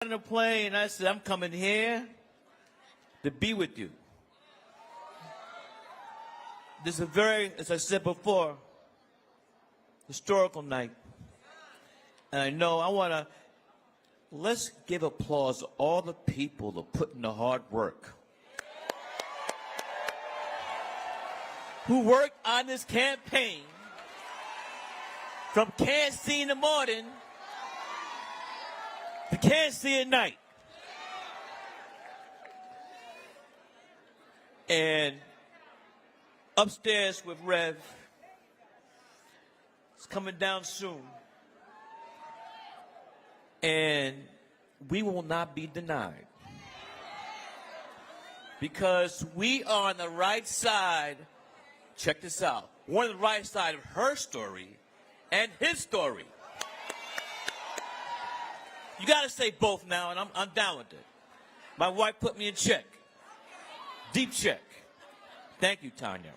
On the plane, I said, I'm coming here to be with you. This is a very, as I said before, historical night. And I know let's give applause to all the people that put in the hard work. Who worked on this campaign from can't see in the morning to can't see at night. And upstairs with Rev, it's coming down soon. And we will not be denied. Because we are on the right side, check this out, we're on the right side of her story and his story. You got to say both now, and I'm down with it. My wife put me in check. Deep check. Thank you, Tanya.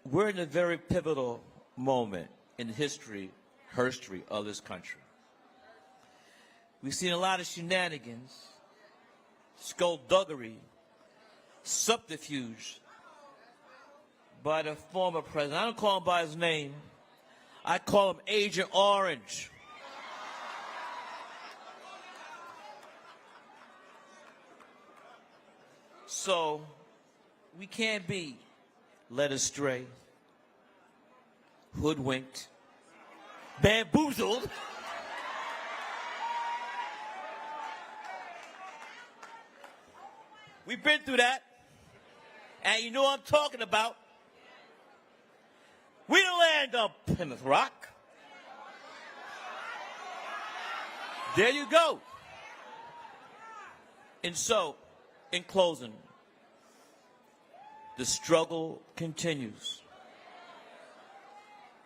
We're in a very pivotal moment in the history of this country. We've seen a lot of shenanigans, skullduggery, subterfuge by the former president. I don't call him by his name. I call him Agent Orange. So we can't be led astray, hoodwinked, bamboozled. We've been through that. And you know what I'm talking about. We didn't land on Plymouth Rock. There you go. And so, in closing, the struggle continues.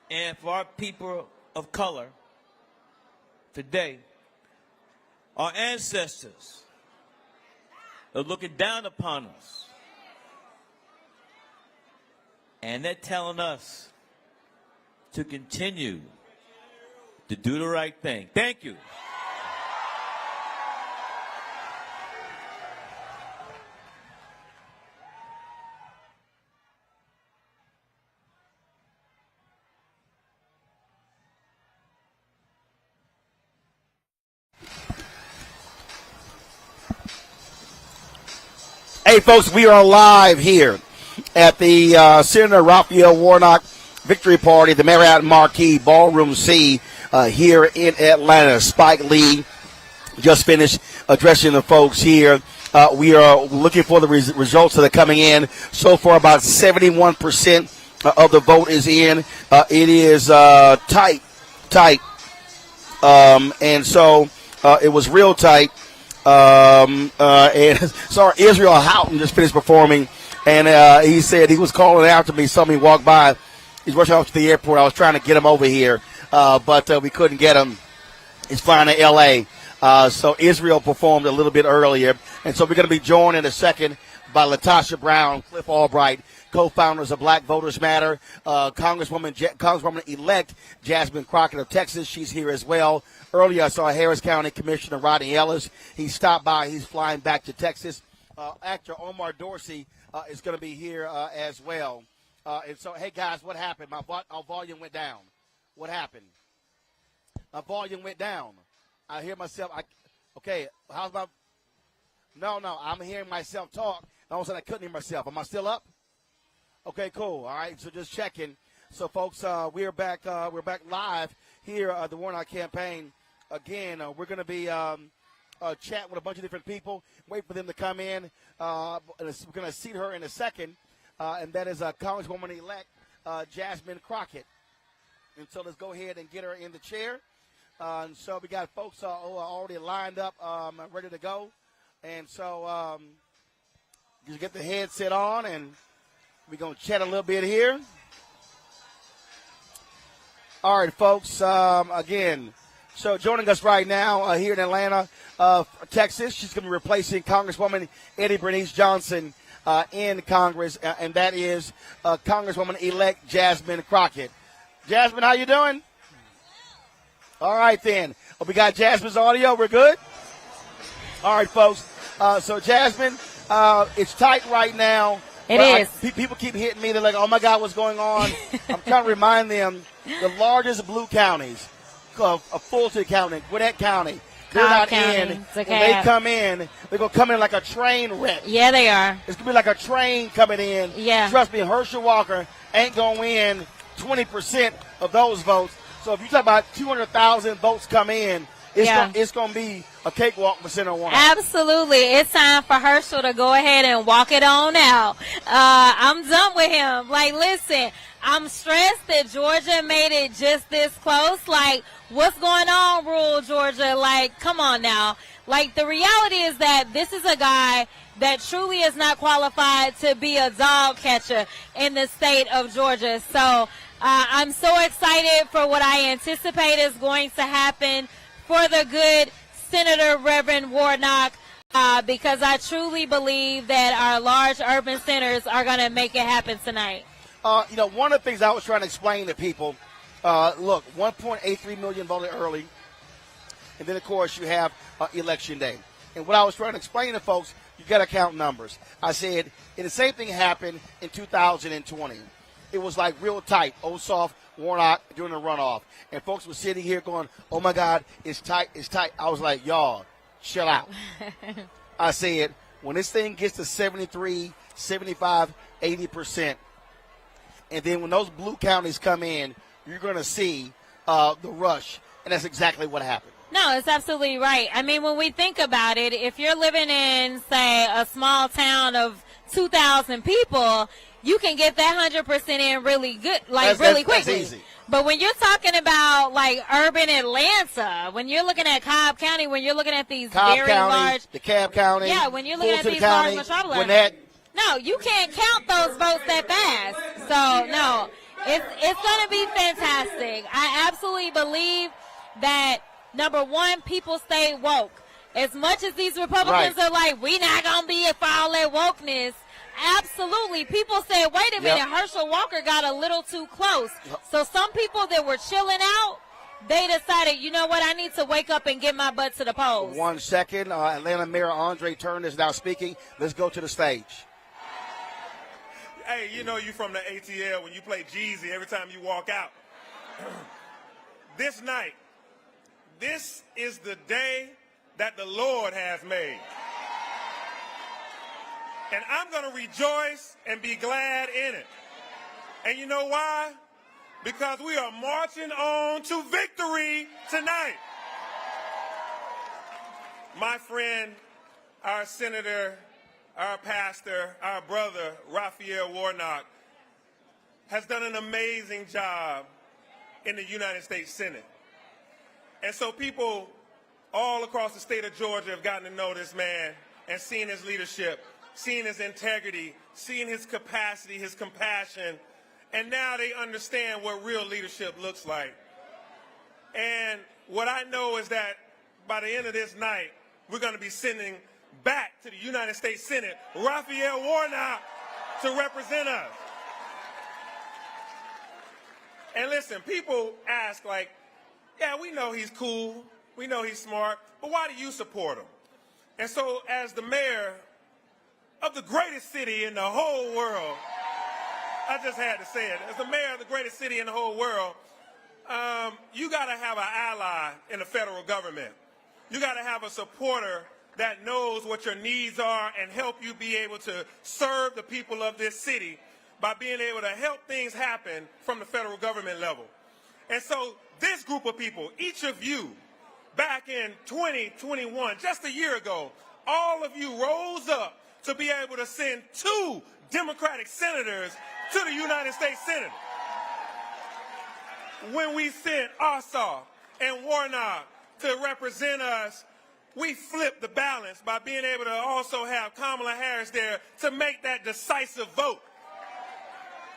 And for our people of color, today, our ancestors are looking down upon us. And they're telling us to continue to do the right thing. Thank you. Hey, folks, we are live here at the Senator Raphael Warnock Victory Party, the Marriott Marquis Ballroom C here in Atlanta. Spike Lee just finished addressing the folks here. We are looking for the results that are coming in. So far, about 71% of the vote is in. It is tight. And so it was real tight. And sorry, Israel Houghton just finished performing, and he said he was calling after me. Saw me walk by. He's rushing off to the airport. I was trying to get him over here, but we couldn't get him. He's flying to L.A. So Israel performed a little bit earlier, and so we're going to be joined in a second by Latasha Brown, Cliff Albright, co-founders of Black Voters Matter, Congresswoman-elect Jasmine Crockett of Texas. She's here as well. Earlier, I saw Harris County Commissioner Rodney Ellis. He stopped by. He's flying back to Texas. Actor Omar Dorsey is going to be here as well. And so, hey, guys, what happened? Our volume went down. What happened? My volume went down. I hear myself. Okay, how's my – no, I'm hearing myself talk. All of a sudden, I couldn't hear myself. Am I still up? Okay, cool. All right, so just checking. So, folks, we're back live here at the Warnock campaign. Again, we're going to be chatting with a bunch of different people, wait for them to come in. We're going to seat her in a second, and that is Congresswoman-elect Jasmine Crockett. And so let's go ahead and get her in the chair. And so we got folks who are already lined up, ready to go. And so just get the headset on, and we're going to chat a little bit here. All right, folks, again, so joining us right now here in Atlanta, Texas, she's going to be replacing Congresswoman Eddie Bernice Johnson in Congress, and that is Congresswoman-elect Jasmine Crockett. Jasmine, how you doing? All right, then. Oh, we got Jasmine's audio. We're good? All right, folks. So, Jasmine, it's tight right now. It is. People keep hitting me. They're like, oh, my God, what's going on? I'm trying to remind them the largest blue counties, Fulton County, Gwinnett County, they're not in. When they come in, they're going to come in like a train wreck. Yeah, they are. It's going to be like a train coming in. Yeah. Trust me, Herschel Walker ain't going to win 20% of those votes. So if you talk about 200,000 votes come in, it's going to be a cakewalk for Senator Warnock. Absolutely. It's time for Herschel to go ahead and walk it on out. I'm done with him. Like, listen, I'm stressed that Georgia made it just this close. Like, what's going on, rural Georgia? Like, come on now. Like, the reality is that this is a guy that truly is not qualified to be a dog catcher in the state of Georgia. So I'm so excited for what I anticipate is going to happen for the good Senator Reverend Warnock, because I truly believe that our large urban centers are going to make it happen tonight. One of the things I was trying to explain to people, look, 1.83 million voted early, and then, of course, you have Election Day. And what I was trying to explain to folks, you got to count numbers. I said, and the same thing happened in 2020. It was like real tight, Ossoff, Warnock during the runoff. And folks were sitting here going, oh, my God, it's tight, it's tight. I was like, y'all, chill out. I said, when this thing gets to 73, 75, 80%, and then when those blue counties come in, you're going to see the rush. And that's exactly what happened. No, it's absolutely right. I mean, when we think about it, if you're living in, say, a small town of 2,000 people, you can get that 100% in really good, really quickly. That's easy. But when you're talking about, like, urban Atlanta, when you're looking at Cobb County, when you're looking at these large. DeKalb County. Yeah, when you're looking Fulton at these County, large metropolises. Gwinnett. No, you can't count those votes that fast. So, no, it's going to be fantastic. I absolutely believe that, number one, people stay woke. As much as these Republicans are like, we not going to be for all that wokeness, absolutely. People say, wait a minute, Herschel Walker got a little too close. So some people that were chilling out, they decided, you know what, I need to wake up and get my butt to the polls. 1 second. Atlanta Mayor Andre Turner is now speaking. Let's go to the stage. Hey, you know you from the ATL when you play Jeezy every time you walk out. This night, this is the day that the Lord has made. And I'm going to rejoice and be glad in it. And you know why? Because we are marching on to victory tonight. My friend, our senator, our pastor, our brother, Raphael Warnock, has done an amazing job in the United States Senate. And so people all across the state of Georgia have gotten to know this man and seen his leadership, seen his integrity, seen his capacity, his compassion, and now they understand what real leadership looks like. And what I know is that by the end of this night, we're going to be sending back to the United States Senate Raphael Warnock to represent us. And listen, people ask, like, yeah, we know he's cool, we know he's smart, but why do you support him? And so as the mayor of the greatest city in the whole world, I just had to say it, as the mayor of the greatest city in the whole world, you got to have an ally in the federal government. You got to have a supporter that knows what your needs are and help you be able to serve the people of this city by being able to help things happen from the federal government level. And so this group of people, each of you, back in 2021, just a year ago, all of you rose up to be able to send 2 Democratic senators to the United States Senate. When we sent Ossoff and Warnock to represent us, we flipped the balance by being able to also have Kamala Harris there to make that decisive vote.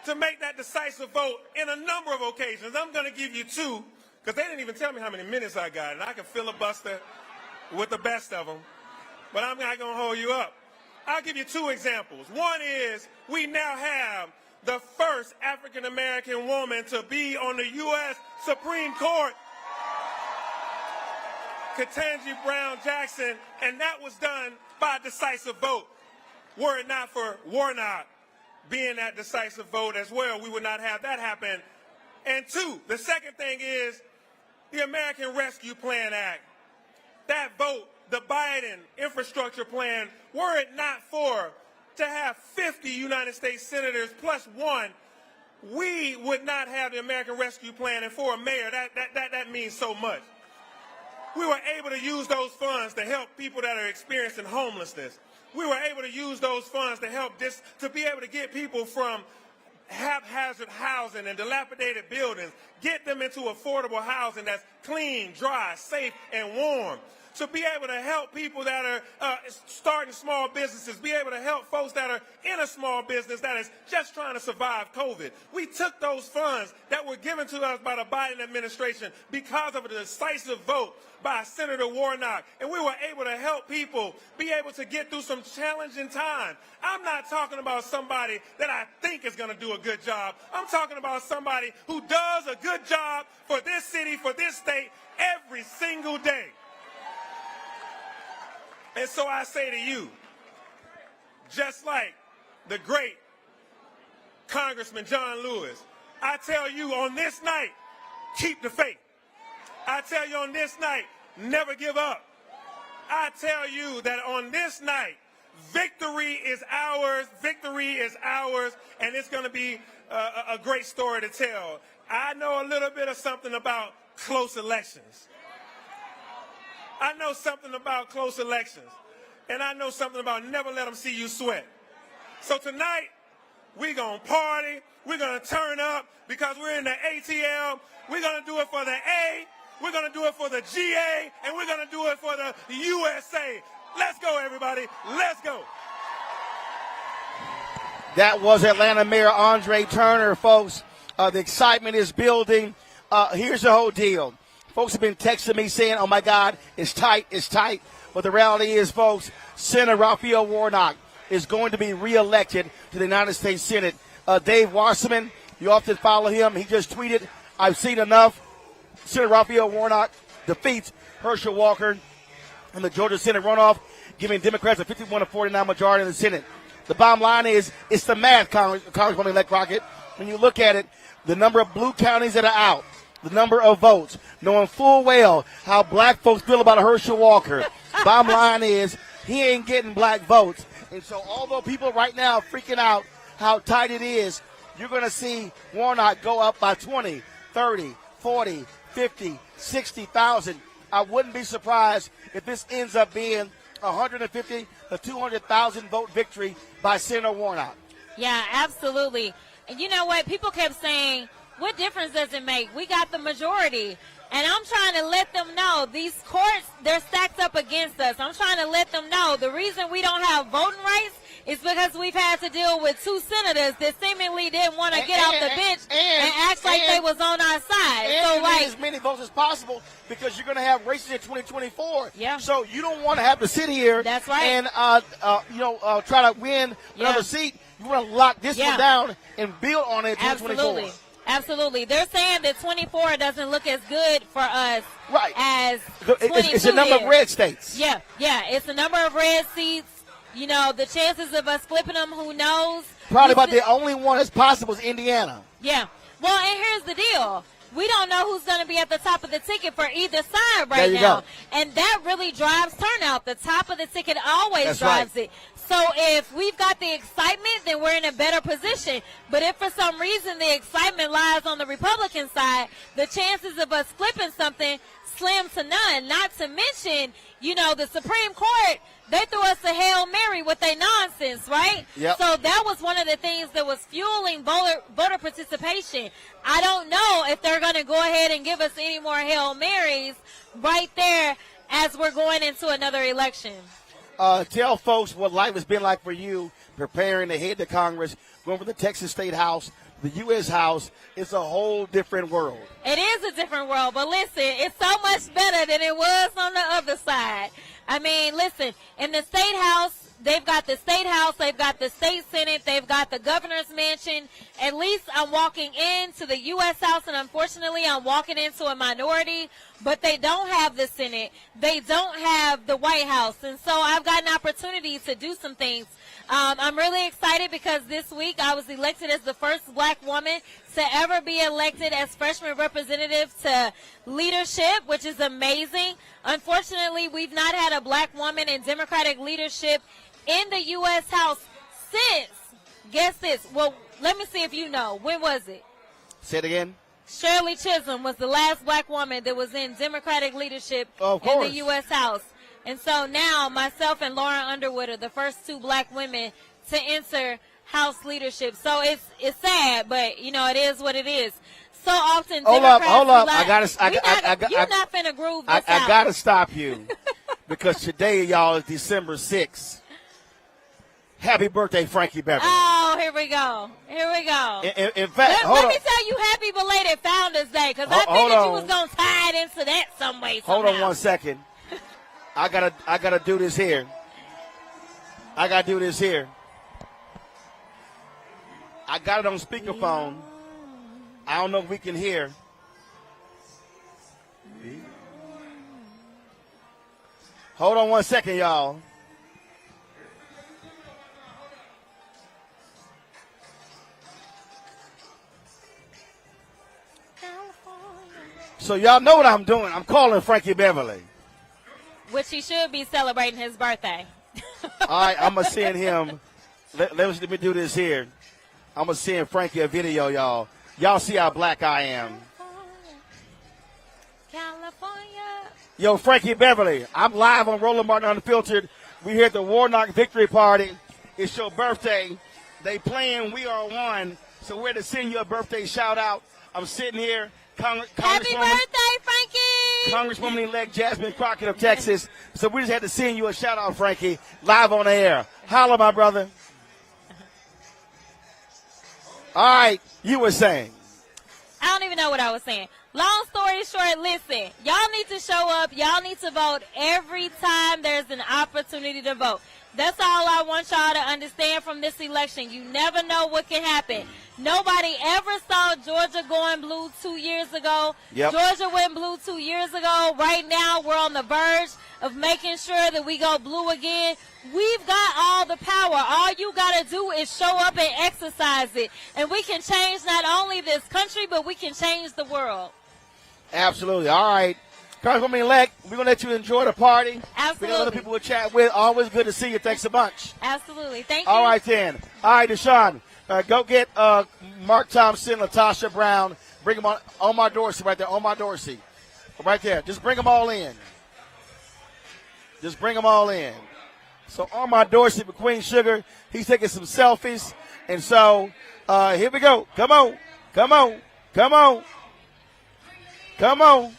To make that decisive vote in a number of occasions. I'm going to give you 2, because they didn't even tell me how many minutes I got, and I can filibuster with the best of them, but I'm not going to hold you up. I'll give you 2 examples. One is we now have the first African-American woman to be on the U.S. Supreme Court. Ketanji Brown Jackson, and that was done by a decisive vote. Were it not for Warnock being that decisive vote as well, we would not have that happen. And two, the second thing is the American Rescue Plan Act. That vote, the Biden infrastructure plan, were it not for to have 50 United States senators plus one, we would not have the American Rescue Plan. And for a mayor, that means so much. We were able to use those funds to help people that are experiencing homelessness. We were able to use those funds to help to be able to get people from haphazard housing and dilapidated buildings, get them into affordable housing that's clean, dry, safe, and warm. To be able to help people that are starting small businesses, be able to help folks that are in a small business that is just trying to survive COVID. We took those funds that were given to us by the Biden administration because of a decisive vote by Senator Warnock, and we were able to help people be able to get through some challenging times. I'm not talking about somebody that I think is going to do a good job. I'm talking about somebody who does a good job for this city, for this state, every single day. And so I say to you, just like the great Congressman John Lewis, I tell you on this night, keep the faith. I tell you on this night, never give up. I tell you that on this night, victory is ours, and it's going to be a great story to tell. I know a little bit of something about close elections. I know something about close elections, and I know something about never let them see you sweat. So tonight, we're going to party, we're going to turn up because we're in the ATL. We're going to do it for the A, we're going to do it for the GA, and we're going to do it for the USA. Let's go, everybody. Let's go. That was Atlanta Mayor Andre Turner, folks. The excitement is building. Here's the whole deal. Folks have been texting me saying, oh, my God, it's tight, it's tight. But the reality is, folks, Senator Raphael Warnock is going to be reelected to the United States Senate. Dave Wasserman, you often follow him. He just tweeted, I've seen enough. Senator Raphael Warnock defeats Herschel Walker in the Georgia Senate runoff, giving Democrats a 51-49 majority in the Senate. The bottom line is, it's the math, Congresswoman-elect Crockett. When you look at it, the number of blue counties that are out, the number of votes, knowing full well how black folks feel about Herschel Walker. Bottom line is, he ain't getting black votes. And so although people right now are freaking out how tight it is, you're going to see Warnock go up by 20, 30, 40, 50, 60,000. I wouldn't be surprised if this ends up being 150 to 200,000 vote victory by Senator Warnock. Yeah, absolutely. And you know what? People kept saying, what difference does it make? We got the majority. And I'm trying to let them know these courts, they're stacked up against us. I'm trying to let them know the reason we don't have voting rights is because we've had to deal with two senators that seemingly didn't want to get off the bench and act like they was on our side. And so you need as many votes as possible because you're going to have races in 2024. Yeah. So you don't want to have to sit here That's right. and try to win another seat. You want to lock this one down and build on it in 2024. Absolutely. They're saying that 24 doesn't look as good for us as 22 It's a number of red states. Yeah. It's a number of red seats. You know, the chances of us flipping them, who knows? Probably about the only one that's possible is Indiana. Yeah. Well, and here's the deal. We don't know who's going to be at the top of the ticket for either side right now. Go. And that really drives turnout. The top of the ticket always drives it. So if we've got the excitement, then we're in a better position. But if for some reason the excitement lies on the Republican side, the chances of us flipping something slim to none. Not to mention, you know, the Supreme Court, they threw us a Hail Mary with their nonsense, right? Yep. So that was one of the things that was fueling voter participation. I don't know if they're going to go ahead and give us any more Hail Marys right there as we're going into another election. Tell folks what life has been like for you preparing to head to Congress, going from the Texas State House, the U.S. House. It's a whole different world. It is a different world, but listen, it's so much better than it was on the other side. I mean, listen, in the State House, they've got the State House, they've got the State Senate, they've got the Governor's Mansion. At least I'm walking into the U.S. House, and unfortunately I'm walking into a minority but they don't have the Senate. They don't have the White House. And so I've got an opportunity to do some things. I'm really excited because this week I was elected as the first black woman to ever be elected as freshman representative to leadership, which is amazing. Unfortunately, we've not had a black woman in Democratic leadership in the U.S. House since, guess this, well, let me see if you know. When was it? Say it again. Shirley Chisholm was the last black woman that was in Democratic leadership Of in course. the U.S. House. And so now myself and Lauren Underwood are the first two black women to enter House leadership. So it's sad, but, you know, it is what it is. So often Hold Democrats up. you're not finna groove this out. I got to stop you because today, y'all, is December 6th. Happy birthday, Frankie Beverly. Oh, here we go. Here we go. In fact, let me tell you happy belated Founders Day, because I figured you was going to tie it into that some way, somehow. Hold on 1 second. I gotta do this here. I got to do this here. I got it on speakerphone. I don't know if we can hear. Hold on 1 second, y'all. So y'all know what I'm doing. I'm calling Frankie Beverly. Which he should be celebrating his birthday. All right, I'm going to send him. Let me do this here. I'm going to send Frankie a video, y'all. Y'all see how black I am. California. Yo, Frankie Beverly, I'm live on Roland Martin Unfiltered. We're here at the Warnock Victory Party. It's your birthday. They playing We Are One, so we're to send you a birthday shout-out. I'm sitting here. Happy birthday, Frankie! Congresswoman-elect Jasmine Crockett of Texas. So we just had to send you a shout-out, Frankie, live on the air. Holla, my brother. All right, you were saying. I don't even know what I was saying. Long story short, listen, y'all need to show up. Y'all need to vote every time there's an opportunity to vote. That's all I want y'all to understand from this election. You never know what can happen. Nobody ever saw Georgia going blue 2 years ago. Yep. Georgia went blue 2 years ago. Right now, we're on the verge of making sure that we go blue again. We've got all the power. All you got to do is show up and exercise it. And we can change not only this country, but we can change the world. Absolutely. All right. Congresswoman-elect, we're going to let you enjoy the party. Absolutely. We got other people to chat with. Always good to see you. Thanks a bunch. Absolutely. Thank you. All right, then. All right, Deshaun, go get Mark Thompson, Latasha Brown. Bring them on. Omar Dorsey right there. Omar Dorsey. Right there. Just bring them all in. Just bring them all in. So Omar Dorsey with Queen Sugar. He's taking some selfies. And so here we go. Come on. Come on. Come on. Come on.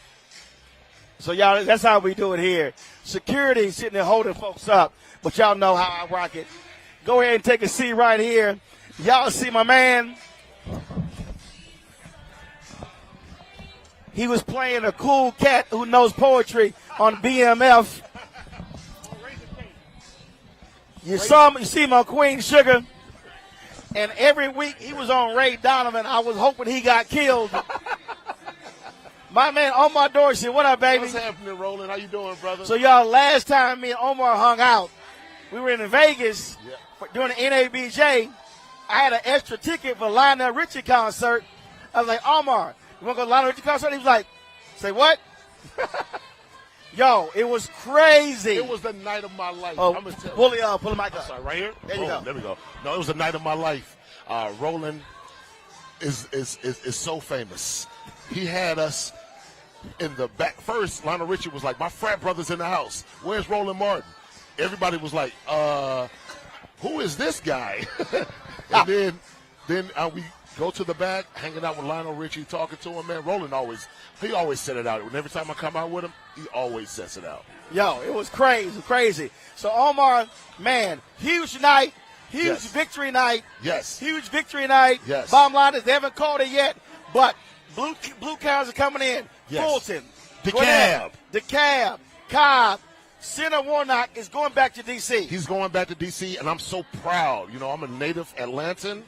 So, y'all, that's how we do it here. Security sitting there holding folks up, but y'all know how I rock it. Go ahead and take a seat right here. Y'all see my man. He was playing a cool cat who knows poetry on BMF. You see my Queen Sugar. And every week he was on Ray Donovan. I was hoping he got killed. My man Omar Dorsey, what up, baby? What's happening, Roland? How you doing, brother? So, y'all, last time me and Omar hung out, we were in Vegas during the NABJ. I had an extra ticket for Lionel Richie concert. I was like, Omar, you want to go to Lionel Richie concert? He was like, say what? Yo, it was crazy. It was the night of my life. Oh, I'm gonna tell pull you. the mic up. Sorry, right here? There you go. There we go. No, it was the night of my life. Roland is so famous. He had us in the back. First, Lionel Richie was like, my frat brother's in the house. Where's Roland Martin? Everybody was like, who is this guy? And then we go to the back, hanging out with Lionel Richie, talking to him, man. Roland always set it out. And every time I come out with him, he always sets it out. Yo, it was crazy. So, Omar, man, huge night, huge victory night. Yes. Huge victory night. Yes. Bottom line is they haven't called it yet, but blue cows are coming in. Yes. Fulton. DeKalb. Cobb. Senator Warnock is going back to D.C. He's going back to D.C., and I'm so proud. You know, I'm a native Atlantan,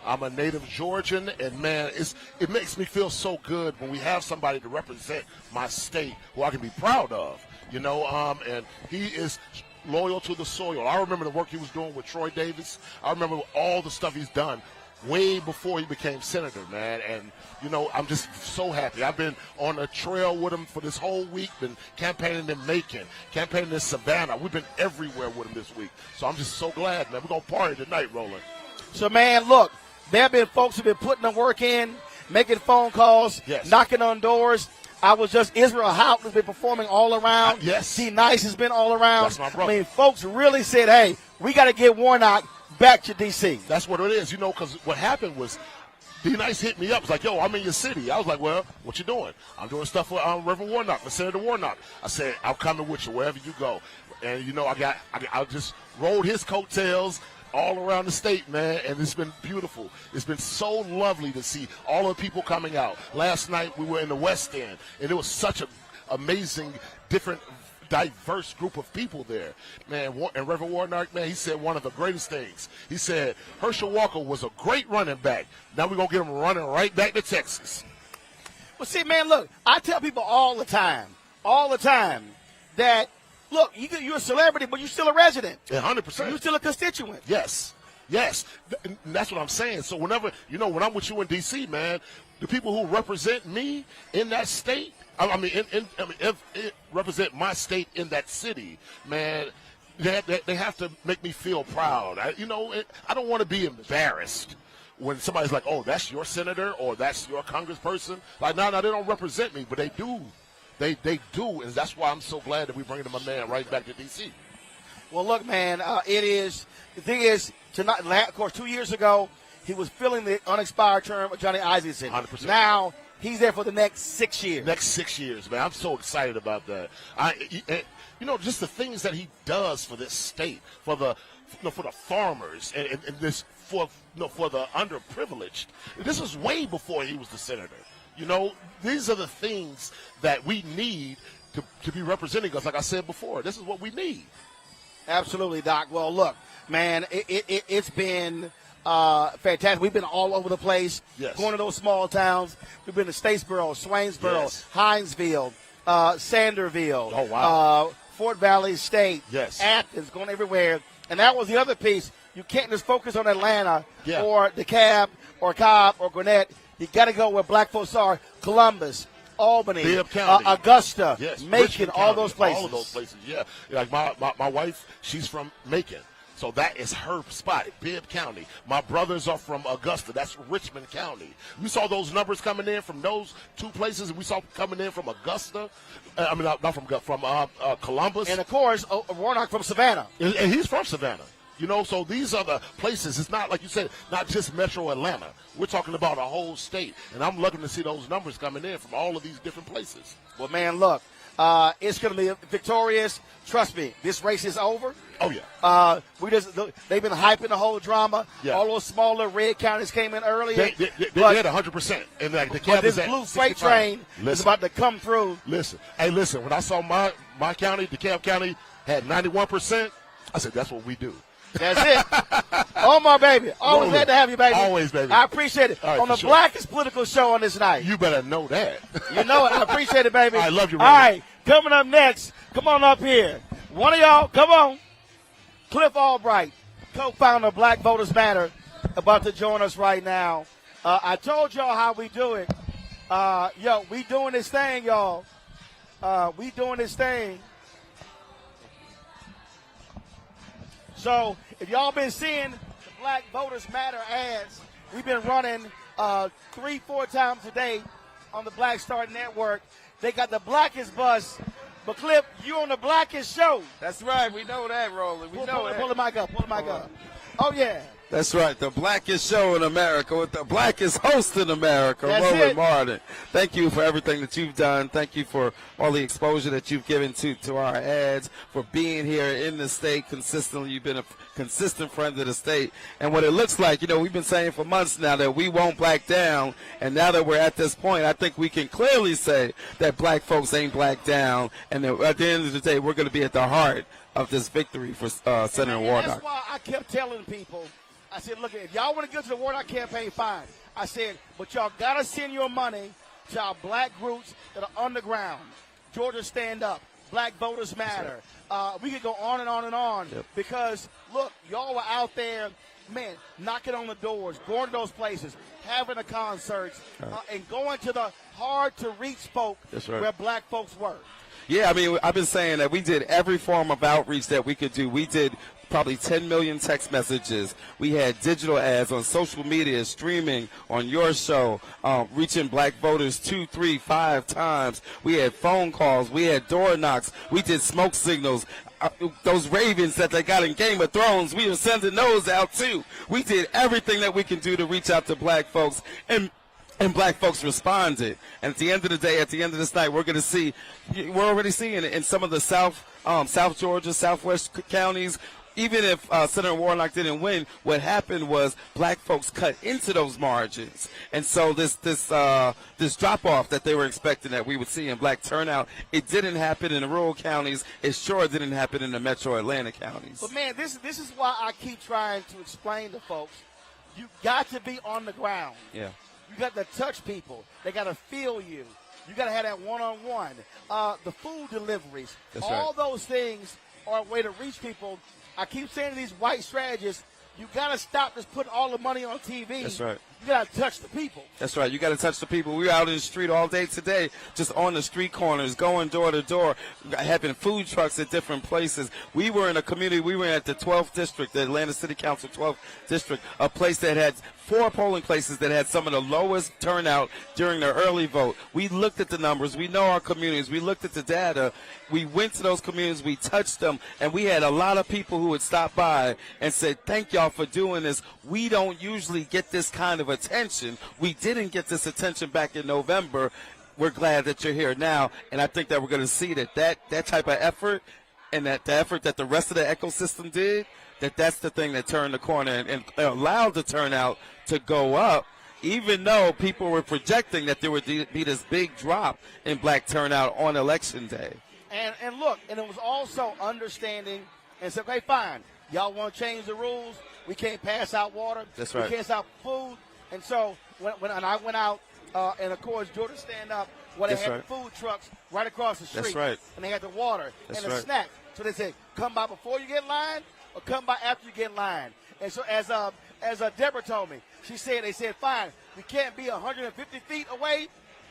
I'm a native Georgian, and man, it makes me feel so good when we have somebody to represent my state who I can be proud of. You know, and he is loyal to the soil. I remember the work he was doing with Troy Davis. I remember all the stuff he's done way before he became senator, man. And, you know, I'm just so happy. I've been on a trail with him for this whole week, been campaigning in Macon, campaigning in Savannah. We've been everywhere with him this week. So I'm just so glad, man. We're going to party tonight, Roland. So, man, look, there have been folks who have been putting the work in, making phone calls, knocking on doors. I was just, Israel Houghton has been performing all around. Yes. T. Nice has been all around. That's my brother. I mean, folks really said, hey, we got to get Warnock back to D.C. That's what it is, you know, because what happened was D-Nice hit me up. It's like, yo, I'm in your city. I was like, well, what you doing? I'm doing stuff for Reverend Warnock, for Senator Warnock. I said, I'm coming with you wherever you go. And, you know, I just rode his coattails all around the state, man, and it's been beautiful. It's been so lovely to see all the people coming out. Last night we were in the West End, and it was such an amazing, different, diverse group of people there. Man, and Reverend Warnock, man, he said one of the greatest things. He said, Herschel Walker was a great running back. Now we're going to get him running right back to Texas. Well, see, man, look, I tell people all the time, that, look, you're a celebrity, but you're still a resident. 100%. You're still a constituent. Yes. And that's what I'm saying. So whenever, you know, when I'm with you in D.C., man, the people who represent me in that state, represent my state in that city, man, they have to make me feel proud. I don't want to be embarrassed when somebody's like, oh, that's your senator or that's your congressperson. Like, no, they don't represent me, but they do. They do, and that's why I'm so glad that we bring my man right back to D.C. Well, look, man, the thing is, tonight, of course, 2 years ago, he was filling the unexpired term of Johnny Isakson. 100%. Now, he's there for the next 6 years. Next 6 years, man. I'm so excited about that. Just the things that he does for this state, for the farmers, and this for the underprivileged. This was way before he was the senator. You know, these are the things that we need to be representing us. Like I said before, this is what we need. Absolutely, Doc. Well, look, man, it's been fantastic. We've been all over the place, going to those small towns. We've been to Statesboro, Swainsboro, Hinesville, Sanderville, oh, wow. Fort Valley State, Athens, going everywhere. And that was the other piece. You can't just focus on Atlanta or DeKalb or Cobb or Gwinnett. You got to go where black folks are, Columbus, Albany, Augusta, Macon, all those places. All of those places, yeah. Like my wife, she's from Macon. So that is her spot, Bibb County. My brothers are from Augusta. That's Richmond County. We saw those numbers coming in from those two places. We saw coming in from Augusta. From Columbus. And, of course, Warnock from Savannah. And he's from Savannah. You know, so these are the places. It's not, like you said, not just Metro Atlanta. We're talking about a whole state. And I'm looking to see those numbers coming in from all of these different places. Well, man, look, it's going to be victorious. Trust me, this race is over. Oh, yeah. They've been hyping the whole drama. Yeah. All those smaller red counties came in earlier. They had 100%. And like the this blue freight train is about to come through. Listen, when I saw my county, DeKalb County, had 91%, I said, that's what we do. That's it. Omar, baby. Always glad to have you, baby. Always, baby. I appreciate it. Right, on the blackest political show on this night. You better know that. You know it. I appreciate it, baby. I love you, All right. Coming up next, come on up here. One of y'all, come on. Cliff Albright, co-founder of Black Voters Matter, about to join us right now. I told y'all how we do it. We doing this thing, y'all. We doing this thing. So if y'all been seeing the Black Voters Matter ads, we've been running 3-4 times a day on the Black Star Network. They got the blackest bus. But Cliff, you on the blackest show. That's right. We know that, Roland. We know that. Pull the mic up. Oh, yeah. That's right. The blackest show in America with the blackest host in America, Roland Martin. Thank you for everything that you've done. Thank you for all the exposure that you've given to our ads, for being here in the state consistently. You've been a consistent friend of the state. And what it looks like, we've been saying for months now that we won't back down. And now that we're at this point, I think we can clearly say that black folks ain't black down. And that at the end of the day, we're going to be at the heart of this victory for Senator Warnock. That's why I kept telling people, I said, look, if y'all want to go to the Warnock campaign, fine. I said, but y'all got to send your money to our black groups that are underground. Georgia Stand Up, Black Voters Matter. We could go on and on and on because, look, y'all were out there, man, knocking on the doors, going to those places, having the concerts, and going to the hard-to-reach folk where black folks were. Yeah, I mean, I've been saying that we did every form of outreach that we could do. We did probably 10 million text messages. We had digital ads on social media, streaming on your show, reaching black voters 2, 3, 5 times. We had phone calls. We had door knocks. We did smoke signals. Those ravens that they got in Game of Thrones, we were sending those out too. We did everything that we can do to reach out to black folks, and black folks responded. And at the end of the day, at the end of this night, we're going to see, we're already seeing it in some of the South Georgia, Southwest counties. Even if Senator Warnock didn't win, what happened was black folks cut into those margins. And so this drop-off that they were expecting that we would see in black turnout, it didn't happen in the rural counties. It sure didn't happen in the metro Atlanta counties. But, man, this is why I keep trying to explain to folks, you got to be on the ground. Yeah. You got to touch people. They got to feel you. You got to have that one-on-one. The food deliveries. All those things are a way to reach people. I keep saying to these white strategists, you got to stop just putting all the money on TV. That's right. You got to touch the people. That's right. You got to touch the people. We were out in the street all day today, just on the street corners, going door to door, having food trucks at different places. We were in a community. We were at the 12th district, the Atlanta City Council 12th district, a place that had 4 polling places that had some of the lowest turnout during the early vote. We looked at the numbers. We know our communities. We looked at the data. We went to those communities. We touched them. And we had a lot of people who would stop by and said, thank y'all for doing this. We don't usually get this kind of attention. We didn't get this attention back in November. We're glad that you're here now. And I think that we're going to see that type of effort and the effort that the rest of the ecosystem did, that's the thing that turned the corner and allowed the turnout to go up, even though people were projecting that there would be this big drop in black turnout on Election Day. And look, and it was also understanding and said, okay, fine, y'all want to change the rules? We can't pass out water. That's right. We can't pass out food. And so when I went out, and of course, Georgia Stand Up, where they had food trucks right across the street. That's right. And they had the water and the snack. So they said, come by before you get in line or come by after you get in line. And so as Deborah told me, they said, fine, we can't be 150 feet away.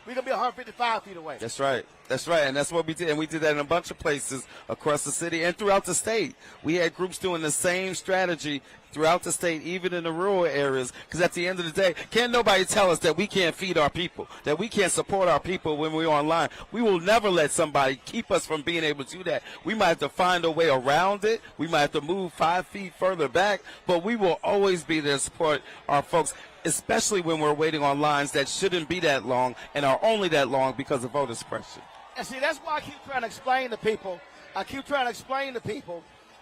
We're going to be 155 feet away. That's right. That's right. And that's what we did. And we did that in a bunch of places across the city and throughout the state. We had groups doing the same strategy throughout the state, even in the rural areas. Because at the end of the day, can't nobody tell us that we can't feed our people, that we can't support our people when we're online. We will never let somebody keep us from being able to do that. We might have to find a way around it. We might have to move 5 feet further back. But we will always be there to support our folks, especially when we're waiting on lines that shouldn't be that long and are only that long because of voter suppression. And see, that's why I keep trying to explain to people.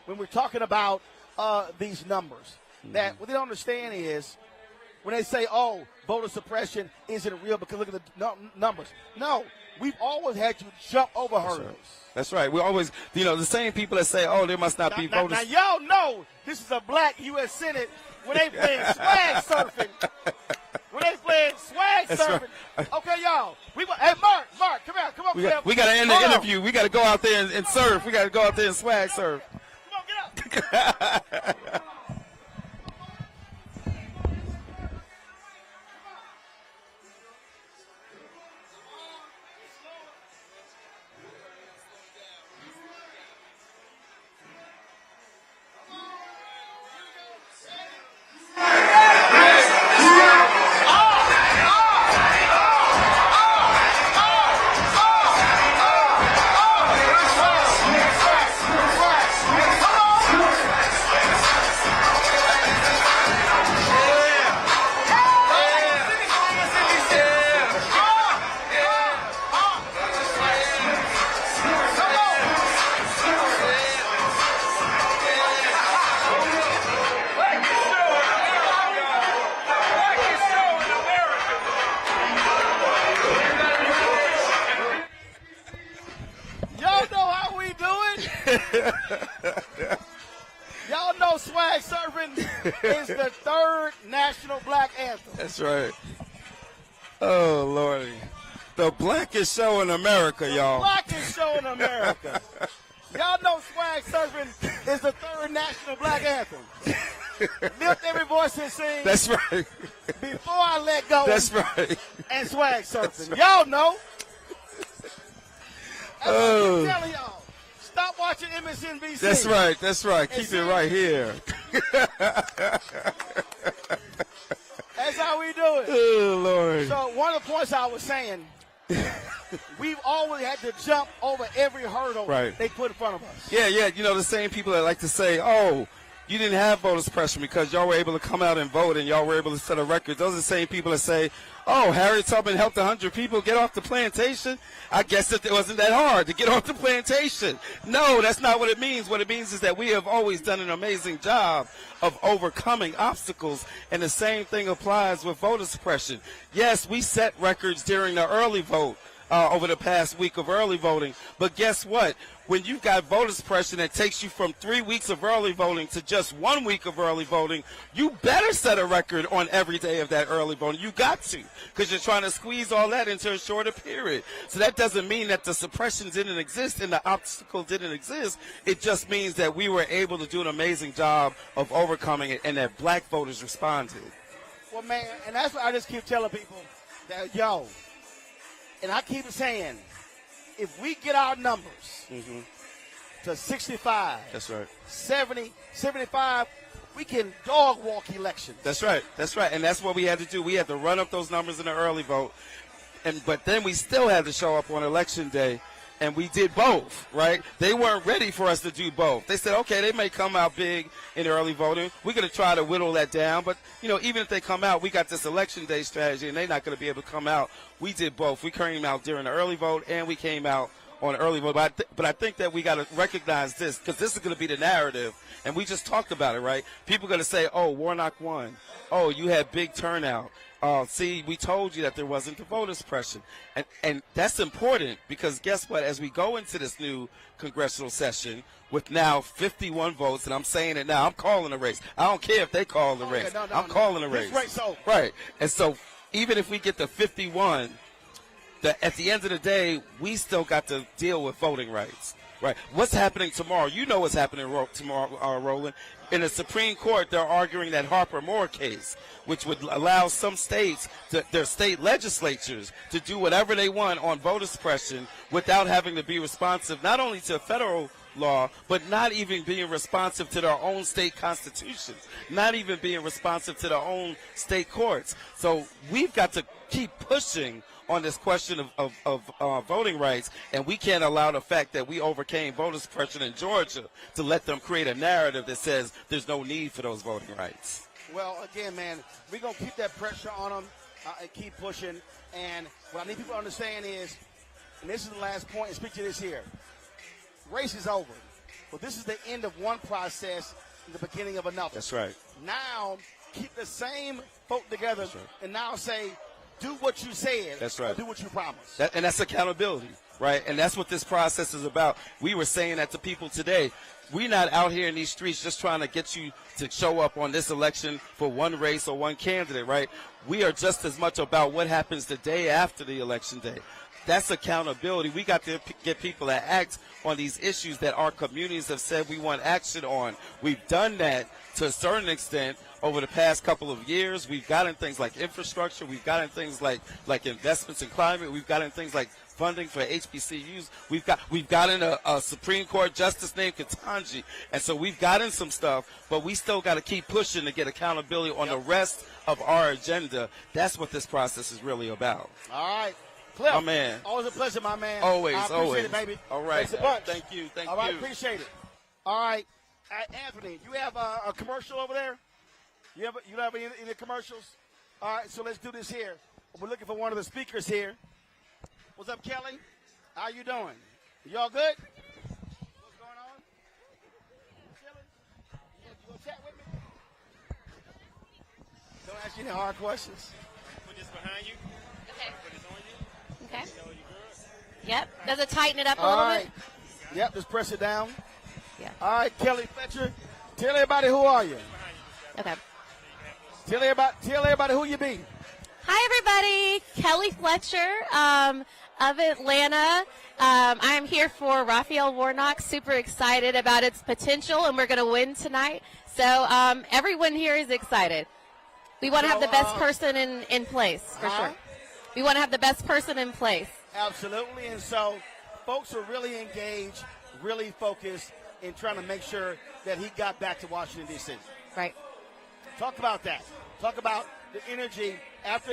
When we're talking about these numbers, that what they don't understand is when they say, oh, voter suppression isn't real because look at the numbers. No, we've always had to jump over hurdles. That's right. We always, the same people that say, oh, there must not be voters. Now, y'all know this is a black U.S. Senate when they playing swag surfing. Right. Okay, y'all. Hey, Mark, come here. Come on. We got to end the interview. We got to go out there and surf. We got to go out there and swag surf. Come on, get up. Y'all know know swag surfing is the third national black anthem. That's right. Oh, Lordy. The blackest show in America, y'all. Blackest show in America. Y'all know swag surfing is the third national black anthem. Lift every voice and sing. That's right. Before I let go. That's right. And swag surfing. Right. Y'all know. I'm telling y'all. Stop watching MSNBC. That's right. That's right. Keep it right here. That's how we do it. Oh, Lord. So one of the points I was saying, we've always had to jump over every hurdle they put in front of us. Yeah. You know, the same people that like to say, oh, you didn't have voter suppression because y'all were able to come out and vote and y'all were able to set a record. Those are the same people that say, oh, Harriet Tubman helped 100 people get off the plantation. I guess it wasn't that hard to get off the plantation. No, that's not what it means. What it means is that we have always done an amazing job of overcoming obstacles, and the same thing applies with voter suppression. Yes, we set records during the early vote over the past week of early voting, but guess what? When you've got voter suppression that takes you from 3 weeks of early voting to just 1 week of early voting, you better set a record on every day of that early voting. You got to, because you're trying to squeeze all that into a shorter period. So that doesn't mean that the suppression didn't exist and the obstacle didn't exist. It just means that we were able to do an amazing job of overcoming it and that black voters responded. Well, man, and that's what I just keep telling people that, yo, and I keep saying, if we get our numbers to 65, that's right, 70, 75, we can dog walk elections. That's right. That's right. And that's what we had to do. We had to run up those numbers in the early vote. But then we still had to show up on election day, and we did both, right? They weren't ready for us to do both. They said, okay, they may come out big in the early voting. We're going to try to whittle that down. But, you know, even if they come out, we got this election day strategy, and they're not going to be able to come out. We did both. We came out during the early vote, and we came out on early vote. But I think that we got to recognize this, because this is going to be the narrative. And we just talked about it, right? People are going to say, oh, Warnock won. Oh, you had big turnout. See, we told you that there wasn't the voter suppression. And that's important, because guess what? As we go into this new congressional session with now 51 votes, and I'm saying it now, I'm calling a race. I don't care if they call the race. I'm calling a race. Right. And so even if we get to 51, at the end of the day, we still got to deal with voting rights. Right. What's happening tomorrow? You know what's happening tomorrow, Roland. In the Supreme Court, they're arguing that Harper Moore case, which would allow some states, their state legislatures, to do whatever they want on voter suppression without having to be responsive not only to federal law, but not even being responsive to their own state constitutions, not even being responsive to their own state courts. So we've got to keep pushing on this question of voting rights, and we can't allow the fact that we overcame voter suppression in Georgia to let them create a narrative that says there's no need for those voting rights. Well, again, man, we're going to keep that pressure on them and keep pushing. And what I need people to understand is, and this is the last point, and speak to this here, race is over. But this is the end of one process and the beginning of another. That's right. Now, keep the same folk together and now say, do what you said. That's right. Do what you promised. And that's accountability, right? And that's what this process is about. We were saying that to people today. We're not out here in these streets just trying to get you to show up on this election for one race or one candidate, right? We are just as much about what happens the day after the election day. That's accountability. We got to get people to act on these issues that our communities have said we want action on. We've done that to a certain extent over the past couple of years. We've gotten things like infrastructure. We've gotten things like investments in climate. We've gotten things like funding for HBCUs. We've gotten a Supreme Court justice named Ketanji. And so we've gotten some stuff, but we still got to keep pushing to get accountability on the rest of our agenda. That's what this process is really about. All right. Cliff, my man. Always a pleasure, my man. Always, I appreciate always. it, baby. All right. Thanks a bunch. Thank you. All right, appreciate it. All right. Anthony, you have a commercial over there? You have any commercials? All right, so let's do this here. We're looking for one of the speakers here. What's up, Kelly? How you doing? Y'all good? What's going on? Chilling? You gonna chat with me? Don't ask you any hard questions. Put this behind you. Okay. Put this on you. Okay. So you good? Yep. Does it tighten it up a All little right. bit? Yep, just press it down. Yeah. All right, Kelly Fletcher, Tell everybody who are you. Okay. Tell everybody who you be. Hi, everybody. Kelly Fletcher of Atlanta. I'm here for Raphael Warnock. Super excited about its potential, and we're going to win tonight. So everyone here is excited. We want to have the best person in place, for sure. We want to have the best person in place. Absolutely. And so folks are really engaged, really focused in trying to make sure that he got back to Washington, D.C. Right. Talk about that. Talk about the energy after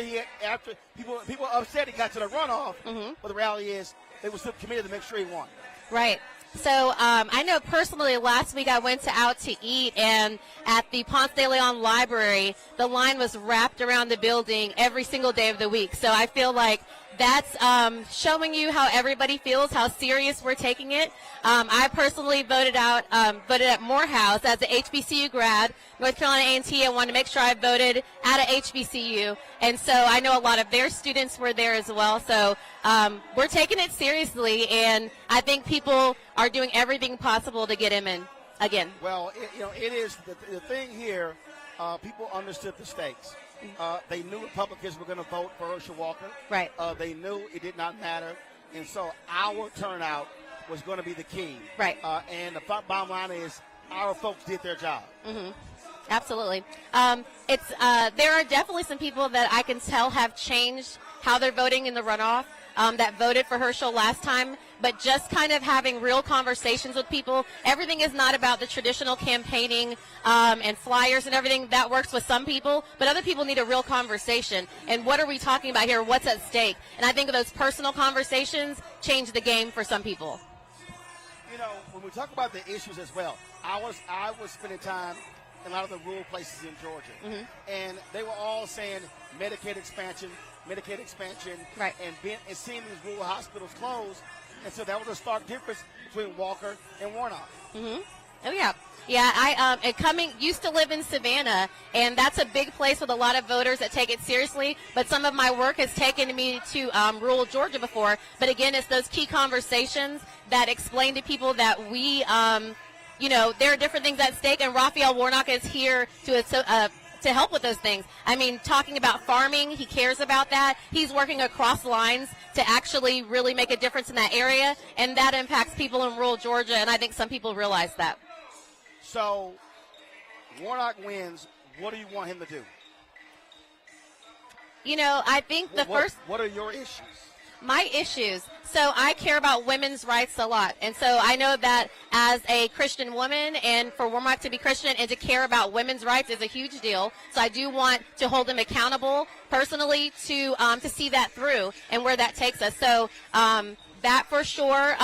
people upset he got to the runoff. But the reality is they were still committed to make sure he won. Right. So I know personally last week I went out to eat, and at the Ponce de Leon Library, the line was wrapped around the building every single day of the week. So I feel like that's showing you how everybody feels, how serious we're taking it. I personally voted at Morehouse as an HBCU grad, North Carolina A&T. I wanted to make sure I voted at a HBCU, and so I know a lot of their students were there as well. So we're taking it seriously, and I think people are doing everything possible to get him in again. Well, it is the thing here. People understood the stakes. They knew Republicans were going to vote for Herschel Walker. Right. They knew it did not matter, and so our turnout was going to be the key. Right. And the bottom line is our folks did their job. Absolutely. There are definitely some people that I can tell have changed how they're voting in the runoff, that voted for Herschel last time, but just kind of having real conversations with people. Everything is not about the traditional campaigning and flyers and everything. That works with some people, but other people need a real conversation. And what are we talking about here? What's at stake? And I think those personal conversations change the game for some people. When we talk about the issues as well, I was spending time in a lot of the rural places in Georgia, and they were all saying Medicaid expansion, right. and seeing these rural hospitals close, and so that was a stark difference between Walker and Warnock. Oh yeah. Yeah, I used to live in Savannah, and that's a big place with a lot of voters that take it seriously. But some of my work has taken me to rural Georgia before. But again, it's those key conversations that explain to people that we, there are different things at stake, and Raphael Warnock is here to help with those things. I mean, talking about farming, he cares about that. He's working across lines to actually really make a difference in that area, and that impacts people in rural Georgia, and I think some people realize that. So, Warnock wins. What do you want him to do? I think What are your issues? My issues. So I care about women's rights a lot. And so I know that as a Christian woman, and for Warnock to be Christian and to care about women's rights is a huge deal. So I do want to hold him accountable personally to see that through and where that takes us. So that for sure.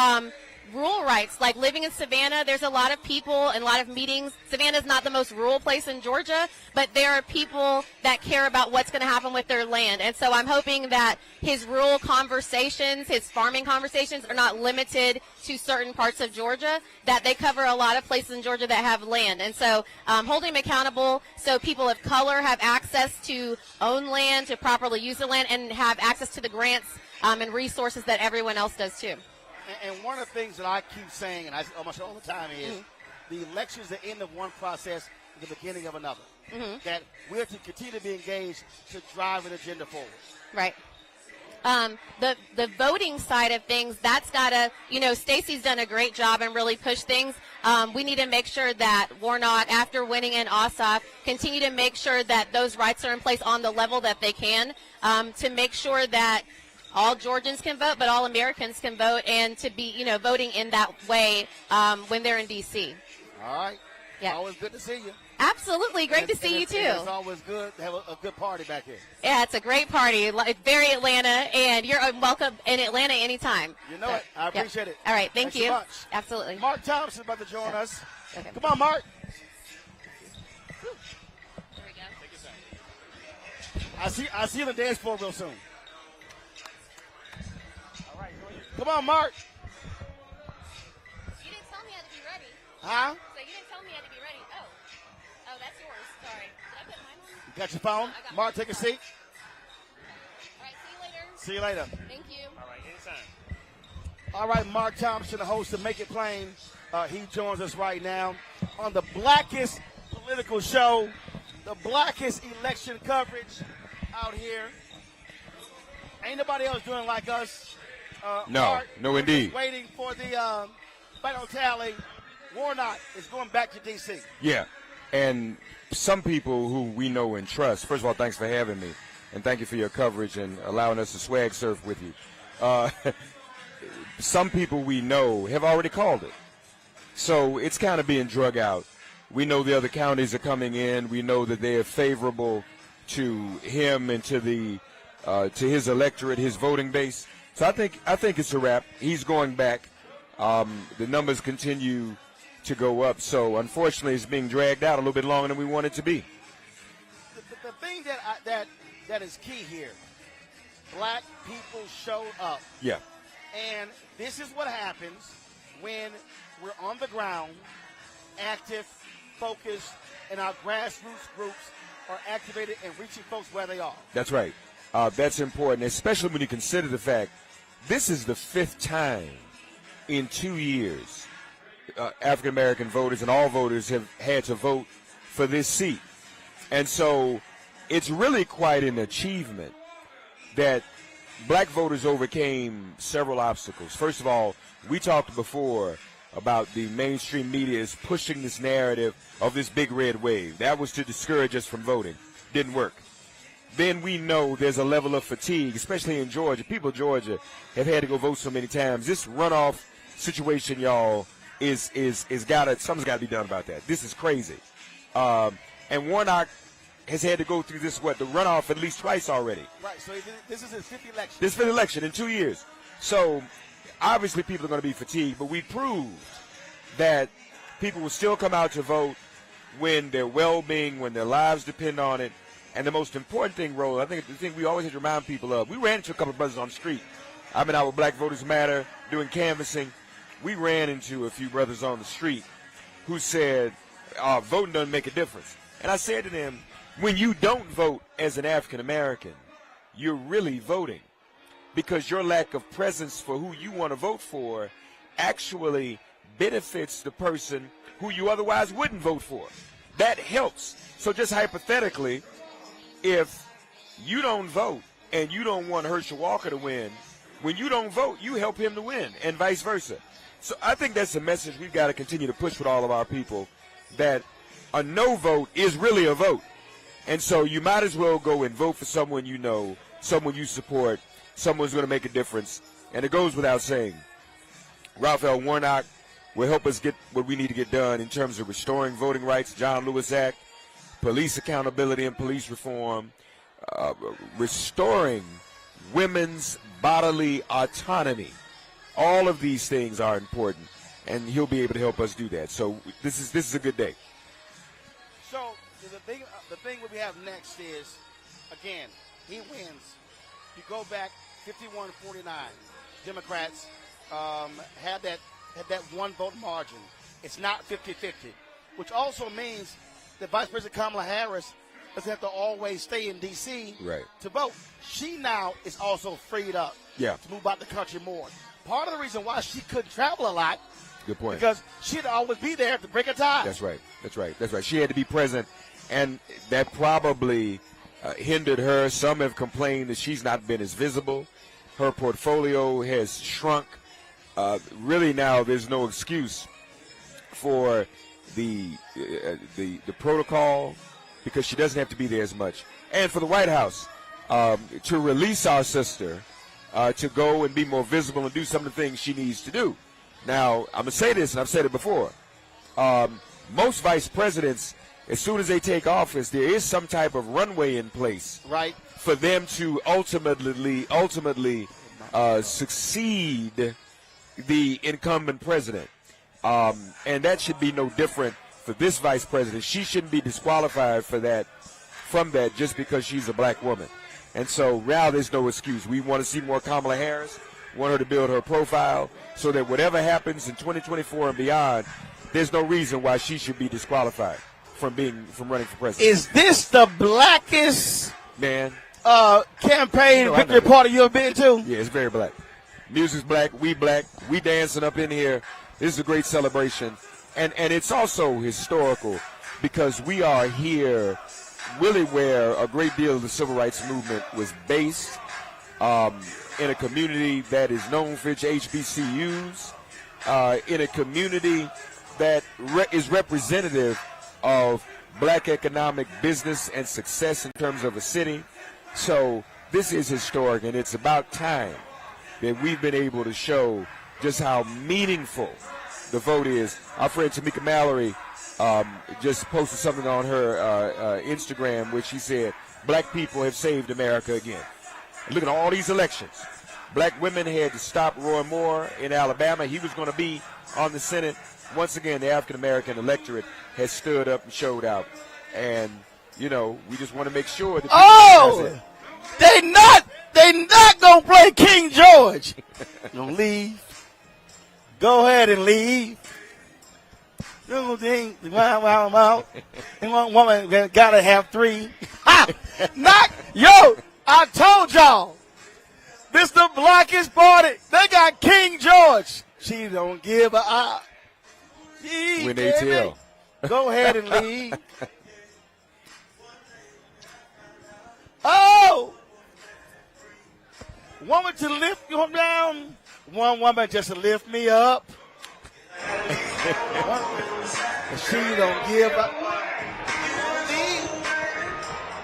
Rural rights, like living in Savannah, there's a lot of people and a lot of meetings. Savannah's not the most rural place in Georgia, but there are people that care about what's going to happen with their land. And so I'm hoping that his rural conversations, his farming conversations are not limited to certain parts of Georgia, that they cover a lot of places in Georgia that have land. And so holding him accountable so people of color have access to own land, to properly use the land, and have access to the grants and resources that everyone else does too. And one of the things that I keep saying, and I almost all the time, is the election is the end of one process, the beginning of another. That we have to continue to be engaged to drive an agenda forward. Right. The voting side of things, that's got to, Stacey's done a great job and really pushed things. We need to make sure that Warnock, after winning in Ossoff, continue to make sure that those rights are in place on the level that they can, to make sure that all Georgians can vote, but all Americans can vote, and to be, voting in that way when they're in D.C. All right. Yeah. Always good to see you. Absolutely. Great to see you, too. It's always good to have a good party back here. Yeah, it's a great party. It's very Atlanta, and you're welcome in Atlanta anytime. You know it. I appreciate it. All right. Thank Thanks you. so much. Absolutely. Mark Thompson is about to join us. Okay. Come on, Mark. There we go. I see you on the dance floor real soon. Come on, Mark. You didn't tell me I had to be ready. Huh? So you didn't tell me I had to be ready. Oh, that's yours. Sorry. Did I put mine on? You got your phone? I got Mark, mine. take a seat. All right. See you later. See you later. Thank you. All right, anytime. All right, Mark Thompson, the host of Make It Plain. He joins us right now on the blackest political show, the blackest election coverage out here. Ain't nobody else doing like us. No, no, we're indeed. just waiting for the final tally. Warnock is going back to D.C. Yeah, and some people who we know and trust. First of all, thanks for having me, and thank you for your coverage and allowing us to swag surf with you. Some people we know have already called it, so it's kind of being drug out. We know the other counties are coming in. We know that they are favorable to him and to to his electorate, his voting base. So I think it's a wrap. He's going back. The numbers continue to go up. So unfortunately, it's being dragged out a little bit longer than we want it to be. The thing that is key here, black people show up. Yeah. And this is what happens when we're on the ground, active, focused, and our grassroots groups are activated and reaching folks where they are. That's right. That's important, especially when you consider the fact this is the 5th time in 2 years African-American voters and all voters have had to vote for this seat. And so it's really quite an achievement that black voters overcame several obstacles. First of all, we talked before about the mainstream media is pushing this narrative of this big red wave. That was to discourage us from voting. Didn't work. Then we know there's a level of fatigue, especially in Georgia. People in Georgia have had to go vote so many times. This runoff situation, y'all, something's got to be done about that. This is crazy. And Warnock has had to go through the runoff at least twice already. Right, so this is his 5th election. This 5th election in 2 years. So obviously people are going to be fatigued, but we proved that people will still come out to vote when their well-being, when their lives depend on it. And the most important thing, Ro, I think the thing we always have to remind people of, we ran into a couple of brothers on the street. I've been out with Black Voters Matter doing canvassing. We ran into a few brothers on the street who said, voting doesn't make a difference. And I said to them, when you don't vote as an African American, you're really voting, because your lack of presence for who you want to vote for actually benefits the person who you otherwise wouldn't vote for. That helps. So just hypothetically, if you don't vote and you don't want Herschel Walker to win, when you don't vote, you help him to win, and vice versa. So I think that's a message we've got to continue to push with all of our people, that a no vote is really a vote. And so you might as well go and vote for someone you know, someone you support, someone's going to make a difference. And it goes without saying, Raphael Warnock will help us get what we need to get done in terms of restoring voting rights, John Lewis Act, police accountability and police reform, restoring women's bodily autonomy. All of these things are important, and he'll be able to help us do that. So this is a good day. So the thing we have next is, again, he wins. You go back 51-49. Democrats had that one vote margin. It's not 50-50, which also means that Vice President Kamala Harris doesn't have to always stay in D.C. Right. to vote. She now is also freed up to move out the country more. Part of the reason why she couldn't travel a lot, good point, because she'd always be there to break a tie. That's right. She had to be present, and that probably hindered her. Some have complained that she's not been as visible. Her portfolio has shrunk. Really now there's no excuse for the protocol, because she doesn't have to be there as much. And for the White House to release our sister to go and be more visible and do some of the things she needs to do. Now, I'm going to say this, and I've said it before. Most vice presidents, as soon as they take office, there is some type of runway in place, right, for them to ultimately succeed the incumbent president. And that should be no different for this vice president. She shouldn't be disqualified from that just because she's a black woman. And so now there's no excuse. We want to see more Kamala Harris, want her to build her profile so that whatever happens in 2024 and beyond, there's no reason why she should be disqualified from running for president. Is this the blackest campaign victory party you've been to? Yeah, it's very black. Music's black, we dancing up in here. This is a great celebration. And it's also historical because we are here really where a great deal of the civil rights movement was based, in a community that is known for its HBCUs, in a community that is representative of black economic business and success in terms of a city. So this is historic, and it's about time that we've been able to show just how meaningful the vote is. Our friend Tamika Mallory just posted something on her Instagram, which she said, black people have saved America again. Look at all these elections. Black women had to stop Roy Moore in Alabama. He was going to be on the Senate. Once again, the African-American electorate has stood up and showed out. And, you know, we just want to make sure that they not going to play King George. Don't leave. Go ahead and leave. Wow. One woman got to have 3. I told y'all. This the blackest party. They got King George. She don't give a eye. When they tell. Go ahead and leave. Oh! Woman to lift you down. One woman just to lift me up. She don't give a leave.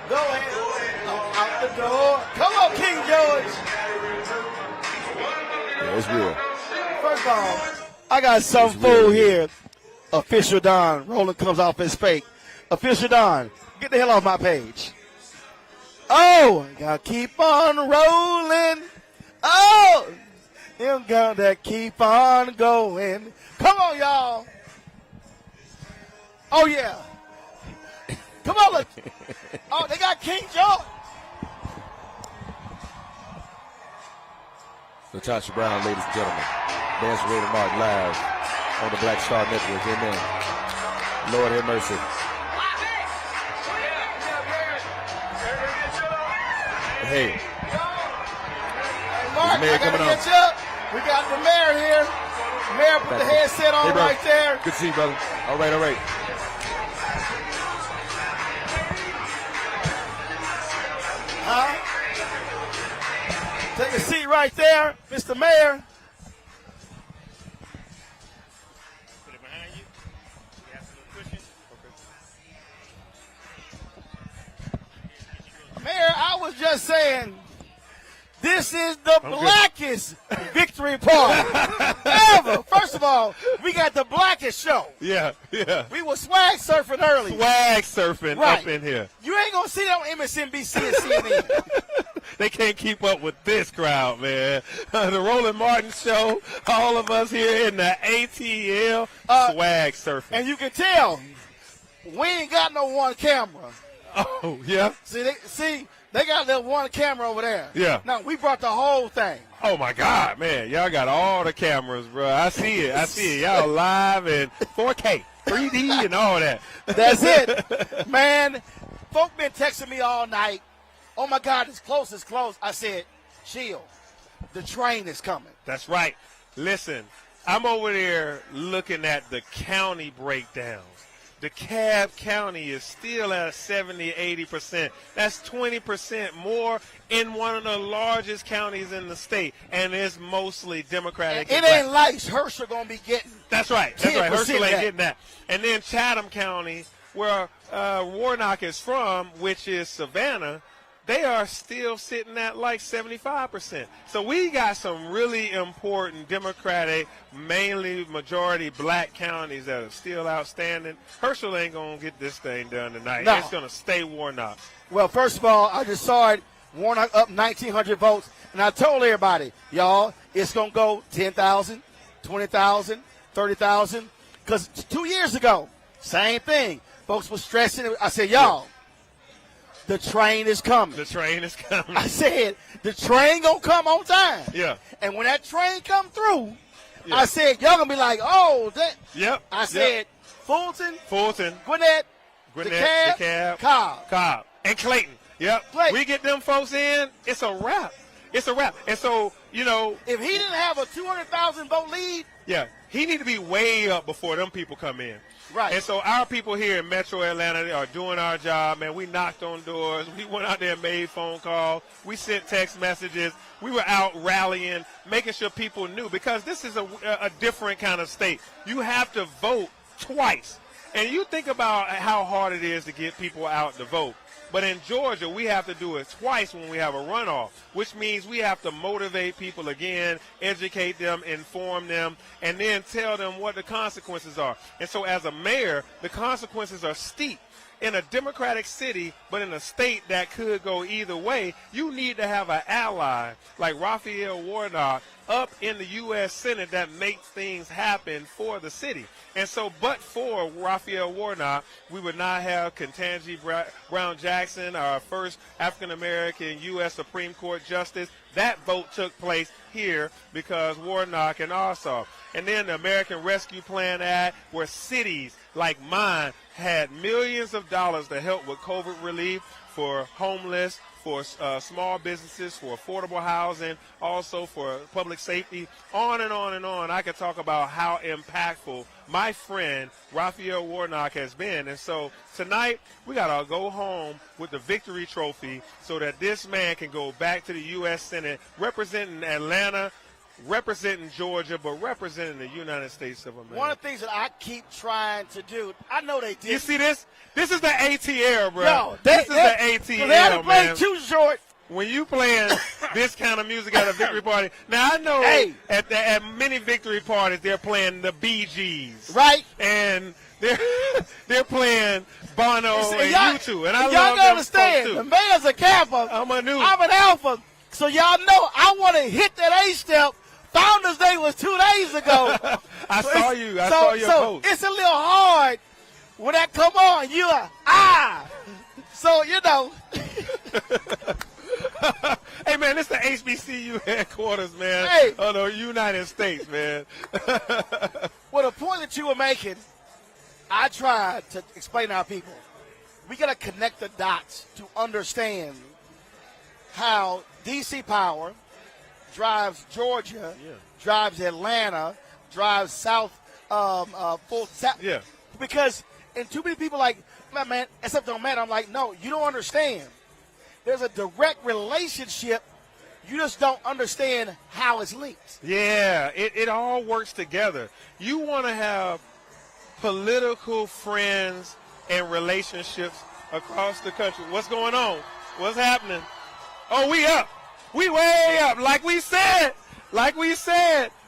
Go ahead. Out the door. Come on, King George. Yeah, it's real. First of all, I got some fool here. Official Don. Roland comes off his fake. Official Don, get the hell off my page. Oh, gotta keep on rolling. Oh, you gotta keep on going. Come on, y'all. Oh, yeah. Come on, look. Oh, they got King George. Natasha Brown, ladies and gentlemen. Dance with Rated Mark live on the Black Star Network. Amen. Lord have mercy. Hey. Mark, I gotta get you up. We got the mayor here. Mayor put the headset on right there. Good to see you, brother. All right. Take a seat right there, Mr. Mayor. Put it behind you. You have some cushion. Okay. Mayor, I was just saying, this is the blackest victory party ever. First of all, we got the blackest show. Yeah. We were swag surfing early. Swag surfing up in here. You ain't going to see that on MSNBC and CNN. They can't keep up with this crowd, man. The Roland Martin Show, all of us here in the ATL, swag surfing. And you can tell, we ain't got no one camera. Oh, yeah? See, they got that one camera over there. Yeah. Now, we brought the whole thing. Oh, my God, man. Y'all got all the cameras, bro. I see it. Y'all live in 4K, 3D, and all that. That's it. Man, folk been texting me all night. Oh, my God, it's close. I said, chill. The train is coming. That's right. Listen, I'm over there looking at the county breakdowns. DeKalb County is still at 70, 80%. That's 20% more in one of the largest counties in the state, and it's mostly Democratic. It ain't like Herschel going to be getting. That's right. Herschel ain't getting that. And then Chatham County, where Warnock is from, which is Savannah, they are still sitting at like 75%. So we got some really important Democratic, mainly majority black counties that are still outstanding. Herschel ain't going to get this thing done tonight. No. It's going to stay Warnock. Well, first of all, I just saw it. Warnock up 1,900 votes. And I told everybody, y'all, it's going to go 10,000, 20,000, 30,000. Because 2 years ago, same thing. Folks were stressing. I said, y'all. The train is coming. The train is coming. I said, the train going to come on time. Yeah. And when that train come through, I said, y'all going to be like, oh, that. Yep. I said, Fulton, Gwinnett, DeKalb, Cobb. And Clayton. Yep. Clayton. We get them folks in, it's a wrap. And so, if he didn't have a 200,000 vote lead, yeah, he need to be way up before them people come in. right? And so our people here in Metro Atlanta are doing our job, man. We knocked on doors. We went out there and made phone calls. We sent text messages. We were out rallying, making sure people knew, because this is a different kind of state. You have to vote twice. And you think about how hard it is to get people out to vote. But in Georgia, we have to do it twice when we have a runoff, which means we have to motivate people again, educate them, inform them, and then tell them what the consequences are. And so as a mayor, the consequences are steep. In a Democratic city, but in a state that could go either way, you need to have an ally like Raphael Warnock up in the U.S. Senate that makes things happen for the city. And so, but for Raphael Warnock, we would not have Ketanji Brown Jackson, our first African-American U.S. Supreme Court justice. That vote took place here because Warnock and Ossoff. And then the American Rescue Plan Act, where cities like mine had millions of dollars to help with COVID relief for homeless, for small businesses, for affordable housing, also for public safety, on and on and on. I could talk about how impactful my friend Raphael Warnock has been. And so tonight we got to go home with the victory trophy so that this man can go back to the U.S. Senate representing Atlanta, representing Georgia, but representing the United States of America. One of the things that I keep trying to do, I know they did. You see this? This is the ATL, bro. Yo, this is the ATL, they haven't played man. too short. When you playing this kind of music at a victory party, now I know at many victory parties they're playing the Bee Gees, right? And they're playing Bono and U2, and I y'all love gotta them understand. too. The man's a Kappa. I'm a new. I'm an Alpha. So y'all know I want to hit that A step. Founders Day was 2 days ago. I saw your post. It's a little hard when that come on. You are So you know. Hey man, this is the HBCU headquarters, man, of the United States, man. Well, the point that you were making, I tried to explain to our people. We got to connect the dots to understand how DC Power drives Georgia, drives Atlanta, drives South, full South. Yeah. Because, and too many people like, man, except on man, I'm like, no, you don't understand. There's a direct relationship. You just don't understand how it's linked. Yeah, it all works together. You want to have political friends and relationships across the country. What's going on? What's happening? Oh, we up. We way up. Like we said,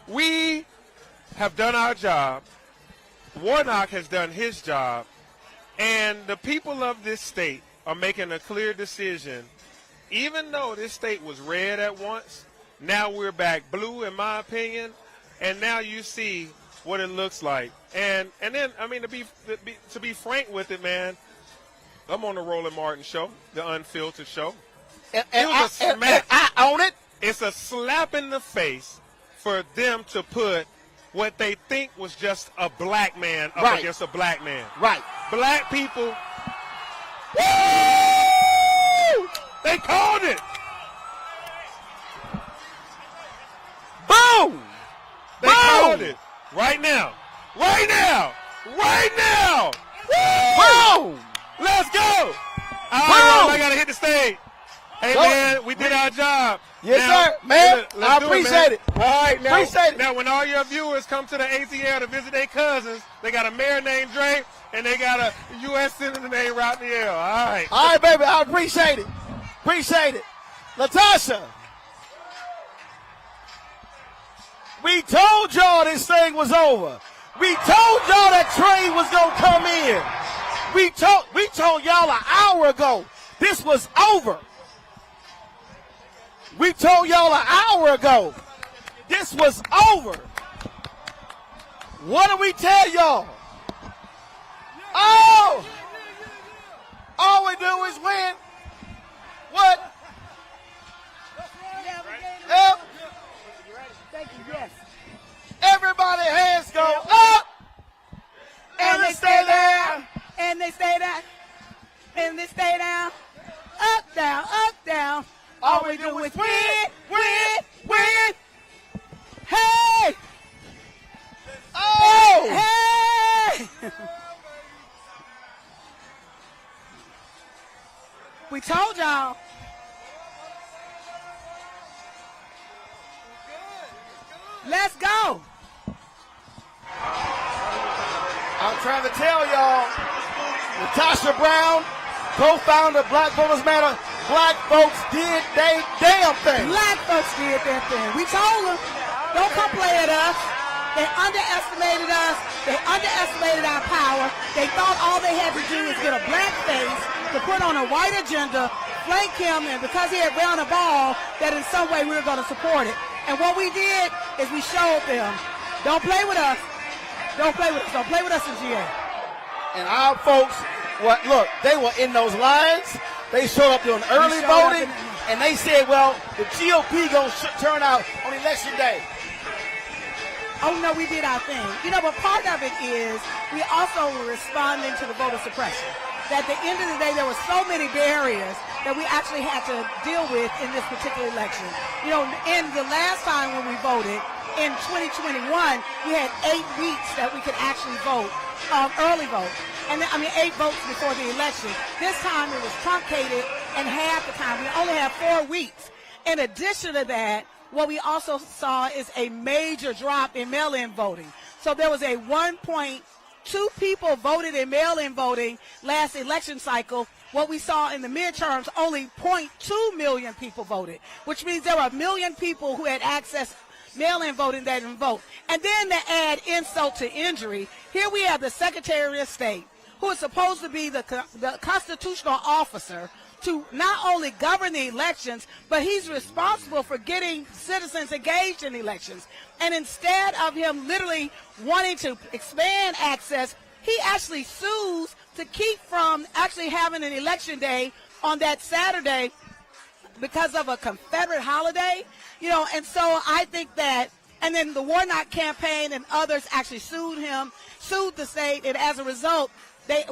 we have done our job. Warnock has done his job. And the people of this state are making a clear decision. Even though this state was red at once, now we're back blue, in my opinion. And now you see what it looks like. And then, I mean, to be frank with it, man, I'm on the Roland Martin show, the Unfiltered show. And I own it. It's a slap in the face for them to put what they think was just a black man up against a black man. Right. Black people. Woo! They called it. Boom! They called it. Right now. Right now. Right now. Woo! Boom! Let's go. All right, Ron, I got to hit the stage. Hey, man, we did our job. Yes, now, sir. Man, I do appreciate it. All right, now, appreciate it. Now, when all your viewers come to the ATL to visit their cousins, they got a mayor named Dre, and they got a U.S. Senator named Raphael. All right. All right, baby. I appreciate it. Appreciate it. Latasha, we told y'all this thing was over. We told y'all that train was going to come in. We told y'all an hour ago this was over. We told y'all an hour ago this was over. What did we tell y'all? Oh! All we do is win. What? Yep. Thank you, yes. Everybody hands go up. And they stay down. And they stay down. And they stay down. Up, down, up, down. All we do is win, win, win. We told y'all. Let's go. I'm trying to tell y'all, Natasha Brown, co-founder of Black Voters Matter, black folks did they damn thing. Black folks did their thing. We told them, don't come play at us. They underestimated us. They underestimated our power. They thought all they had to do is get a black face to put on a white agenda, flank him, and because he had ran a ball, that in some way we were going to support it. And what we did is we showed them, don't play with us. Don't play with us. Don't play with us in GA. And our folks, look, they were in those lines. They showed up doing early voting, and they said, well, the GOP going to turn out on election day. Oh, no, we did our thing. You know, but part of it is we also were responding to the voter suppression. That at the end of the day, there were so many barriers that we actually had to deal with in this particular election. You know, in the last time when we voted, in 2021, we had 8 weeks that we could actually vote, early vote. And 8 votes before the election. This time it was truncated and half the time. We only have 4 weeks. In addition to that, what we also saw is a major drop in mail-in voting. So there was a 1.2 people voted in mail-in voting last election cycle. What we saw in the midterms, only 0.2 million people voted, which means there were 1 million people who had access mail-in voting that didn't vote. And then to add insult to injury, here we have the Secretary of State, who is supposed to be the constitutional officer to not only govern the elections, but he's responsible for getting citizens engaged in elections. And instead of him literally wanting to expand access, he actually sues to keep from actually having an election day on that Saturday because of a Confederate holiday. You know, and so I think that, and then the Warnock campaign and others actually sued the state, and as a result,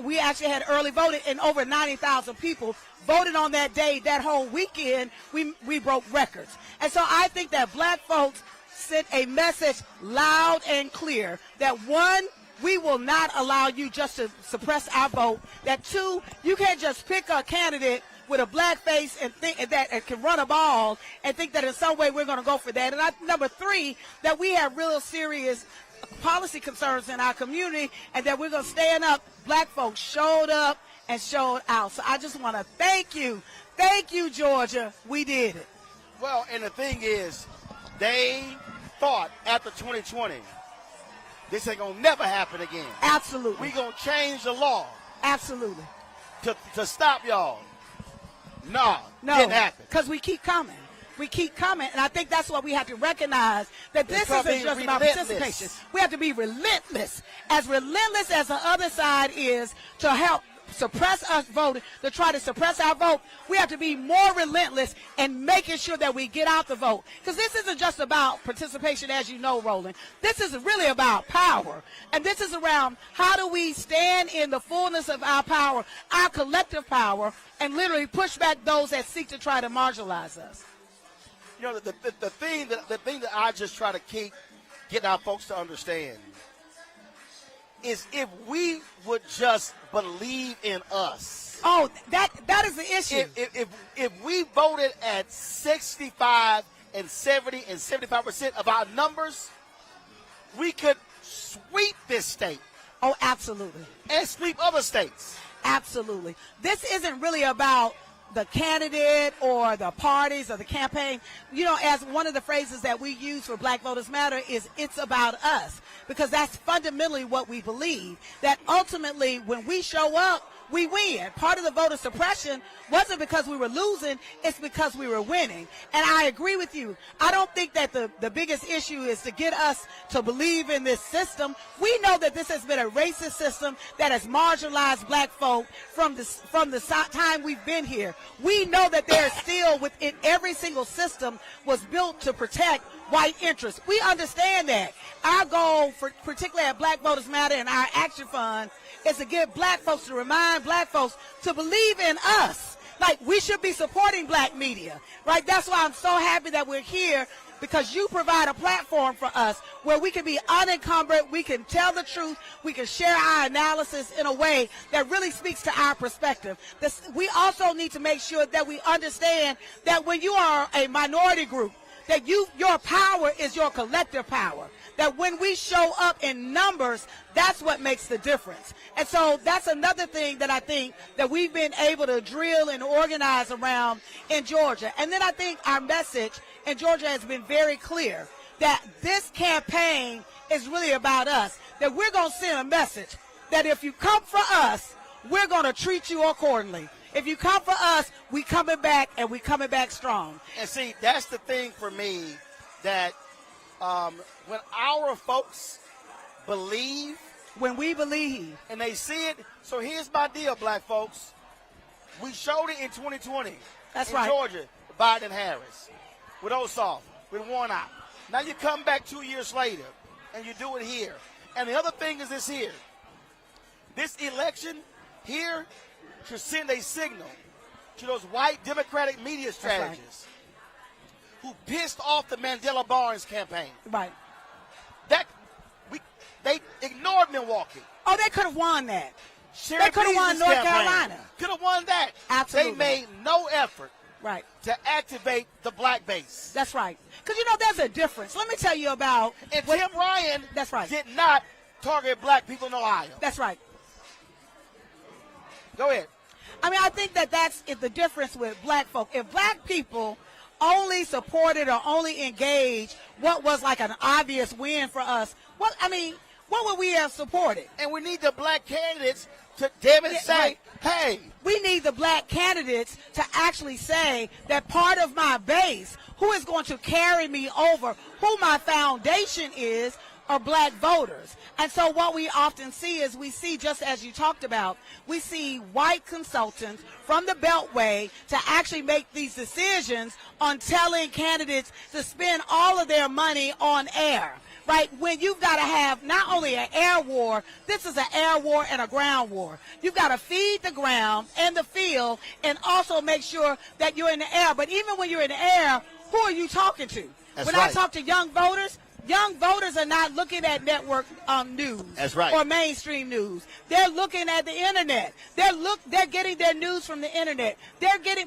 we actually had early voting, and over 90,000 people voted on that day. That whole weekend, we broke records. And so I think that black folks sent a message loud and clear that, one, we will not allow you just to suppress our vote. That, two, you can't just pick a candidate with a black face and think that it can run a ball and think that in some way we're going to go for that. And number three, that we have real serious policy concerns in our community and that we're going to stand up. Black folks showed up and showed out. So I just want to thank you. Thank you, Georgia. We did it. Well, and the thing is, they thought after 2020, this ain't going to never happen again. Absolutely. We're going to change the law. Absolutely. To stop y'all. No, didn't happen. Because we keep coming. We keep coming, and I think that's what we have to recognize, that this isn't just about participation. We have to be relentless as the other side is to help suppress us voting, to try to suppress our vote. We have to be more relentless in making sure that we get out the vote. Because this isn't just about participation, as you know, Roland. This is really about power. And this is around how do we stand in the fullness of our power, our collective power, and literally push back those that seek to try to marginalize us. You know, the thing that I just try to keep getting our folks to understand is if we would just believe in us. Oh, that is the issue. If we voted at 65 and 70 and 75% of our numbers, we could sweep this state. Oh, absolutely. And sweep other states. Absolutely. This isn't really about the candidate or the parties or the campaign. You know, as one of the phrases that we use for Black Voters Matter is, it's about us, because that's fundamentally what we believe, that ultimately when we show up, we win. Part of the voter suppression wasn't because we were losing, it's because we were winning. And I agree with you. I don't think that the biggest issue is to get us to believe in this system. We know that this has been a racist system that has marginalized black folk from the time we've been here. We know that there is still within every single system was built to protect white interests. We understand that. Our goal, particularly at Black Voters Matter and our Action Fund, is to get black folks, to remind black folks to believe in us. Like, we should be supporting black media, right? That's why I'm so happy that we're here because you provide a platform for us where we can be unencumbered, we can tell the truth, we can share our analysis in a way that really speaks to our perspective. We also need to make sure that we understand that when you are a minority group, that your power is your collective power. That when we show up in numbers, that's what makes the difference. And so that's another thing that I think that we've been able to drill and organize around in Georgia. And then I think our message in Georgia has been very clear that this campaign is really about us, that we're going to send a message that if you come for us, we're going to treat you accordingly. If you come for us, we coming back, and we coming back strong. And see, that's the thing for me, that when our folks believe, when we believe, and they see it. So here's my deal, black folks. We showed it in 2020. That's in right. Georgia, Biden and Harris, with Ossoff, with Warnock. Now you come back 2 years later, and you do it here. And the other thing is this here. This election here should send a signal to those white Democratic media strategists who pissed off the Mandela Barnes campaign. Right. They ignored Milwaukee. Oh, they could have won that. Sheriff They could have won Beasley's North campaign Carolina. Could have won that. Absolutely. They made no effort Right. to activate the black base. That's right. Because, there's a difference. Let me tell you about. And Tim Ryan That's right. did not target black people in Ohio. That's right. Go ahead. I think that's the difference with black folk. If black people only supported or only engaged what was like an obvious win for us, what would we have supported? And we need the black candidates to damn it say, right. hey. We need the black candidates to actually say that part of my base, who is going to carry me over, who my foundation is, are black voters. And so what we often see is just as you talked about, we see white consultants from the Beltway to actually make these decisions on telling candidates to spend all of their money on air. Right, when you've got to have not only an air war, this is an air war and a ground war. You've got to feed the ground and the field and also make sure that you're in the air. But even when you're in the air, who are you talking to? That's when right. I talk to young voters are not looking at network news. That's right. Or mainstream news. They're looking at the internet. They're getting their news from the internet.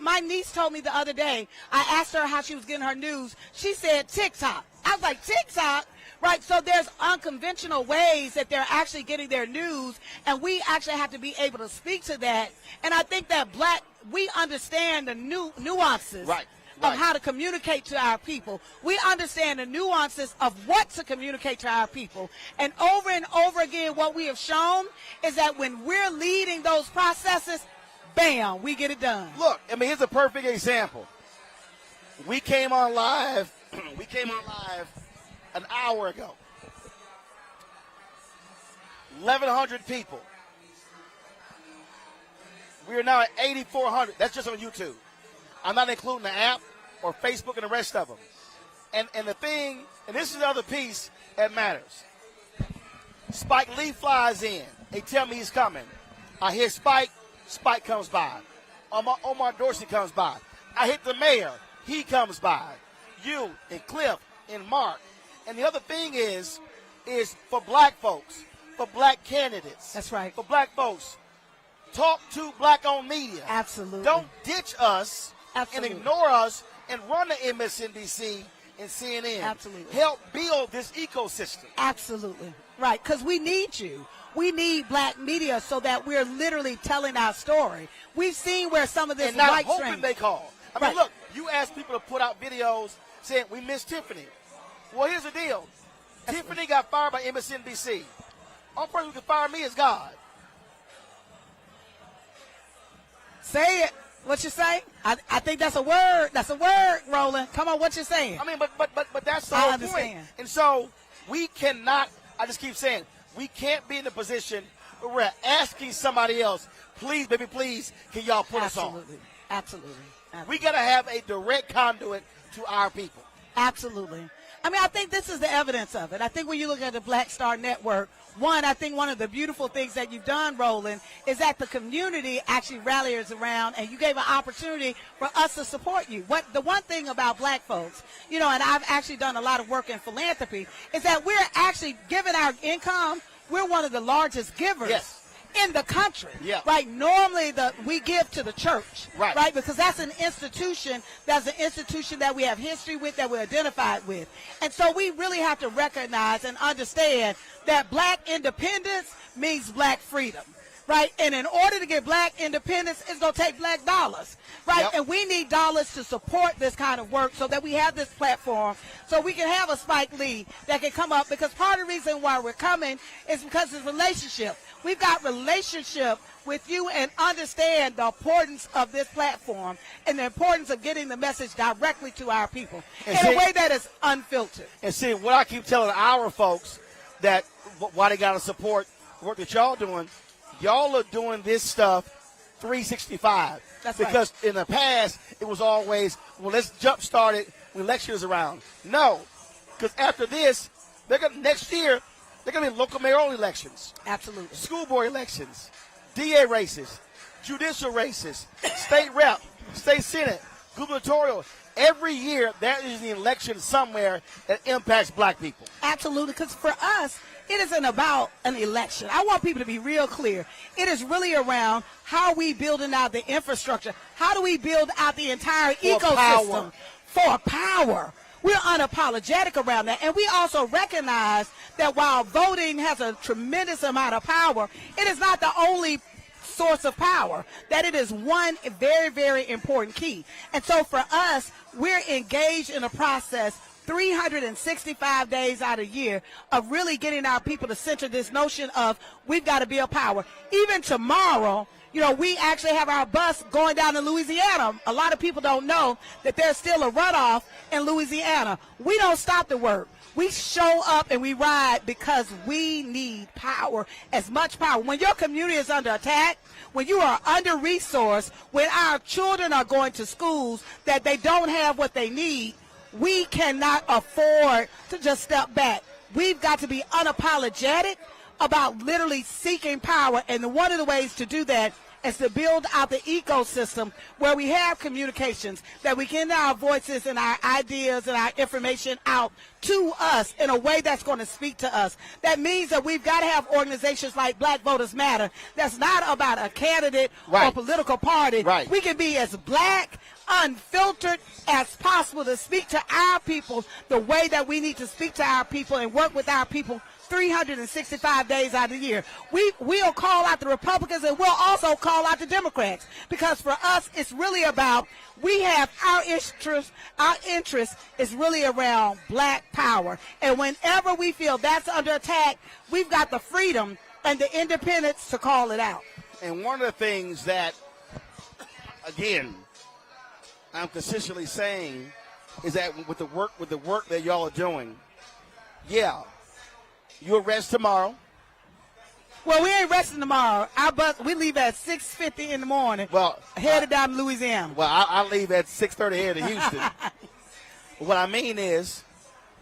My niece told me the other day, I asked her how she was getting her news. She said TikTok. I was like, TikTok? Right, so there's unconventional ways that they're actually getting their news, and we actually have to be able to speak to that. And I think that we understand the nuances of how to communicate to our people. We understand the nuances of what to communicate to our people. And over again, what we have shown is that when we're leading those processes, bam, we get it done. Look, here's a perfect example. We came on live an hour ago. 1,100 people. We are now at 8,400. That's just on YouTube. I'm not including the app or Facebook and the rest of them. And the thing, and this is the other piece that matters. Spike Lee flies in. They tell me he's coming. I hear Spike. Spike comes by. Omar Dorsey comes by. I hit the mayor. He comes by. You and Cliff and Mark. And the other thing is for black folks, for black candidates. That's right. For black folks, talk to black-owned media. Absolutely. Don't ditch us Absolutely. and ignore us and run to MSNBC and CNN. Absolutely. Help build this ecosystem. Absolutely. Right, because we need you. We need black media so that we're literally telling our story. We've seen where some of this And not white hoping strength. they call. Right. Look, you ask people to put out videos saying, we miss Tiffany. Well, here's the deal. Tiffany got fired by MSNBC. Only person who can fire me is God. Say it. What you say? I think that's a word. That's a word, Roland. Come on, what you saying? But that's the I whole understand. point. And so we cannot, I just keep saying, we can't be in a position where we're asking somebody else, please, baby, please, can y'all put us on? Absolutely. We got to have a direct conduit to our people. Absolutely. I think this is the evidence of it. I think when you look at the Black Star Network, I think one of the beautiful things that you've done, Roland, is that the community actually rallies around, and you gave an opportunity for us to support you. The one thing about black folks, and I've actually done a lot of work in philanthropy, is that we're actually giving our income. We're one of the largest givers in the country. Yeah. Right? Normally we give to the church. Right. Because that's an institution that we have history with, that we're identified with. And so we really have to recognize and understand that black independence means black freedom. Right? And in order to get black independence, it's going to take black dollars. Right? Yep. And we need dollars to support this kind of work so that we have this platform, so we can have a Spike Lee that can come up, because part of the reason why we're coming is because of relationship. We've got relationship with you and understand the importance of this platform and the importance of getting the message directly to our people in a way that is unfiltered. And see, what I keep telling our folks, that why they got to support the work that y'all doing, y'all are doing this stuff 365. That's because in the past, it was always, well, let's jumpstart it when election is around. No, because after this, next year, they're going to be local mayoral elections. Absolutely. School board elections, DA races, judicial races, state rep, state senate, gubernatorial. Every year, there is an election somewhere that impacts black people. Absolutely, because for us, it isn't about an election. I want people to be real clear. It is really around how we building out the infrastructure. How do we build out the entire ecosystem for power? We're unapologetic around that. And we also recognize that while voting has a tremendous amount of power, it is not the only source of power, that it is one very, very important key. And so for us, we're engaged in a process 365 days out of the year of really getting our people to center this notion of we've got to build power. Even tomorrow, we actually have our bus going down to Louisiana. A lot of people don't know that there's still a runoff in Louisiana. We don't stop the work. We show up and we ride because we need power, as much power. When your community is under attack, when you are under-resourced, when our children are going to schools that they don't have what they need, we cannot afford to just step back. We've got to be unapologetic about literally seeking power, and one of the ways to do that is to build out the ecosystem where we have communications, that we get our voices and our ideas and our information out to us in a way that's going to speak to us. That means that we've got to have organizations like Black Voters Matter that's not about a candidate or political party. Right. We can be as black, unfiltered as possible to speak to our people the way that we need to speak to our people and work with our people 365 days out of the year. We'll call out the Republicans, and we'll also call out the Democrats, because for us it's really about, we have our interest is really around black power. And whenever we feel that's under attack, we've got the freedom and the independence to call it out. And one of the things that, again, I'm consistently saying is that with the work that y'all are doing, you arrest tomorrow. Well, we ain't resting tomorrow. Our bus, we leave at 6:50 in the morning. Well, headed down to Louisiana. Well, I leave at 6:30 here to Houston. What I mean is,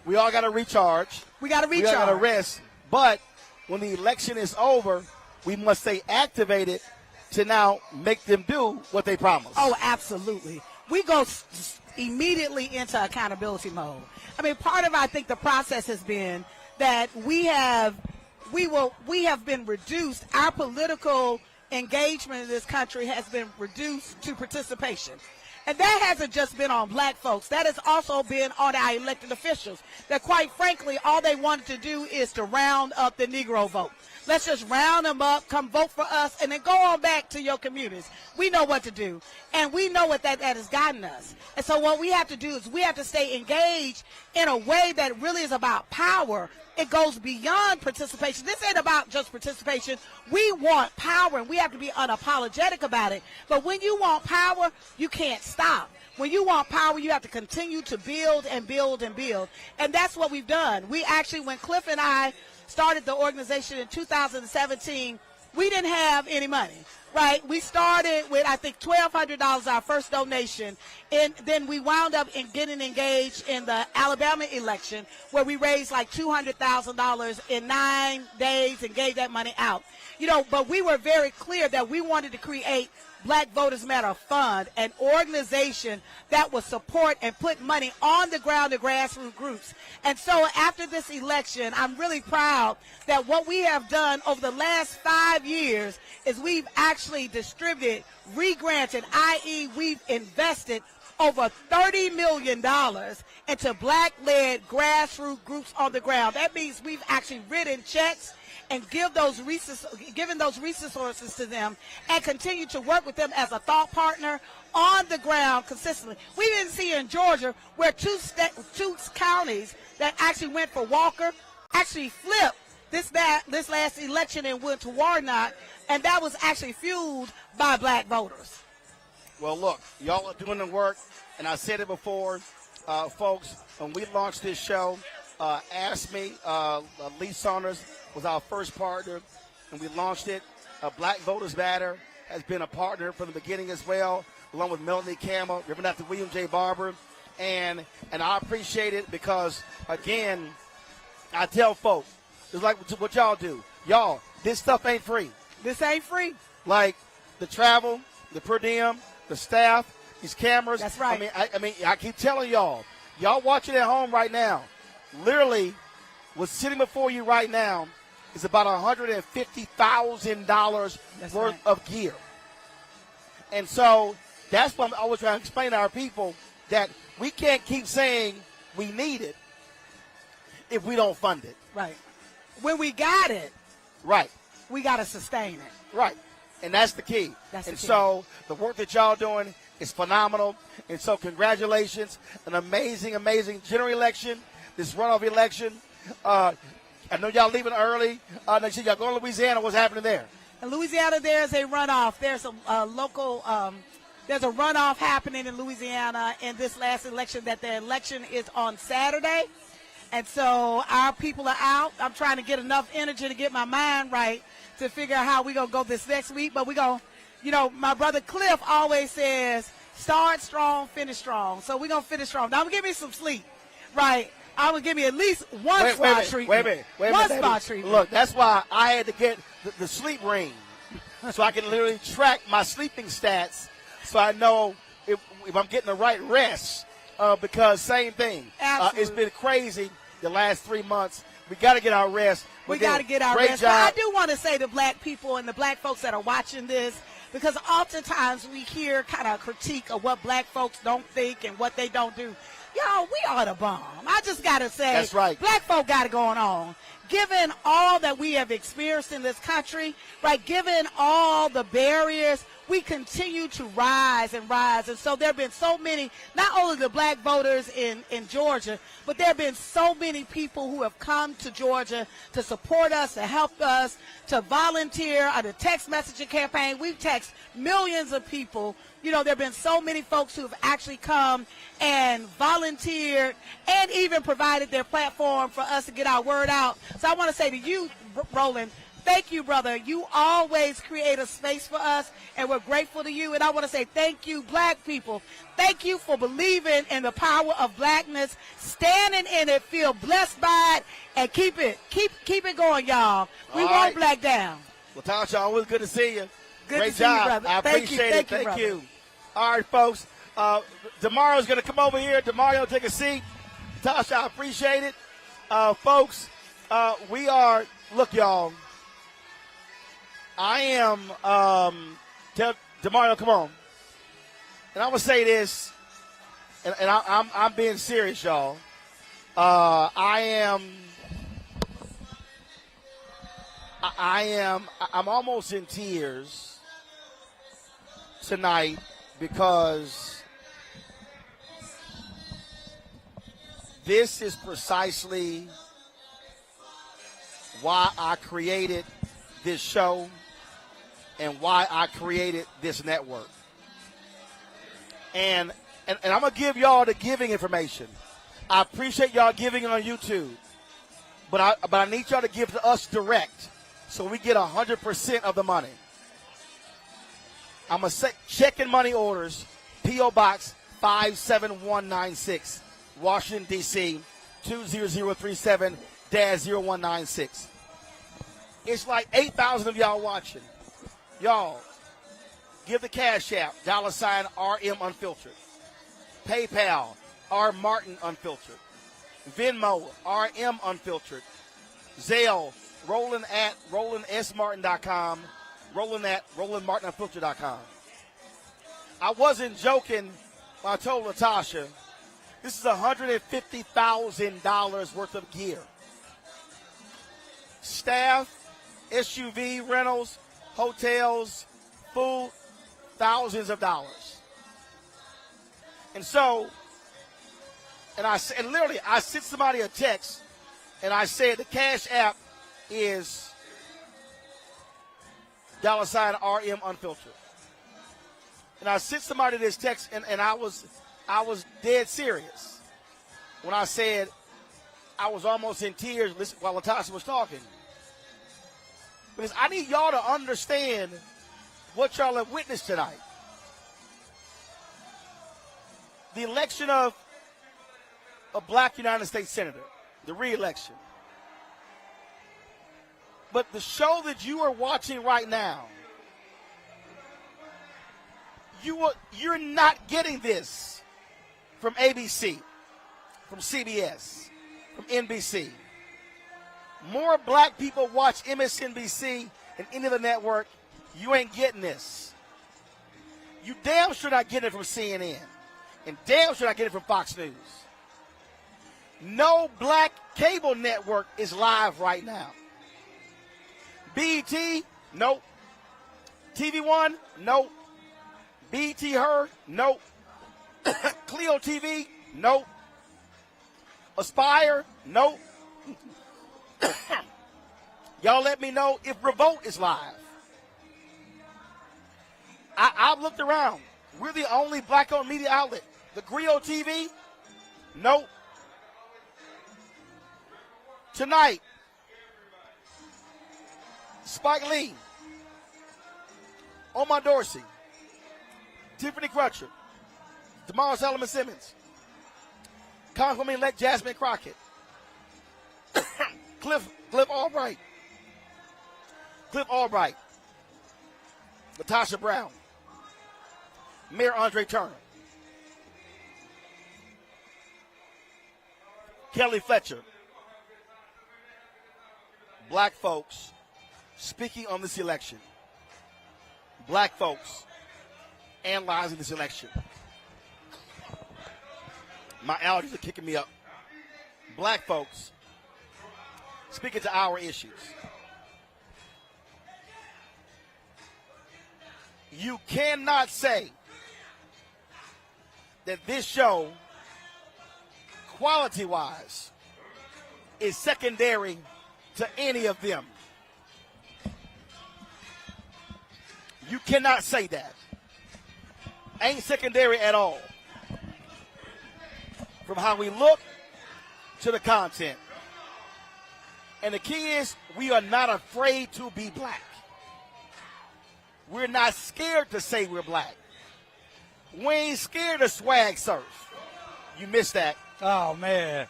we all got to recharge. We got to recharge. We all got to rest. But when the election is over, we must stay activated to now make them do what they promised. Oh, absolutely. We go immediately into accountability mode. I mean, part of, I think, the process has been that we have been reduced. Our political engagement in this country has been reduced to participation. And that hasn't just been on black folks. That has also been on our elected officials, that quite frankly, all they wanted to do is to round up the Negro vote. Let's just round them up, come vote for us, and then go on back to your communities. We know what to do, and we know what that has gotten us. And so what we have to do is we have to stay engaged in a way that really is about power. It goes beyond participation. This ain't about just participation. We want power, and we have to be unapologetic about it. But when you want power, you can't stop. When you want power, you have to continue to build and build and build. And that's what we've done. We actually, when Cliff and I started the organization in 2017, we didn't have any money. right? We started with, I think, $1,200, our first donation, and then we wound up in getting engaged in the Alabama election, where we raised like $200,000 in 9 days and gave that money out. But we were very clear that we wanted to create Black Voters Matter Fund, an organization that would support and put money on the ground to grassroots groups. And so after this election, I'm really proud that what we have done over the last 5 years is we've actually distributed, re-granted, i.e. we've invested over $30 million into Black-led grassroots groups on the ground. That means we've actually written checks and given those resources to them and continue to work with them as a thought partner on the ground consistently. We didn't see in Georgia where two counties that actually went for Walker actually flipped this last election and went to Warnock, and that was actually fueled by Black voters. Well, look, y'all are doing the work, and I said it before, folks, when we launched this show, Ask Me, Lee Saunders was our first partner, and we launched it. Black Voters Matter has been a partner from the beginning as well, along with Melanie Campbell, Reverend Dr. William J. Barber, and I appreciate it because, again, I tell folks, it's like what y'all do. Y'all, this stuff ain't free. This ain't free. Like the travel, the per diem, the staff, these cameras. That's right. I keep telling y'all watching at home right now, literally what's sitting before you right now is about $150,000 worth of gear. And so that's what I'm always trying to explain to our people, that we can't keep saying we need it if we don't fund it. Right. When we got it, right, we got to sustain it. Right. And that's the key. So the work that y'all doing is phenomenal. And so congratulations. An amazing, amazing general election, this runoff election. I know y'all leaving early. Next year y'all going to Louisiana. What's happening there? In Louisiana, there's a runoff. There's a local there's a runoff happening in Louisiana in this last election. That the election is on Saturday. And so our people are out. I'm trying to get enough energy to get my mind right to figure out how we're going to go this next week. But we're going to, my brother Cliff always says, start strong, finish strong. So we're going to finish strong. Now, I'm going to give me some sleep, right? I'm going to give me at least one spot treatment. Wait a minute. One spot treatment. Look, that's why I had to get the sleep ring so I can literally track my sleeping stats so I know if I'm getting the right rest. Because same thing. It's been crazy the last 3 months. We got to get our rest. We got to get our rest. But I do want to say to Black people and the Black folks that are watching this, because oftentimes we hear kind of critique of what Black folks don't think and what they don't do. Y'all, we are the bomb. I just got to say, that's right. Black folk got it going on. Given all that we have experienced in this country, right, given all the barriers, we continue to rise and rise. And so there have been so many, not only the Black voters in Georgia, but there have been so many people who have come to Georgia to support us, to help us, to volunteer on the text messaging campaign. We've texted millions of people. There have been so many folks who have actually come and volunteered and even provided their platform for us to get our word out. So I want to say to you, Roland, thank you, brother. You always create a space for us, and we're grateful to you. And I want to say thank you, Black people. Thank you for believing in the power of Blackness, standing in it, feel blessed by it, and keep it going, y'all. We won't black down. Well, Tasha, always good to see you. Good Great to see job. you, brother. I appreciate it. Thank you. All right, folks. Damario's going to come over here. Damario, take a seat. Tasha, I appreciate it. Folks, we are, look, y'all. I am, tell Damario, come on. And I'm going to say this, and I'm being serious, y'all. I'm almost in tears tonight because this is precisely why I created this show and why I created this network. And I'm going to give y'all the giving information. I appreciate y'all giving on YouTube, but I need y'all to give to us direct so we get 100% of the money. I'm going to checking money orders, P.O. Box 57196, Washington, D.C., 20037-0196. It's like 8,000 of y'all watching. Y'all, give the Cash App, $RM Unfiltered. PayPal, R Martin Unfiltered. Venmo, RM Unfiltered. Zelle, Roland at RolandSMartin.com. Roland at RolandMartinUnfiltered.com. I wasn't joking when I told Latasha, this is $150,000 worth of gear. Staff, SUV rentals, hotels, food, thousands of dollars. And so, and literally, I sent somebody a text, and I said the Cash App is $RM Unfiltered. And I sent somebody this text, and I was dead serious when I said I was almost in tears while Latasha was talking. Because I need y'all to understand what y'all have witnessed tonight. The election of a black United States Senator, the re-election. But the show that you are watching right now, you're not getting this from ABC, from CBS, from NBC. More black people watch MSNBC and any other network. You ain't getting this. You damn sure not getting it from CNN. And damn sure not getting it from Fox News. No black cable network is live right now. BET, nope. TV One, nope. BET Her, nope. Clio TV, nope. Aspire, nope. Y'all let me know if Revolt is live. I've looked around. We're the only black-owned media outlet. The Griot TV, nope. Tonight, Spike Lee, Omar Dorsey, Tiffany Crutcher, DeMar Solomon Simmons, Congresswoman-elect Jasmine Crockett, Cliff Albright, Latasha Brown, Mayor Andre Turner, Kelly Fletcher, black folks speaking on this election, black folks analyzing this election. My allergies are kicking me up. Black folks speaking to our issues. You cannot say that this show, quality-wise, is secondary to any of them. You cannot say that. Ain't secondary at all. From how we look to the content. And the key is, we are not afraid to be black. We're not scared to say we're black. We ain't scared to swag surf. You missed that. Oh, man.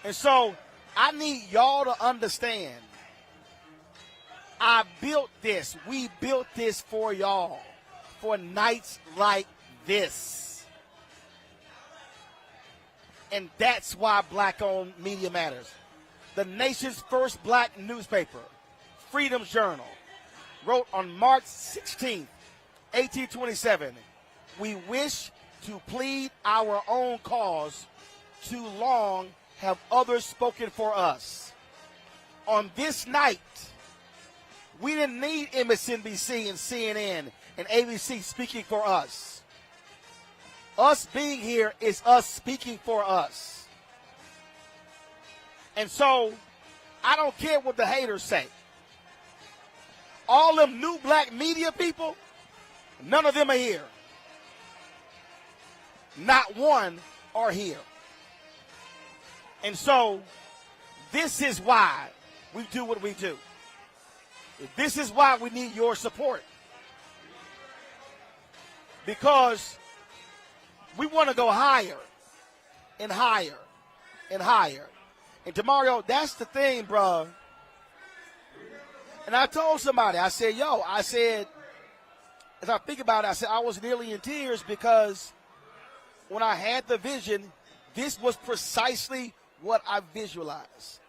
And so, I need y'all to understand, I built this. We built this for y'all. For nights like this. And that's why black-owned media matters. The nation's first black newspaper, Freedom's Journal, wrote on March 16th, 1827, "We wish to plead our own cause. Too long have others spoken for us." On this night, we didn't need MSNBC and CNN and ABC speaking for us. Us being here is us speaking for us. And so, I don't care what the haters say. All them new black media people, none of them are here. Not one are here. And so, this is why we do what we do. This is why we need your support. because we want to go higher and higher and higher. And Demario, that's the thing, bro. And I told somebody, I said, as I think about it, I said I was nearly in tears because when I had the vision, this was precisely what I visualized.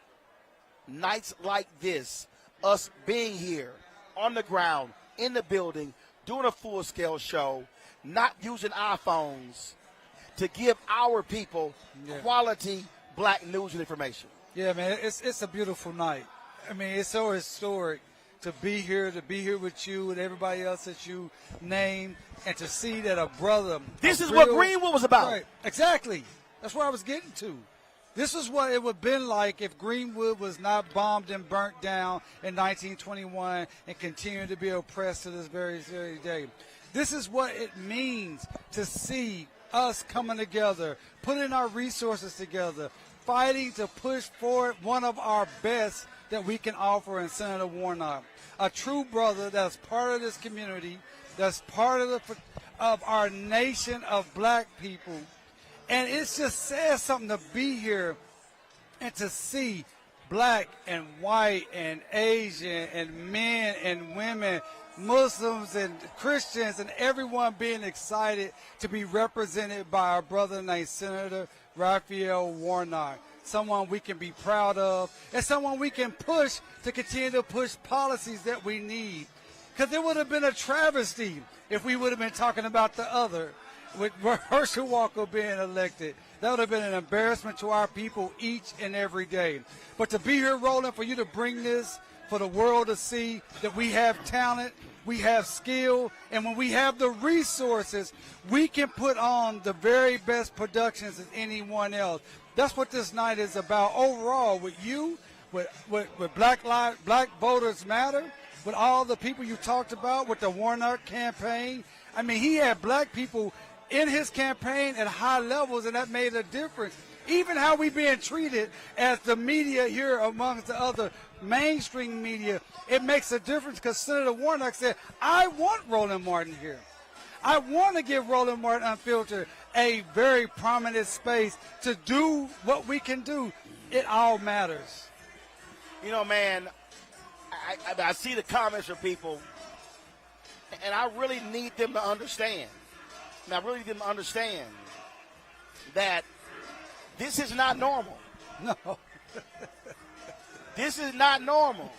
Nights like this, us being here on the ground, in the building, doing a full-scale show, not using iPhones to give our people quality black news and information. Yeah, man, it's a beautiful night. I mean, it's so historic to be here with you and everybody else that you named, and to see that a brother. This is what Greenwood was about. Right, exactly. That's where I was getting to. This is what it would have been like if Greenwood was not bombed and burnt down in 1921 and continued to be oppressed to this very, very day. This is what it means to see us coming together, putting our resources together, fighting to push forward one of our best that we can offer in Senator Warnock. A true brother that's part of this community, that's part of our nation of black people. And it just says something to be here and to see black and white and Asian and men and women, Muslims and Christians and everyone being excited to be represented by our brother named Senator Raphael Warnock. Someone we can be proud of and someone we can push to continue to push policies that we need. Because it would have been a travesty if we would have been talking about the other. With Herschel Walker being elected, that would have been an embarrassment to our people each and every day. But to be here, Roland, for you to bring this for the world to see that we have talent, we have skill, and when we have the resources, we can put on the very best productions as anyone else. That's what this night is about overall with you, with Black Voters Matter, with all the people you talked about, with the Warnock campaign. I mean, he had black people in his campaign at high levels, and that made a difference. Even how we being treated as the media here amongst the other mainstream media, it makes a difference because Senator Warnock said, I want Roland Martin here. I want to give Roland Martin Unfiltered a very prominent space to do what we can do. It all matters. You know, man, I see the comments from people, and I really need them to understand. And I really need them to understand that this is not normal. No. This is not normal.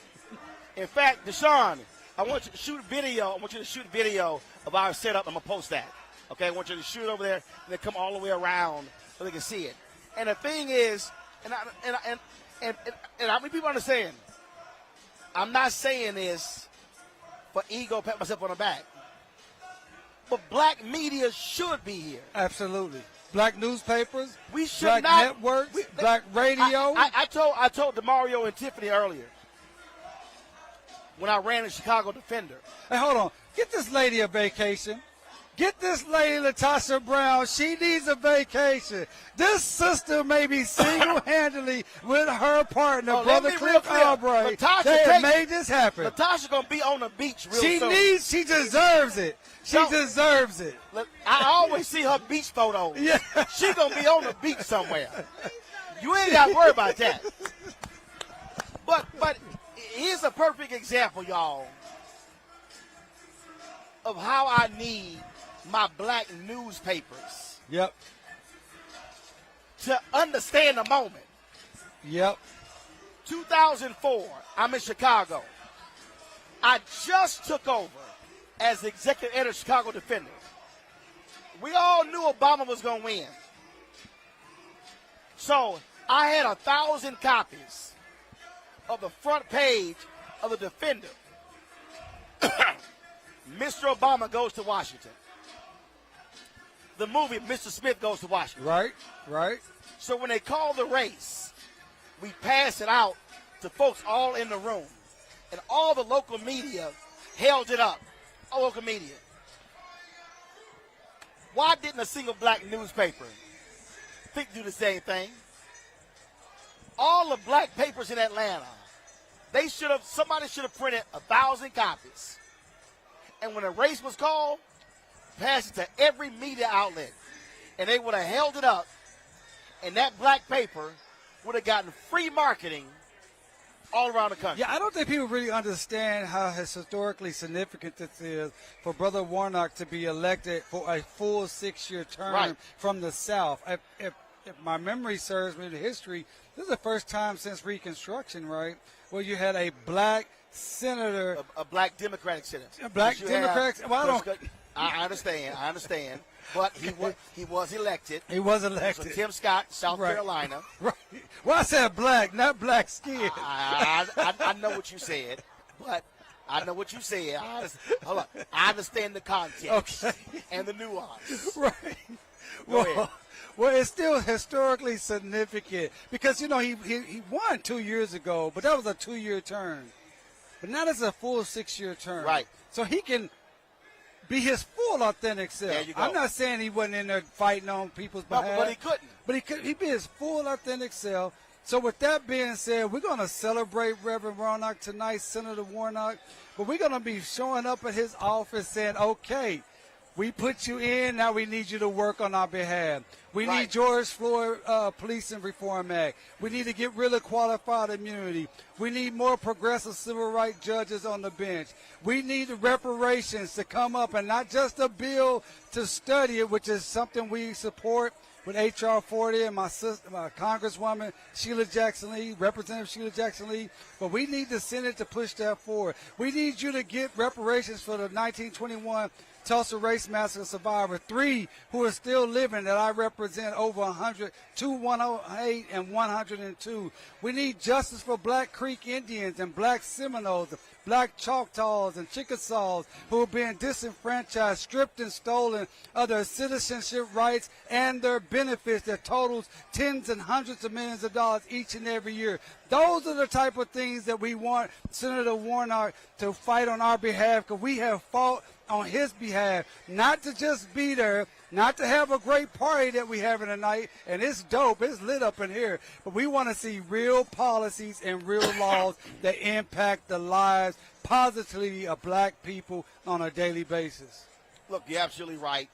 In fact, Deshaun, I want you to shoot video. I want you to shoot video of our setup. I'm going to post that. Okay, I want you to shoot it over there and then come all the way around so they can see it. And the thing is, and I mean, people understand, I'm not saying this for ego, pat myself on the back. But black media should be here. Absolutely. Black newspapers, we should black not, networks, black radio. I told DeMario and Tiffany earlier when I ran the Chicago Defender. Hey, hold on. Get this lady a vacation. Get this lady, Latasha Brown. She needs a vacation. This sister may be single-handedly with her partner, Brother Cliff Albright. They have made this happen. Latasha's going to be on the beach real soon. She deserves it. She deserves it. I always see her beach photos. Yeah. She's going to be on the beach somewhere. You ain't got to worry about that. But here's a perfect example, y'all, of how I need my black newspapers. Yep. To understand the moment. Yep. 2004, I'm in Chicago. I just took over as executive editor of Chicago Defender. We all knew Obama was going to win. So I had 1,000 copies of the front page of the Defender. Mr. Obama goes to Washington. The movie Mr. Smith Goes to Washington. Right. So when they call the race, we pass it out to folks all in the room. And all the local media held it up. All local media. Why didn't a single black newspaper think to do the same thing? All the black papers in Atlanta, somebody should have printed 1,000 copies. And when a race was called, passed it to every media outlet, and they would have held it up, and that black paper would have gotten free marketing all around the country. Yeah, I don't think people really understand how historically significant this is for Brother Warnock to be elected for a full 6-year term from the South. If my memory serves me to history, this is the first time since Reconstruction, right, where you had a black senator. A black Democratic senator. A black Democratic. Well, I understand. But he was elected. He was elected. So Tim Scott, South Carolina. Right. Well, I said black, not black skin. I know what you said, but I know what you said. Hold on. I understand the context and the nuance. Right. Well, it's still historically significant because, you know, he won 2 years ago, but that was a 2-year term. But now it's a full 6-year term. Right. So he can be his full authentic self. There you go. I'm not saying he wasn't in there fighting on people's behalf. But he couldn't. But he'd be his full authentic self. So with that being said, we're going to celebrate Reverend Warnock tonight, Senator Warnock. But we're going to be showing up at his office saying, okay, we put you in, now we need you to work on our behalf. We need George Floyd Policing Reform Act. We need to get rid of qualified immunity. We need more progressive civil rights judges on the bench. We need the reparations to come up and not just a bill to study it, which is something we support with H.R. 40 and my sister, my Congresswoman Sheila Jackson Lee, Representative Sheila Jackson Lee. But we need the Senate to push that forward. We need you to get reparations for the 1921 Tulsa Race Massacre survivor, 3 who are still living that I represent, over 100, 108 and 102. We need justice for Black Creek Indians and Black Seminoles, Black Choctaws and Chickasaws who are being disenfranchised, stripped and stolen of their citizenship rights and their benefits that totals tens and hundreds of millions of dollars each and every year. Those are the type of things that we want Senator Warnock to fight on our behalf, because we have fought on his behalf, not to just be there, not to have a great party that we having tonight, and it's dope, it's lit up in here, but we want to see real policies and real laws that impact the lives positively of black people on a daily basis. Look, you're absolutely right,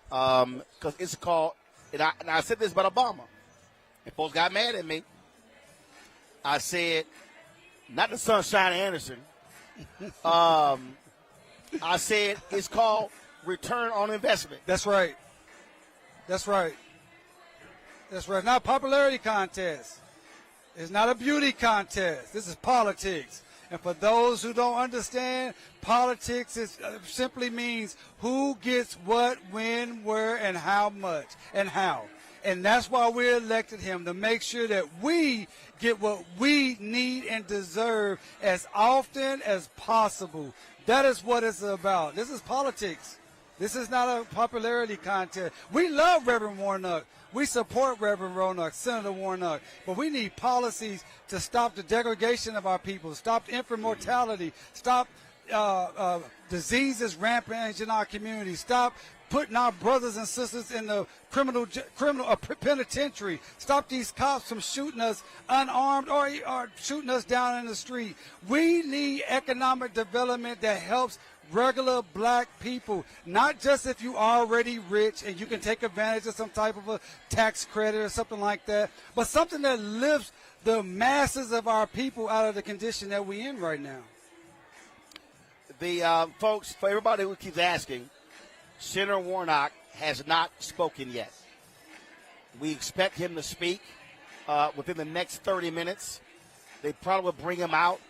because it's called, and I said this about Obama, and folks got mad at me. I said, not the Sunshine Anderson, I said it's called return on investment. That's right. That's right. That's right. Not a popularity contest. It's not a beauty contest. This is politics. And for those who don't understand, politics simply means who gets what, when, where, and how much, and how. And that's why we elected him, to make sure that we get what we need and deserve as often as possible. That is what it's about. This is politics. This is not a popularity contest. We love Reverend Warnock. We support Reverend Warnock, Senator Warnock. But we need policies to stop the degradation of our people, stop infant mortality, stop diseases rampant in our community, stop putting our brothers and sisters in the criminal penitentiary. Stop these cops from shooting us unarmed or shooting us down in the street. We need economic development that helps regular black people, not just if you are already rich and you can take advantage of some type of a tax credit or something like that, but something that lifts the masses of our people out of the condition that we're in right now. The folks, for everybody who keeps asking, Senator Warnock has not spoken yet. We expect him to speak within the next 30 minutes. They probably will bring him out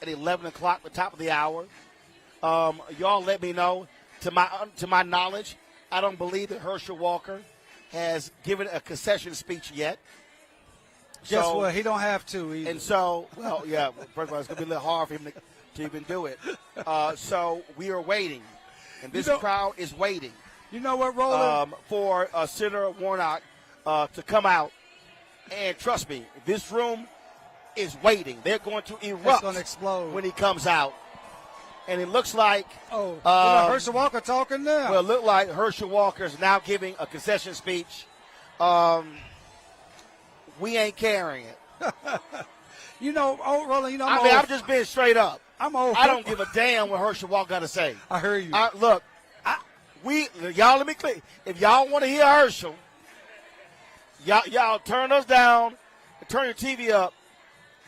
at 11 o'clock, the top of the hour. Y'all let me know. To my knowledge, I don't believe that Herschel Walker has given a concession speech yet. Guess what? He don't have to either. And so, well, yeah, first of all, it's going to be a little hard for him to even do it. So we are waiting. And this crowd is waiting. You know what, Roland? For Senator Warnock to come out. And trust me, this room is waiting. They're going to erupt. It's going to explode when he comes out. And it looks like Herschel Walker talking now. Well, it looked like Herschel Walker is now giving a concession speech. We ain't carrying it. Roland, I'm just being straight up. I'm old. I don't give a damn what Herschel Walker got to say. I heard you. Y'all let me clear. If y'all want to hear Herschel, y'all turn us down, turn your TV up.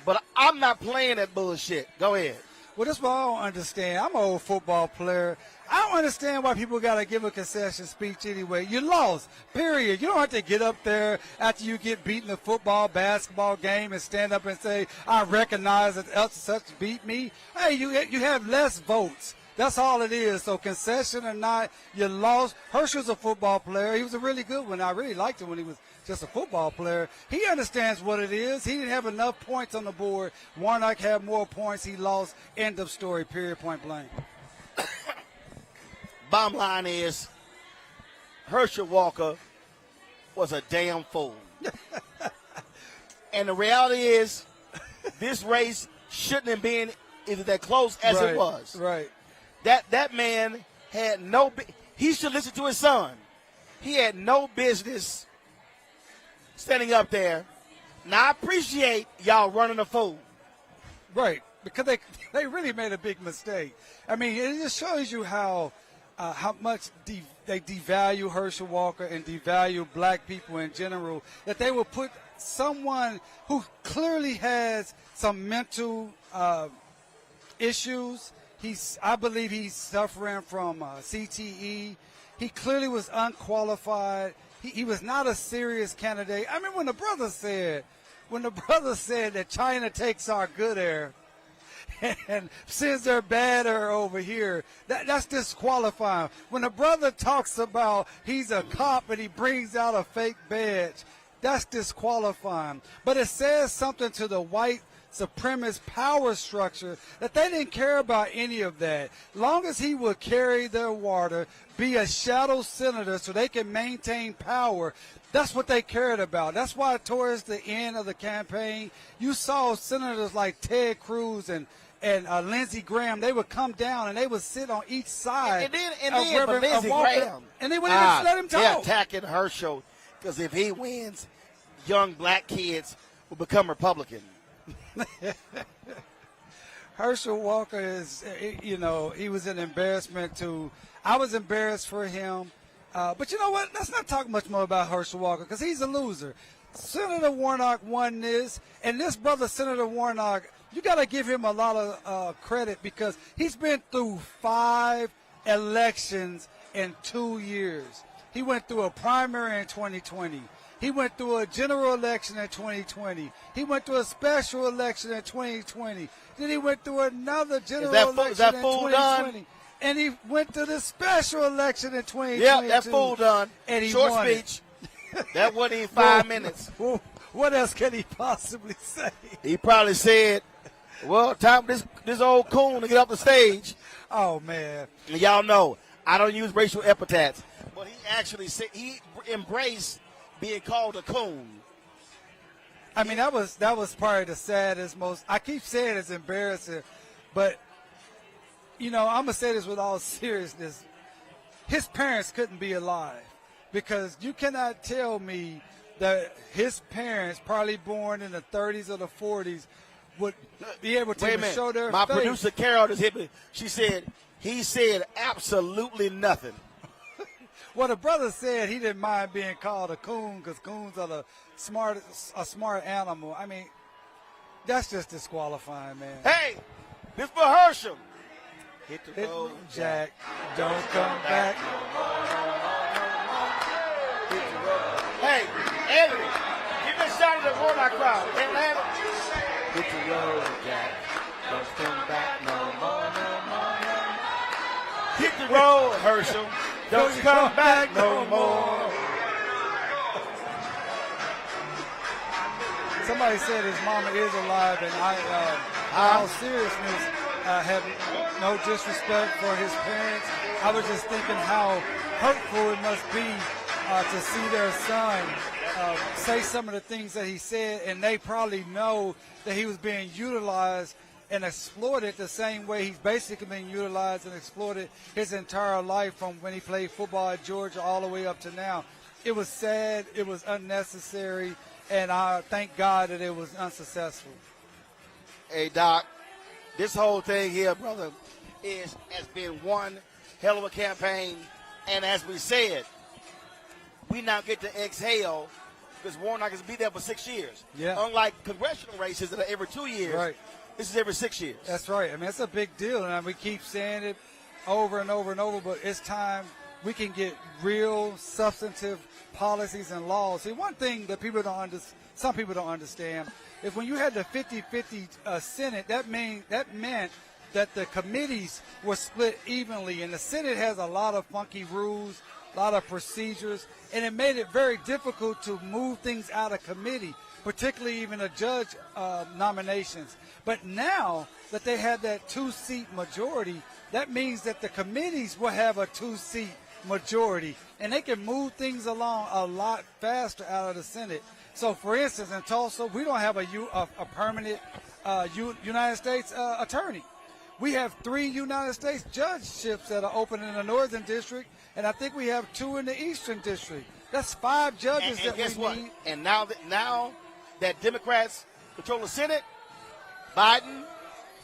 But I'm not playing that bullshit. Go ahead. Well, that's what I don't understand. I'm an old football player. I don't understand why people got to give a concession speech anyway. You lost, period. You don't have to get up there after you get beaten in a football, basketball game and stand up and say, I recognize that such and such beat me. Hey, you have less votes. That's all it is. So concession or not, you lost. Herschel's a football player. He was a really good one. I really liked him when he was just a football player. He understands what it is. He didn't have enough points on the board. Warnock had more points. He lost. End of story, period, point blank. Bottom line is, Herschel Walker was a damn fool. And the reality is, this race shouldn't have been either that close as it was. Right. That man had he should listen to his son. He had no business standing up there. Now, I appreciate y'all running a fool. Right, because they really made a big mistake. I mean, it just shows you how much they devalue Herschel Walker and devalue black people in general, that they will put someone who clearly has some mental issues. I believe he's suffering from CTE. He clearly was unqualified. He was not a serious candidate. I mean, when the brother said that China takes our good air and sends their bad air over here, that's disqualifying. When the brother talks about he's a cop and he brings out a fake badge, that's disqualifying. But it says something to the white supremacist power structure that they didn't care about any of that. Long as he would carry their water, be a shadow senator so they can maintain power, that's what they cared about. That's why towards the end of the campaign, you saw senators like Ted Cruz and Lindsey Graham. They would come down and they would sit on each side. And then for Lindsey Graham, and they wouldn't even let him talk. They're attacking Herschel because if he wins, young black kids will become Republican. Herschel Walker is, he was an embarrassment I was embarrassed for him. But you know what? Let's not talk much more about Herschel Walker because he's a loser. Senator Warnock won this, and this brother, Senator Warnock, you got to give him a lot of credit because he's been through 5 elections in 2 years. He went through a primary in 2020. He went through a general election in 2020. He went through a special election in 2020. Then he went through another general election in 2020. Done? And he went to the special election in 2022. Yeah, that fool done. And he short won speech. That wasn't even 5 minutes. What else can he possibly say? He probably said, well, time for this old coon to get off the stage. Oh, man. And y'all know, I don't use racial epithets. But he actually said, he embraced being called a coon. I mean, that was probably the saddest, I keep saying it's embarrassing, but, I'm going to say this with all seriousness. His parents couldn't be alive because you cannot tell me that his parents, probably born in the 30s or the 40s, would be able to show their My face. producer, Carol, just hit me. She said, he said absolutely nothing. Well, the brother said he didn't mind being called a coon because coons are a smart animal. I mean, that's just disqualifying, man. Hey, this for Herschel. Hit the road, Jack. Don't come back. Hit the road. Hey, Anthony, give me a shout to the Warnock crowd. Can't have it. Hit the road, Jack. Don't come back no more, no more, no more. Hit the road, Herschel. Don't come back no more. Somebody said his mama is alive, and in all seriousness, have no disrespect for his parents. I was just thinking how hurtful it must be to see their son say some of the things that he said, and they probably know that he was being utilized and exploited the same way he's basically been utilized and exploited his entire life from when he played football at Georgia all the way up to now. It was sad, it was unnecessary, and I thank God that it was unsuccessful. Hey, Doc, this whole thing here, brother, has been one hell of a campaign And as we said, we now get to exhale because Warnock is be there for 6 years. Yeah. Unlike congressional races that are every 2 years, Right. this is every 6 years. That's right. I mean, it's a big deal, and we keep saying it over and over and over, but it's time we can get real substantive policies and laws. See, one thing that some people don't understand is when you had the 50-50 Senate, that meant that the committees were split evenly, and the Senate has a lot of funky rules, a lot of procedures, and it made it very difficult to move things out of committee, particularly even the judge nominations. But now that they have that 2-seat majority, that means that the committees will have a 2-seat majority, and they can move things along a lot faster out of the Senate. So, for instance, in Tulsa, we don't have a permanent United States attorney. We have 3 United States judgeships that are open in the Northern District, and I think we have 2 in the Eastern District. That's 5 judges And that guess we what? need. And now that Democrats control the Senate, Biden,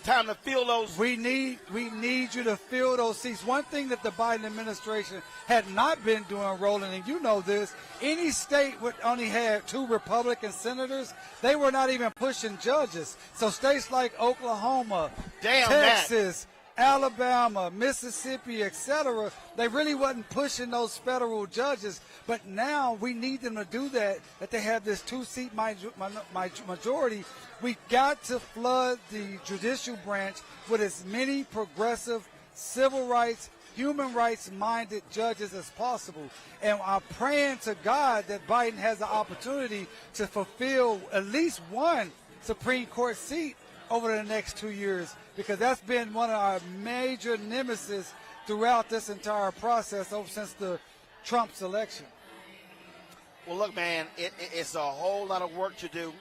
time to fill those. We need you to fill those seats. One thing that the Biden administration had not been doing, Roland, and you know this, any state would only have 2 Republican senators. They were not even pushing judges. So states like Oklahoma, Texas, Alabama, Mississippi, etc., they really wasn't pushing those federal judges. But now we need them to do that they have this 2-seat majority. We got to flood the judicial branch with as many progressive, civil rights, human rights-minded judges as possible. And I'm praying to God that Biden has the opportunity to fulfill at least one Supreme Court seat over the next 2 years, because that's been one of our major nemesis throughout this entire process since the Trump's election. Well, look, man, it's a whole lot of work to do.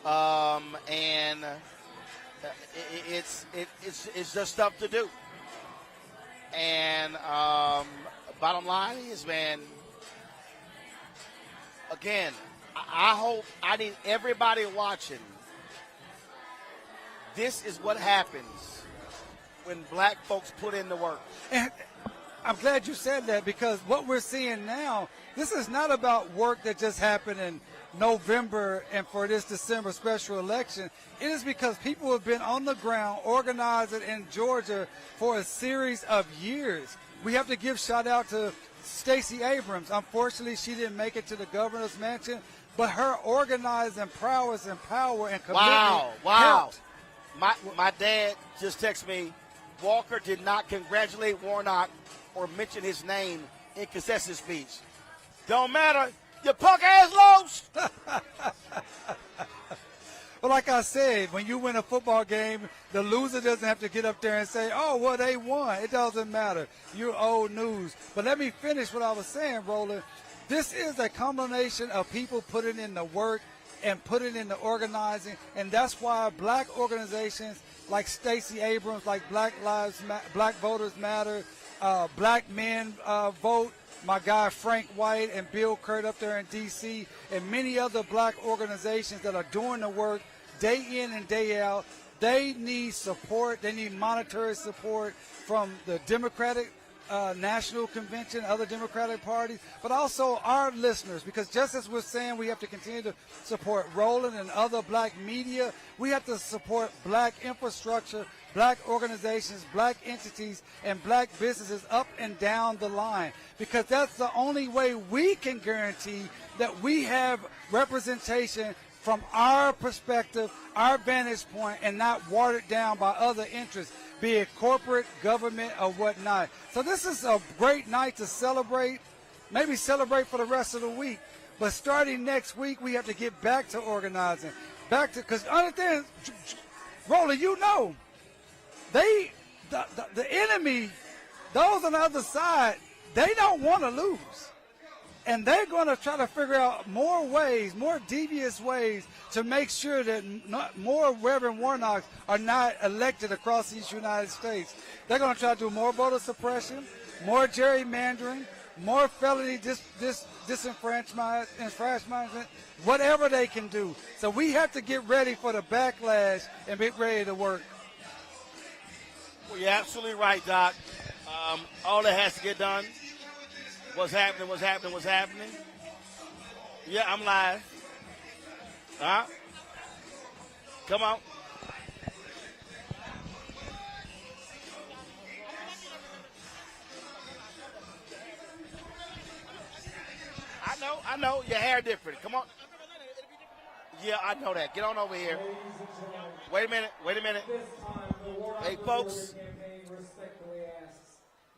And it's just stuff to do. And bottom line is, man, again, I need everybody watching. This is what happens when black folks put in the work. And I'm glad you said that, because what we're seeing now, this is not about work that just happened in November and for this December special election. It is because people have been on the ground organizing in Georgia for a series of years. We have to give shout out to Stacey Abrams. Unfortunately, she didn't make it to the governor's mansion, but her organizing prowess and power and commitment helped. My dad just texted me, Walker did not congratulate Warnock or mention his name in concession speech. Don't matter. You punk ass lost. Well, like I said, when you win a football game, the loser doesn't have to get up there and say, oh, well, they won. It doesn't matter. You're old news. But let me finish what I was saying, Roland. This is a combination of people putting in the work and putting in the organizing, and that's why black organizations like Stacey Abrams, like Black Voters Matter, Black Men Vote, my guy Frank White and Bill Curt up there in D.C., and many other black organizations that are doing the work day in and day out, they need support. They need monetary support from the Democratic National Convention, other Democratic parties, but also our listeners, because just as we're saying we have to continue to support Roland and other black media, we have to support black infrastructure, black organizations, black entities, and black businesses up and down the line, because that's the only way we can guarantee that we have representation from our perspective, our vantage point, and not watered down by other interests, be it corporate, government, or whatnot. So this is a great night to celebrate, maybe celebrate for the rest of the week. But starting next week, we have to get back to organizing. Because understand, Roland, you know, the enemy, those on the other side, they don't want to lose. And they're going to try to figure out more ways, more devious ways to make sure that more Reverend Warnocks are not elected across these United States. They're going to try to do more voter suppression, more gerrymandering, more felony disenfranchisement, whatever they can do. So we have to get ready for the backlash and get ready to work. Well, you're absolutely right, Doc. All that has to get done. What's happening, what's happening, what's happening? Yeah, I'm live. Huh? Come on. I know. Your hair different. Come on. Yeah, I know that. Get on over here. Wait a minute. Hey, folks.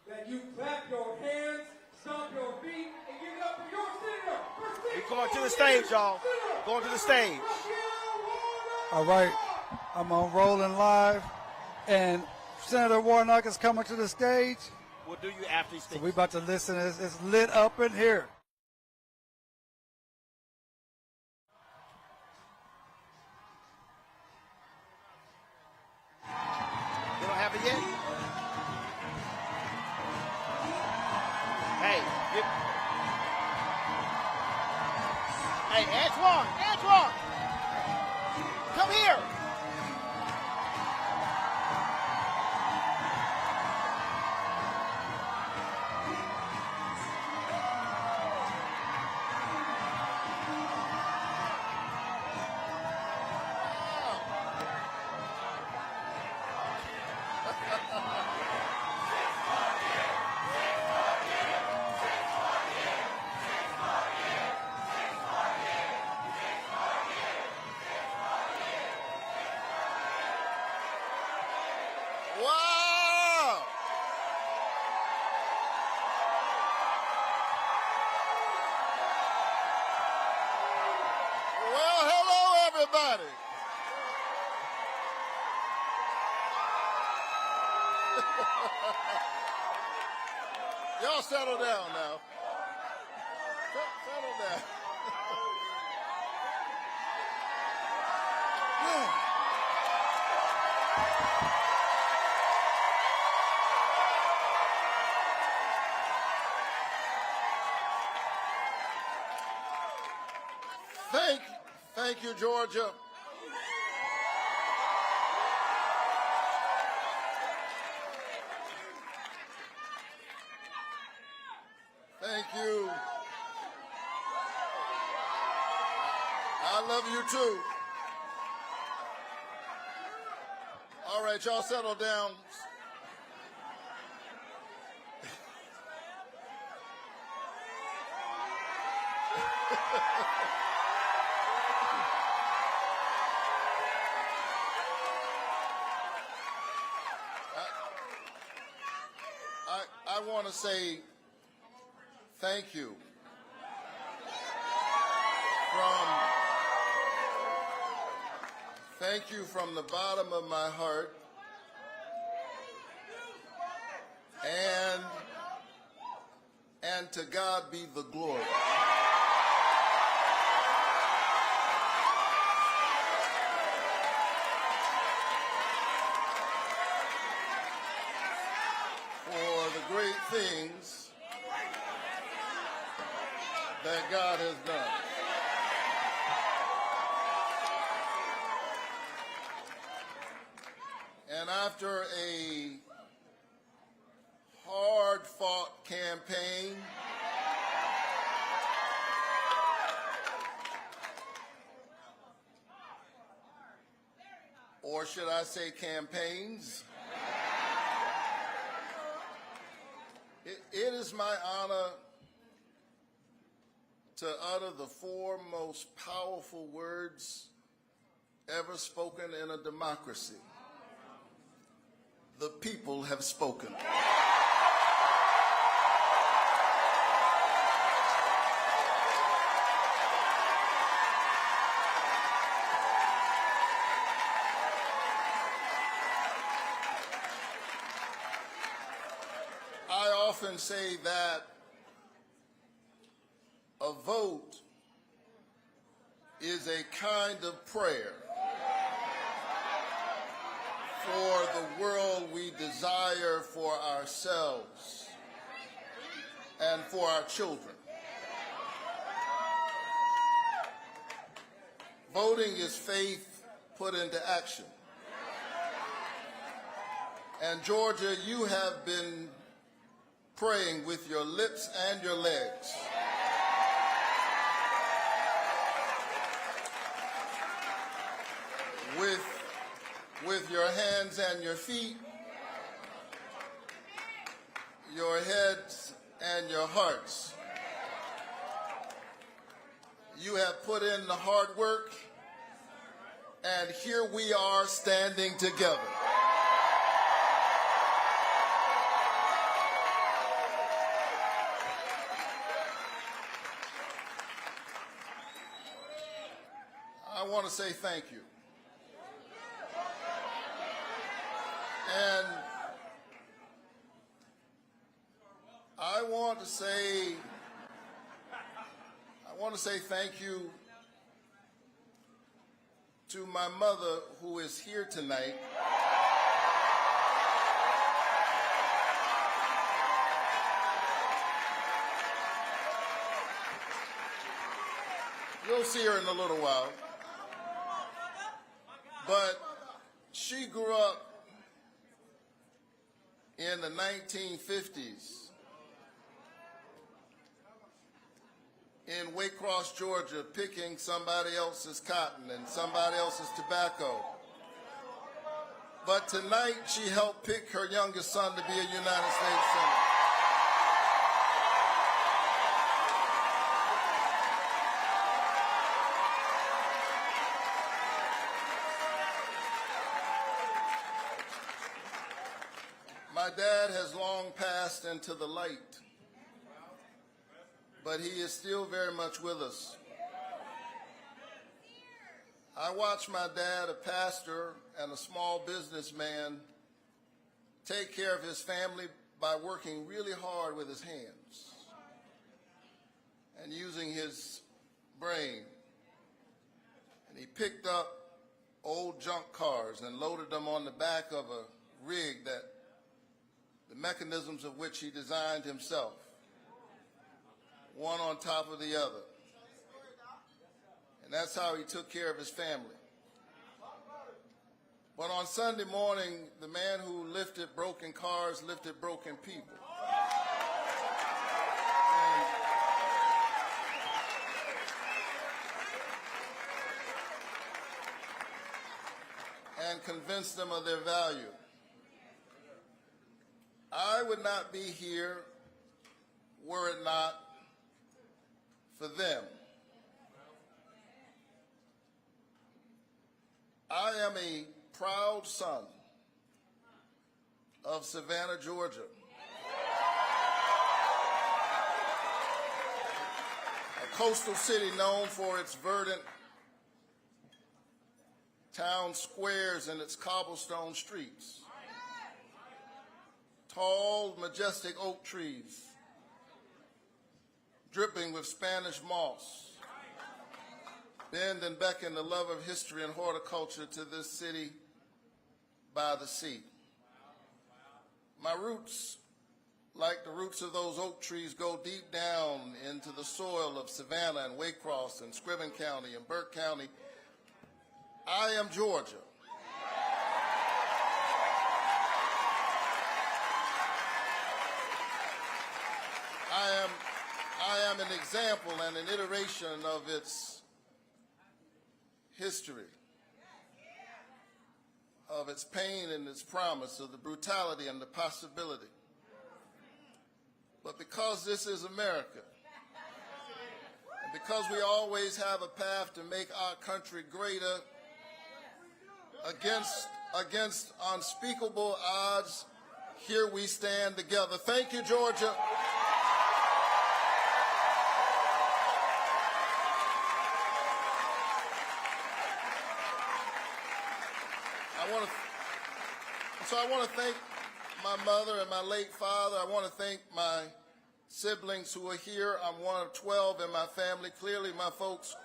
That you clap your hands, stomp your feet, and give it up for your senator. We're going to the stage, y'all. Going to the stage. All right, I'm on Rolling Live, and Senator Warnock is coming to the stage. We'll do you after he speaks. So we about to listen. It's lit up in here. They don't have it yet? Hey, Antoine, come here. Wow! Well, hello, everybody. Y'all settle down now. Settle down. Thank you, Georgia. Thank you. I love you too. All right, y'all settle down. I want to say thank you from the bottom of my heart, and to God be the glory. Great things that God has done. And after a hard-fought campaign, or should I say campaigns, it is my honor to utter the four most powerful words ever spoken in a democracy. The people have spoken. I often say that a vote is a kind of prayer for the world we desire for ourselves and for our children. Voting is faith put into action. And Georgia, you have been praying with your lips and your legs. With your hands and your feet, your heads and your hearts. You have put in the hard work, and here we are standing together. I want to say thank you. And I want to say thank you to my mother, who is here tonight. You'll see her in a little while. But she grew up in the 1950s in Waycross, Georgia, picking somebody else's cotton and somebody else's tobacco. But tonight she helped pick her youngest son to be a United States Senator. My dad has long passed into the light, but he is still very much with us. I watched my dad, a pastor and a small businessman, take care of his family by working really hard with his hands and using his brain. And he picked up old junk cars and loaded them on the back of a rig that the mechanisms of which he designed himself, one on top of the other. And that's how he took care of his family. But on Sunday morning, the man who lifted broken cars lifted broken people. And convinced them of their value. I would not be here were it not for them. I am a proud son of Savannah, Georgia, a coastal city known for its verdant town squares and its cobblestone streets. Tall, majestic oak trees, dripping with Spanish moss, bend and beckon the love of history and horticulture to this city by the sea. My roots, like the roots of those oak trees, go deep down into the soil of Savannah and Waycross and Scriven County and Burke County. I am Georgia. I am an example and an iteration of its history, of its pain and its promise, of the brutality and the possibility. But because this is America, and because we always have a path to make our country greater against unspeakable odds, here we stand together. Thank you, Georgia. I want to thank my mother and my late father. I want to thank my siblings who are here. I'm one of 12 in my family. Clearly, my folks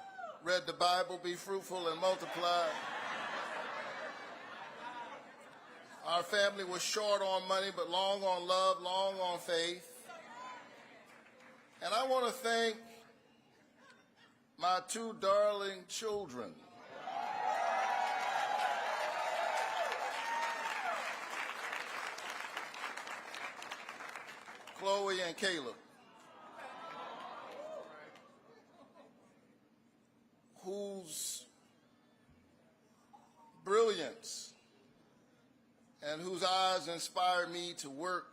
read the Bible, be fruitful and multiply. Our family was short on money, but long on love, long on faith. And I want to thank my two darling children. Chloe and Caleb, whose brilliance and whose eyes inspired me to work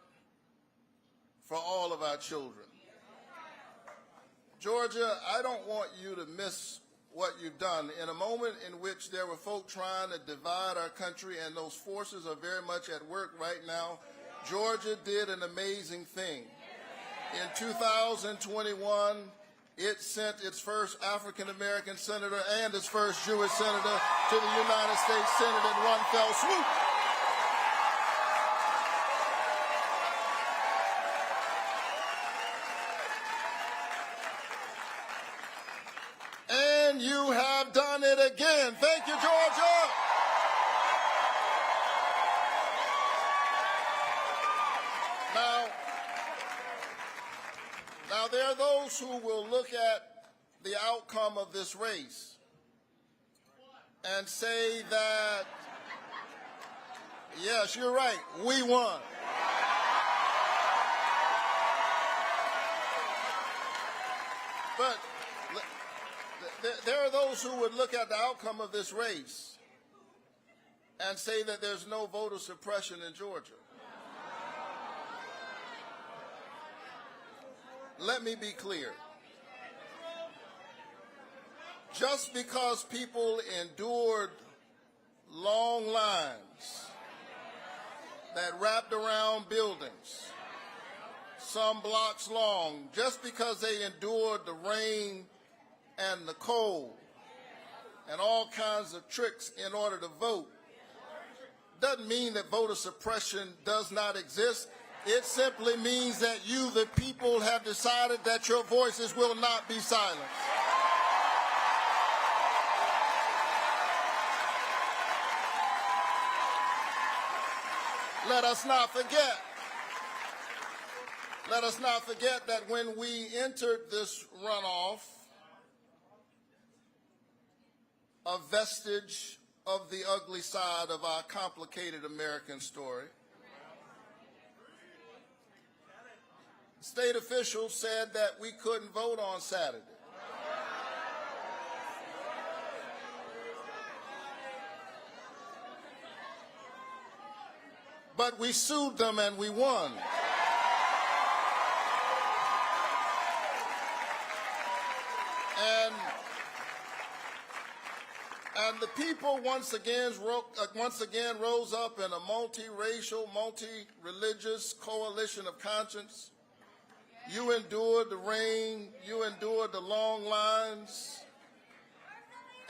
for all of our children. Georgia, I don't want you to miss what you've done. In a moment in which there were folk trying to divide our country, and those forces are very much at work right now, Georgia did an amazing thing. In 2021, it sent its first African-American senator and its first Jewish senator to the United States Senate in one fell swoop. And you have done it again. Thank you, Georgia. Now, there are those who will look at the outcome of this race and say that, yes, you're right, we won. But there are those who would look at the outcome of this race and say that there's no voter suppression in Georgia. Let me be clear. Just because people endured long lines that wrapped around buildings, some blocks long, just because they endured the rain and the cold and all kinds of tricks in order to vote, doesn't mean that voter suppression does not exist. It simply means that you, the people, have decided that your voices will not be silenced. Let us not forget that when we entered this runoff, a vestige of the ugly side of our complicated American story, state officials said that we couldn't vote on Saturday. But we sued them and we won. And the people once again rose up in a multiracial, multi-religious coalition of conscience. You endured the rain, you endured the long lines,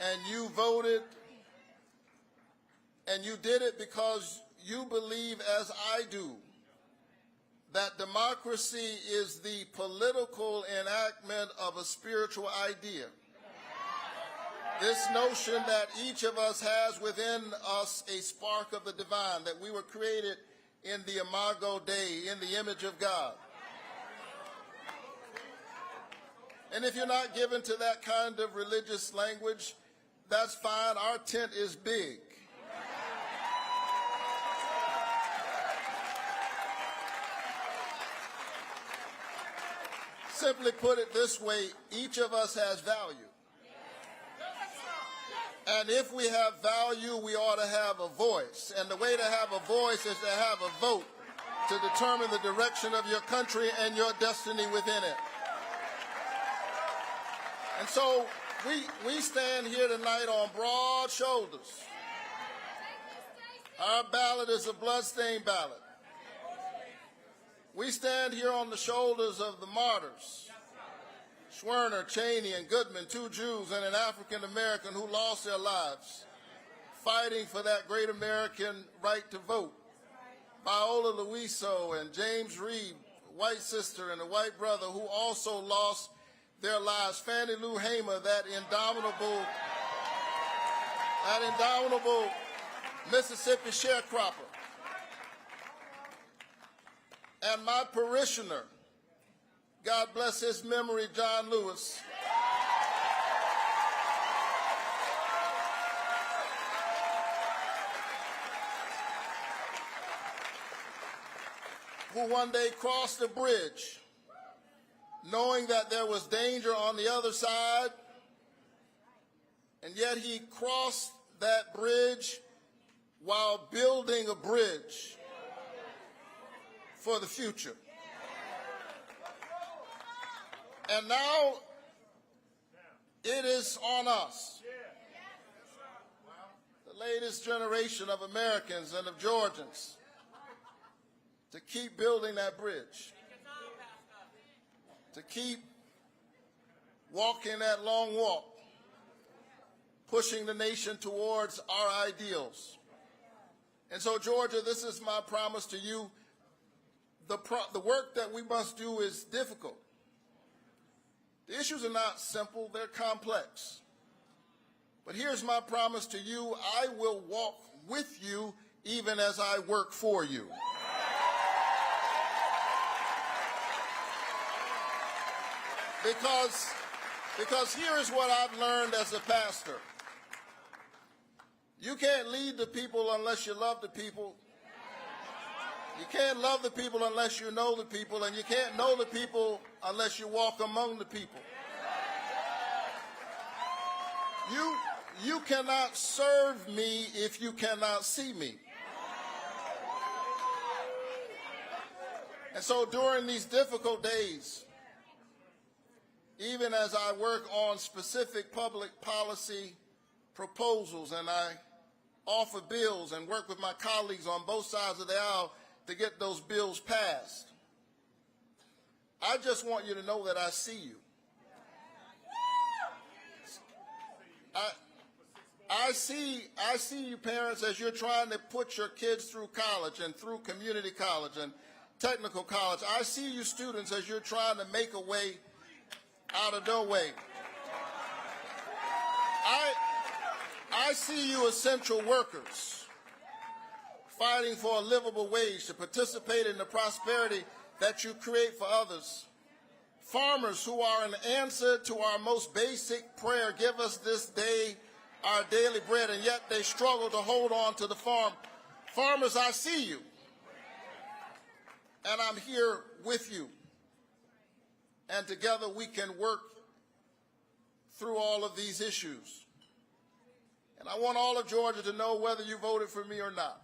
and you voted, and you did it because you believe, as I do, that democracy is the political enactment of a spiritual idea. This notion that each of us has within us a spark of the divine, that we were created in the imago Dei, in the image of God. And if you're not given to that kind of religious language, that's fine. Our tent is big. Simply put it this way, each of us has value. And if we have value, we ought to have a voice. And the way to have a voice is to have a vote to determine the direction of your country and your destiny within it. And so we stand here tonight on broad shoulders. Our ballot is a bloodstained ballot. We stand here on the shoulders of the martyrs, Schwerner, Cheney, and Goodman, two Jews and an African American who lost their lives fighting for that great American right to vote. Viola Luiso and James Reed, white sister and a white brother who also lost their lives. Fannie Lou Hamer, that indomitable Mississippi sharecropper. And my parishioner, God bless his memory, John Lewis, who one day crossed the bridge, knowing that there was danger on the other side, and yet he crossed that bridge while building a bridge for the future. And now it is on us, the latest generation of Americans and of Georgians, to keep building that bridge, to keep walking that long walk, pushing the nation towards our ideals. And so, Georgia, this is my promise to you. The work that we must do is difficult. The issues are not simple, they're complex. But here's my promise to you: I will walk with you even as I work for you. Because here is what I've learned as a pastor. You can't lead the people unless you love the people. You can't love the people unless you know the people, and you can't know the people unless you walk among the people. You cannot serve me if you cannot see me. And so during these difficult days, even as I work on specific public policy proposals and I offer bills and work with my colleagues on both sides of the aisle to get those bills passed, I just want you to know that I see you. I see you parents as you're trying to put your kids through college and through community college and technical college. I see you students as you're trying to make a way out of no way. I see you essential workers fighting for a livable wage to participate in the prosperity that you create for others. Farmers who are an answer to our most basic prayer: give us this day our daily bread, and yet they struggle to hold on to the farm. Farmers, I see you, and I'm here with you. And together we can work through all of these issues. And I want all of Georgia to know, whether you voted for me or not,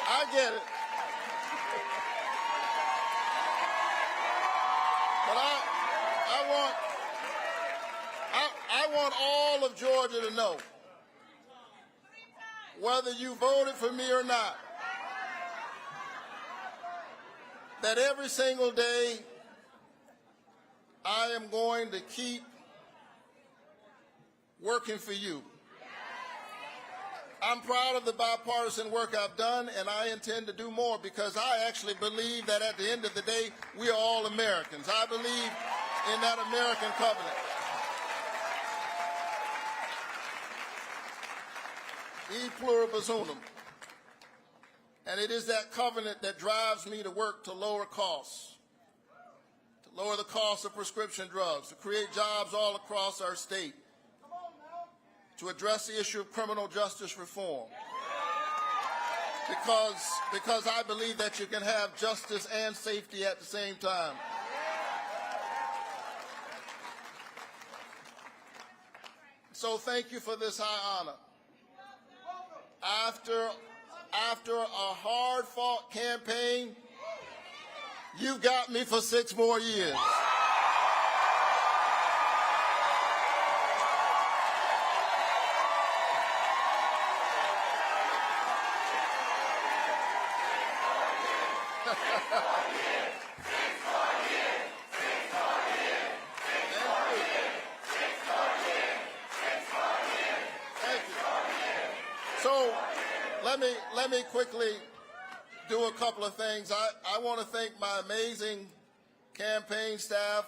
I get it. But I want all of Georgia to know, whether you voted for me or not, that every single day I am going to keep working for you. I'm proud of the bipartisan work I've done, and I intend to do more, because I actually believe that at the end of the day, we are all Americans. I believe in that American covenant. E pluribus unum. And it is that covenant that drives me to work to lower costs, to lower the cost of prescription drugs, to create jobs all across our state, to address the issue of criminal justice reform. Because I believe that you can have justice and safety at the same time. So thank you for this high honor. After a hard-fought campaign, you got me for 6 more years. So let me quickly do a couple of things. I want to thank my amazing campaign staff.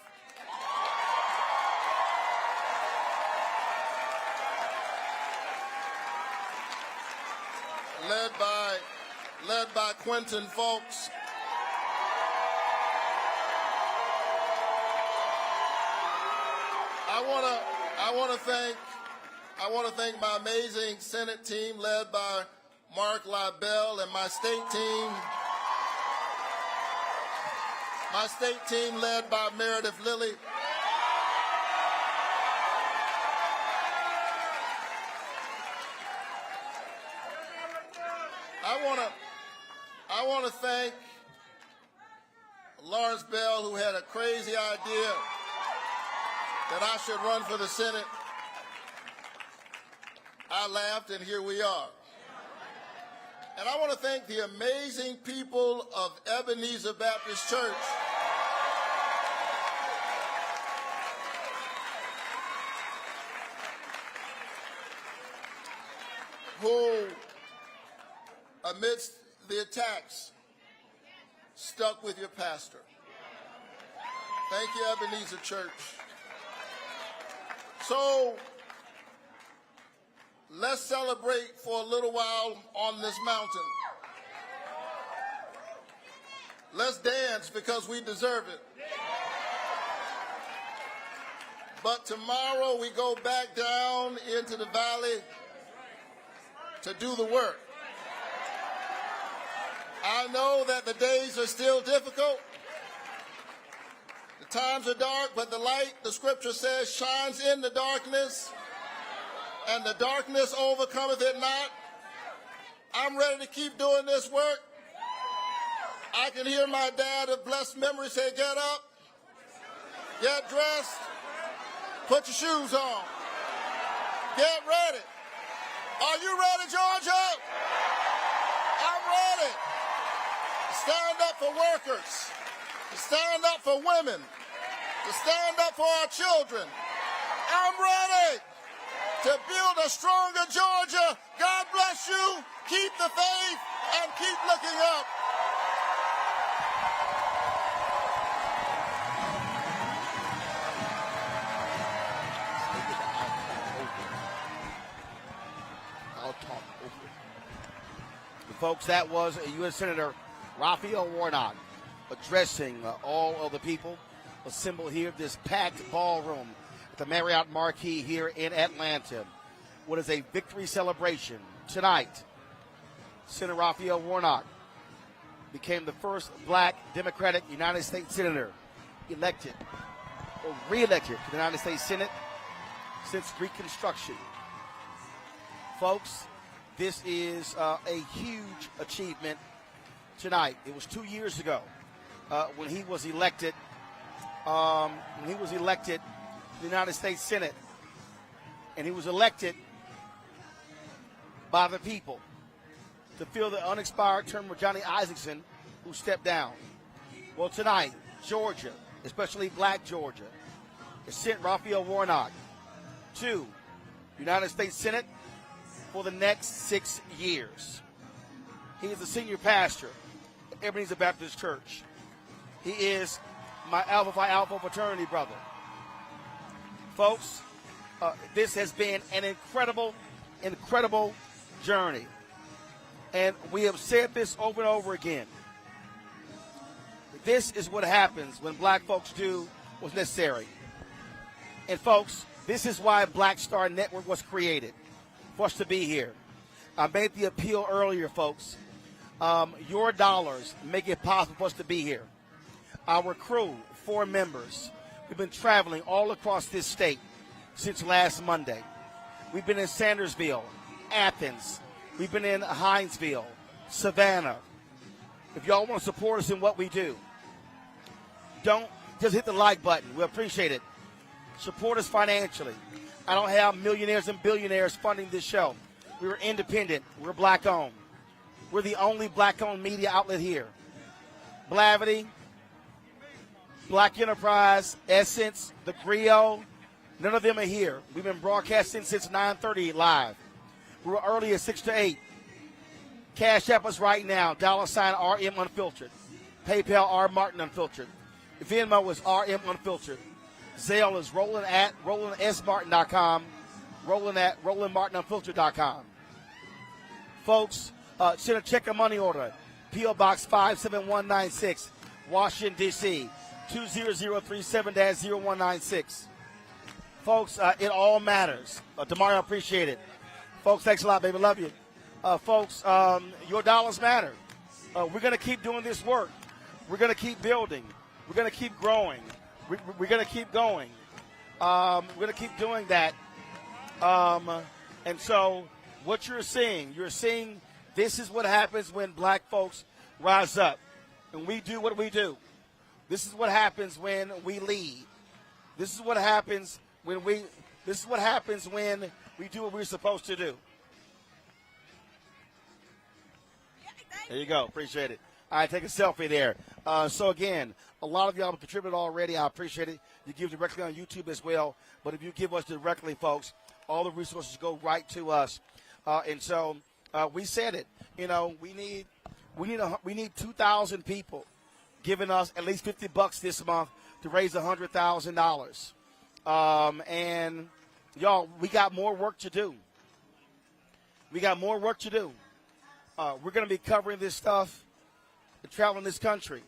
Led by Quentin Folks. I want to I want to thank my amazing Senate team led by Mark Libel and my state team led by Meredith Lilly. I want to thank Lawrence Bell, who had a crazy idea that I should run for the Senate. I laughed, and here we are. And I want to thank the amazing people of Ebenezer Baptist Church who, amidst the attacks, stuck with your pastor. Thank you, Ebenezer Church. So let's celebrate for a little while on this mountain. Let's dance because we deserve it. But tomorrow we go back down into the valley to do the work. I know that the days are still difficult. The times are dark, but the light, the scripture says, shines in the darkness, and the darkness overcometh it not. I'm ready to keep doing this work. I can hear my dad of blessed memory say, get up, get dressed, put your shoes on, get ready. Are you ready, Georgia? I'm ready. Stand up for workers, to stand up for women, to stand up for our children. I'm ready to build a stronger Georgia. God bless you. Keep the faith and keep looking up. Folks, that was U.S. Senator Raphael Warnock addressing all of the people assembled here at this packed ballroom at the Marriott Marquis here in Atlanta. What is a victory celebration tonight? Senator Raphael Warnock became the first black Democratic United States Senator elected or re-elected to the United States Senate since Reconstruction. Folks, this is a huge achievement tonight. It was 2 years ago when he was elected. To the United States Senate, and he was elected by the people to fill the unexpired term of Johnny Isaacson, who stepped down. Well, tonight, Georgia, especially black Georgia, has sent Raphael Warnock to the United States Senate for the next 6 years. He is the senior pastor at Ebenezer Baptist Church. He is my Alpha Phi Alpha fraternity brother. Folks, this has been an incredible journey. And we have said this over and over again. This is what happens when black folks do what's necessary. And folks, this is why Black Star Network was created, for us to be here. I made the appeal earlier, folks. Your dollars make it possible for us to be here. Our crew, 4 members, we've been traveling all across this state since last Monday. We've been in Sandersville, Athens. We've been in Hinesville, Savannah. If y'all want to support us in what we do, don't just hit the like button. We appreciate it. Support us financially. I don't have millionaires and billionaires funding this show. We're independent. We're black-owned. We're the only black-owned media outlet here. Blavity, Black Enterprise, Essence, The Griot, none of them are here. We've been broadcasting since 9:30 live. We were early at 6 to 8. Cash App us right now, $ RM Unfiltered. PayPal R Martin Unfiltered. Venmo is RM Unfiltered. Zelle is rolandsmartin.com, roland@rolandmartinunfiltered.com. Folks, send a check or money order. P.O. Box 57196, Washington, D.C., 20037-0196. Folks, it all matters. Demario, I appreciate it. Folks, thanks a lot, baby. Love you. Folks, your dollars matter. We're going to keep doing this work. We're going to keep building. We're going to keep growing. We're going to keep going. We're going to keep doing that. And so what you're seeing this is what happens when black folks rise up and we do what we do. This is what happens when we lead. This is what happens when we do what we're supposed to do. There you go. Appreciate it. All right, take a selfie there. So, again, a lot of y'all have contributed already. I appreciate it. You give directly on YouTube as well. But if you give us directly, folks, all the resources go right to us. And so we said it. You know, we need 2,000 people giving us at least $50 this month to raise $100,000. And, y'all, we got more work to do. We're going to be covering this stuff and traveling this country.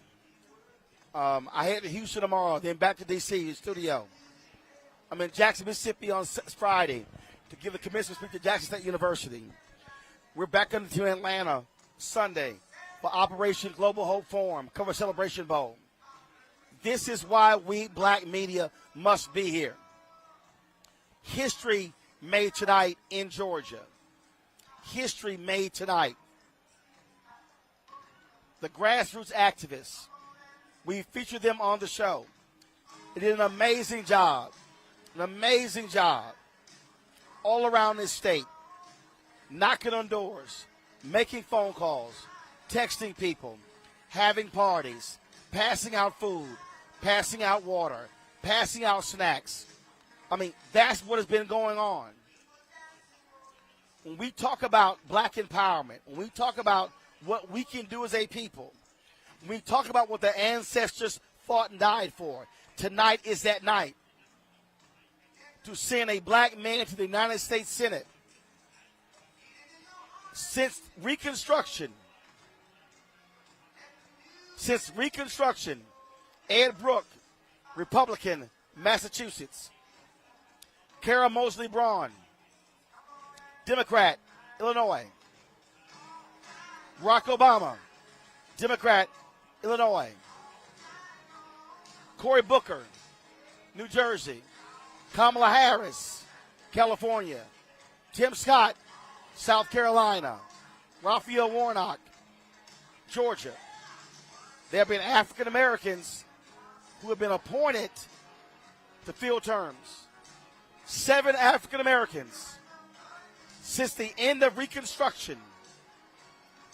I head to Houston tomorrow, then back to D.C., studio. I'm in Jackson, Mississippi on Friday to give the commencement speech at Jackson State University. We're back into Atlanta Sunday for Operation Global Hope Forum, Cover Celebration Bowl. This is why we black media must be here. History made tonight in Georgia. History made tonight. The grassroots activists, we featured them on the show. They did an amazing job all around this state, knocking on doors, making phone calls, texting people, having parties, passing out food, passing out water, passing out snacks. I mean, that's what has been going on. When we talk about black empowerment, when we talk about what we can do as a people, when we talk about what the ancestors fought and died for, tonight is that night to send a black man to the United States Senate. Since Reconstruction, Ed Brooke, Republican, Massachusetts. Kara Mosley Braun, Democrat, Illinois. Barack Obama, Democrat, Illinois. Cory Booker, New Jersey. Kamala Harris, California. Tim Scott, South Carolina. Raphael Warnock, Georgia. There have been African Americans who have been appointed to fill terms. 7 African Americans since the end of Reconstruction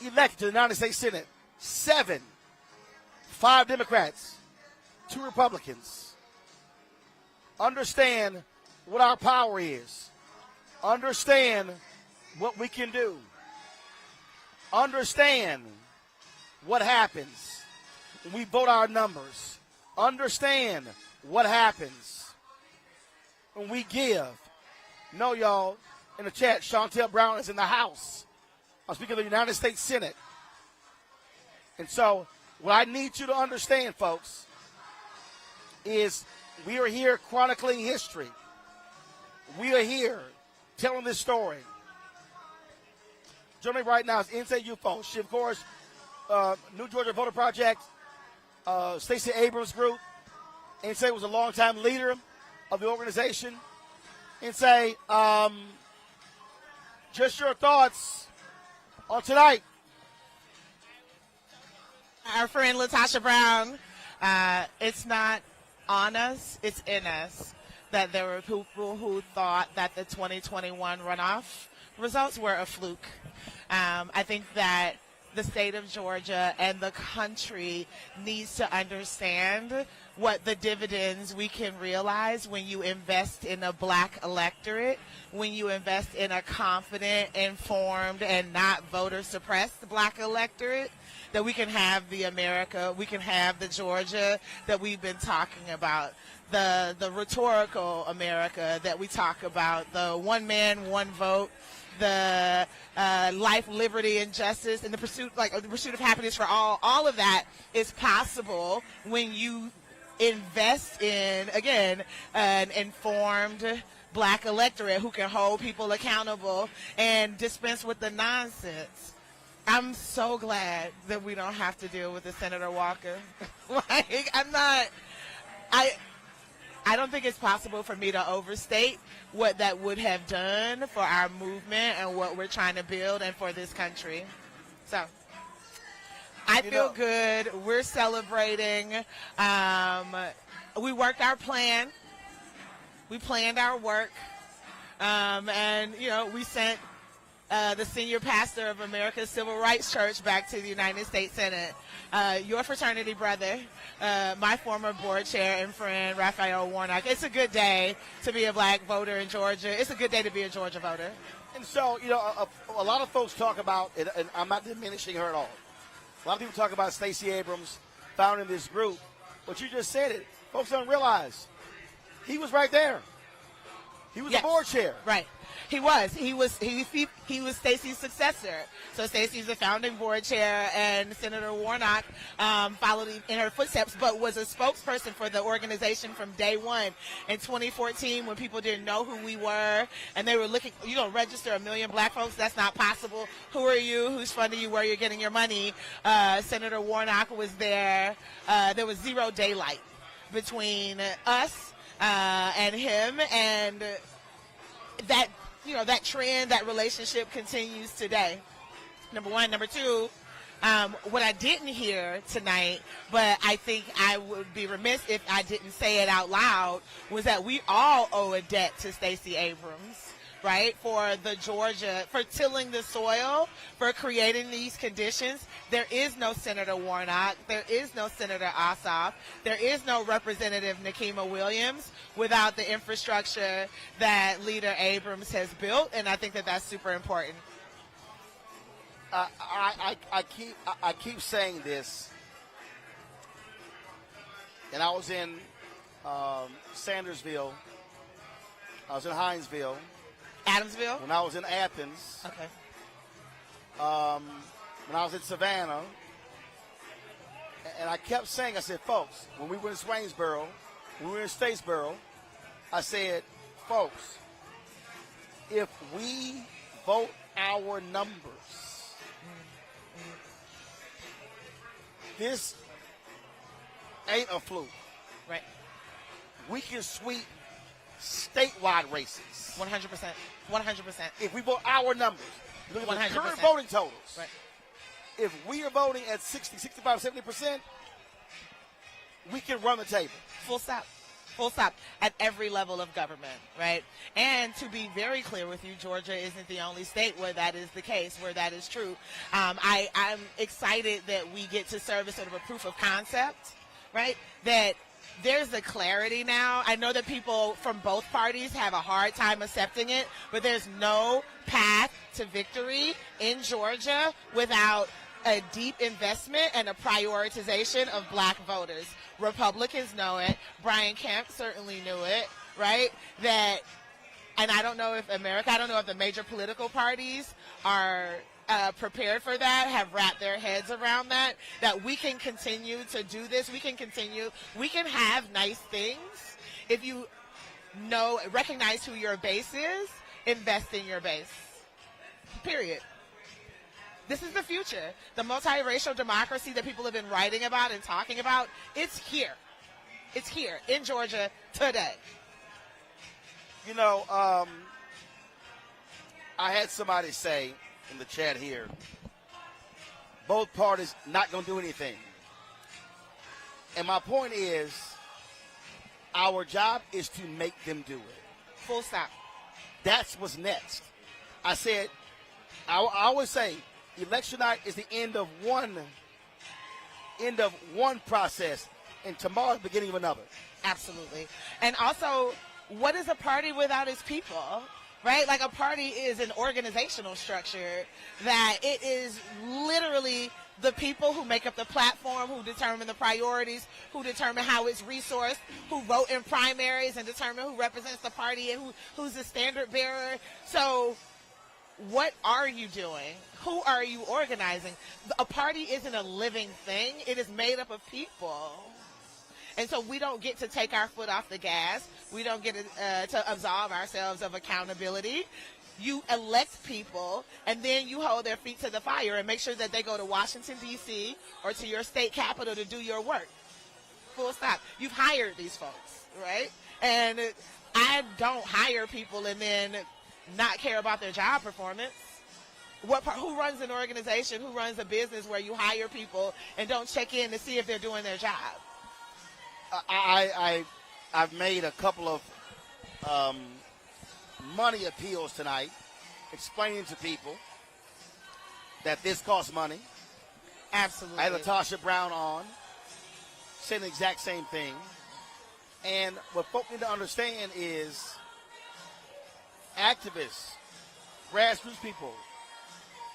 elected to the United States Senate. 7. 5 Democrats, 2 Republicans. Understand what our power is. Understand what we can do. Understand what happens when we vote our numbers. Understand what happens when we give. No, y'all, in the chat, Chantel Brown is in the house. I'm speaking of the United States Senate. And so what I need you to understand, folks, is we are here chronicling history. We are here telling this story. Joining me right now is NSA Youth Folks. She, of course, New Georgia Voter Project, Stacey Abrams Group. NSA was a longtime leader of the organization. NSA, just your thoughts on tonight. Our friend Latasha Brown, it's not on us, it's in us that there were people who thought that the 2021 runoff results were a fluke. I think that the state of Georgia and the country needs to understand what the dividends we can realize when you invest in a black electorate, when you invest in a confident, informed, and not voter-suppressed black electorate, that we can have the America, we can have the Georgia that we've been talking about, the rhetorical America that we talk about, the one man, one vote, the life, liberty, and justice, and the pursuit of happiness for all. All of that is possible when you invest in, again, an informed black electorate who can hold people accountable and dispense with the nonsense. I'm so glad that we don't have to deal with the Senator Walker. Like, I don't think it's possible for me to overstate what that would have done for our movement and what we're trying to build and for this country. So I feel good. We're celebrating. We worked our plan. We planned our work. And, we sent the senior pastor of America's Civil Rights Church back to the United States Senate. Your fraternity brother, my former board chair and friend, Raphael Warnock. It's a good day to be a black voter in Georgia. It's a good day to be a Georgia voter. And so, a lot of folks talk about, and I'm not diminishing her at all. A lot of people talk about Stacey Abrams founding this group, but you just said it. Folks don't realize he was right there. He was the board chair. Right. He was Stacey's successor. So Stacey's the founding board chair, and Senator Warnock followed in her footsteps, but was a spokesperson for the organization from day one. In 2014, when people didn't know who we were, and they were looking, register 1 million black folks? That's not possible. Who are you? Who's funding you? Where you're getting your money? Senator Warnock was there. There was zero daylight between us and him, and that trend, that relationship continues today. Number one. Number two, what I didn't hear tonight, but I think I would be remiss if I didn't say it out loud, was that we all owe a debt to Stacey Abrams, right? For tilling the soil, for creating these conditions. There is no Senator Warnock. There is no Senator Ossoff. There is no Representative Nikema Williams without the infrastructure that Leader Abrams has built, and I think that that's super important. I keep saying this, and I was in Sandersville. I was in Hinesville. Adamsville? When I was in Athens. Okay. When I was in Savannah. And I kept saying, I said, folks, when we were in Swainsboro, when we were in Statesboro, I said, folks, if we vote our numbers, this ain't a fluke. Right. We can sweep statewide races. 100%. 100%. If we vote our numbers, look at the current voting totals. Right. If we are voting at 60, 65, 70%, we can run the table. Full stop. Full stop. At every level of government, right? And to be very clear with you, Georgia isn't the only state where that is the case, where that is true. I'm excited that we get to serve as sort of a proof of concept, right? That there's the clarity now. I know that people from both parties have a hard time accepting it, but there's no path to victory in Georgia without a deep investment and a prioritization of black voters. Republicans know it. Brian Kemp certainly knew it, right? And I don't know if the major political parties are prepared for that, have wrapped their heads around that we can continue to do this. We can have nice things if you recognize who your base is, invest in your base. Period. This is the future. The multiracial democracy that people have been writing about and talking about, it's here. It's here in Georgia today. I had somebody say in the chat here, both parties not going to do anything. And my point is, our job is to make them do it. Full stop. That's what's next. I said, I always say, election night is the end of one process, and tomorrow's the beginning of another. Absolutely. And also, what is a party without its people? Right? Like, a party is an organizational structure that it is literally the people who make up the platform, who determine the priorities, who determine how it's resourced, who vote in primaries and determine who represents the party and who's the standard bearer. So what are you doing? Who are you organizing? A party isn't a living thing. It is made up of people. And so we don't get to take our foot off the gas. We don't get to absolve ourselves of accountability. You elect people, and then you hold their feet to the fire and make sure that they go to Washington, D.C. or to your state capital to do your work. Full stop. You've hired these folks, right? And I don't hire people and then not care about their job performance. Who runs an organization, who runs a business where you hire people and don't check in to see if they're doing their job? I've made a couple of money appeals tonight, explaining to people that this costs money. Absolutely. I had Latasha Brown on, saying the exact same thing. And what folks need to understand is activists, grassroots people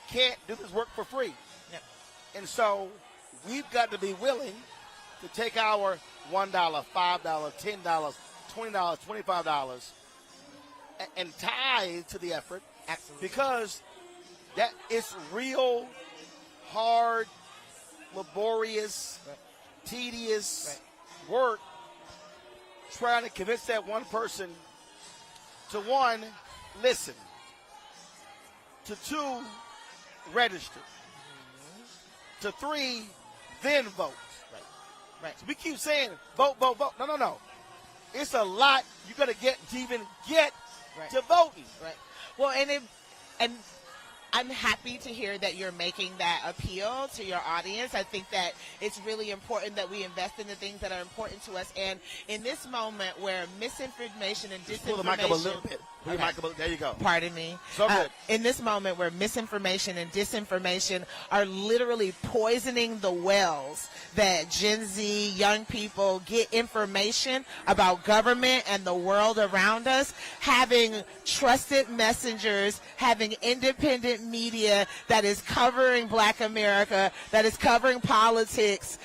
can't do this work for free. Yep. And so we've got to be willing to take our $1, $5, $10, $20, $25 and tie to the effort. Absolutely. Because that it's real, hard, laborious, tedious work trying to convince that one person to, one, listen, to 2, register, to 3, then vote. Right. So we keep saying vote, vote, vote. No. It's a lot you got to get to even get to voting. Right. Well, and I'm happy to hear that you're making that appeal to your audience. I think that it's really important that we invest in the things that are important to us. And in this moment where misinformation and disinformation... Pull the mic up a little bit. Pull the mic up. There you go. Pardon me. So good. In this moment where misinformation and disinformation are literally poisoning the wells that Gen Z young people get information about government and the world around us, having trusted messengers, having independent media that is covering Black America, that is covering politics,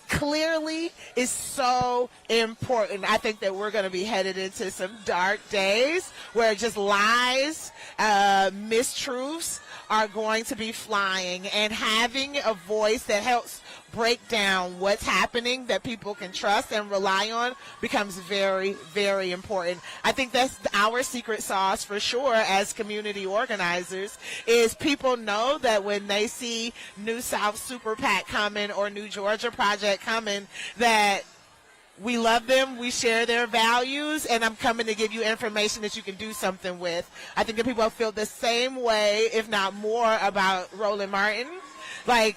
clearly is so important. I think that we're going to be headed into some dark days where just lies, mistruths are going to be flying, and having a voice that helps break down what's happening that people can trust and rely on becomes very, very important. I think that's our secret sauce for sure as community organizers, is people know that when they see New South Super PAC coming or New Georgia Project coming, that we love them, we share their values, and I'm coming to give you information that you can do something with. I think that people feel the same way, if not more, about Roland Martin. Like,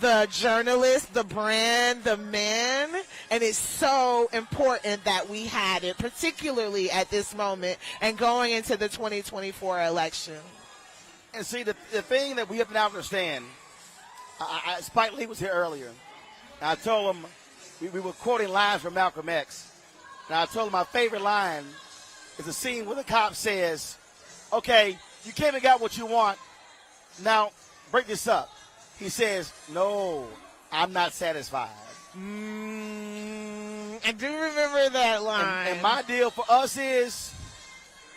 the journalist, the brand, the man, and it's so important that we had it, particularly at this moment and going into the 2024 election. And see, the thing that we have to now understand, Spike Lee was here earlier, and I told him, we were quoting lines from Malcolm X, and I told him my favorite line is the scene where the cop says, okay, you came and got what you want, now break this up. He says, no, I'm not satisfied. I do remember that line. And my deal for us is,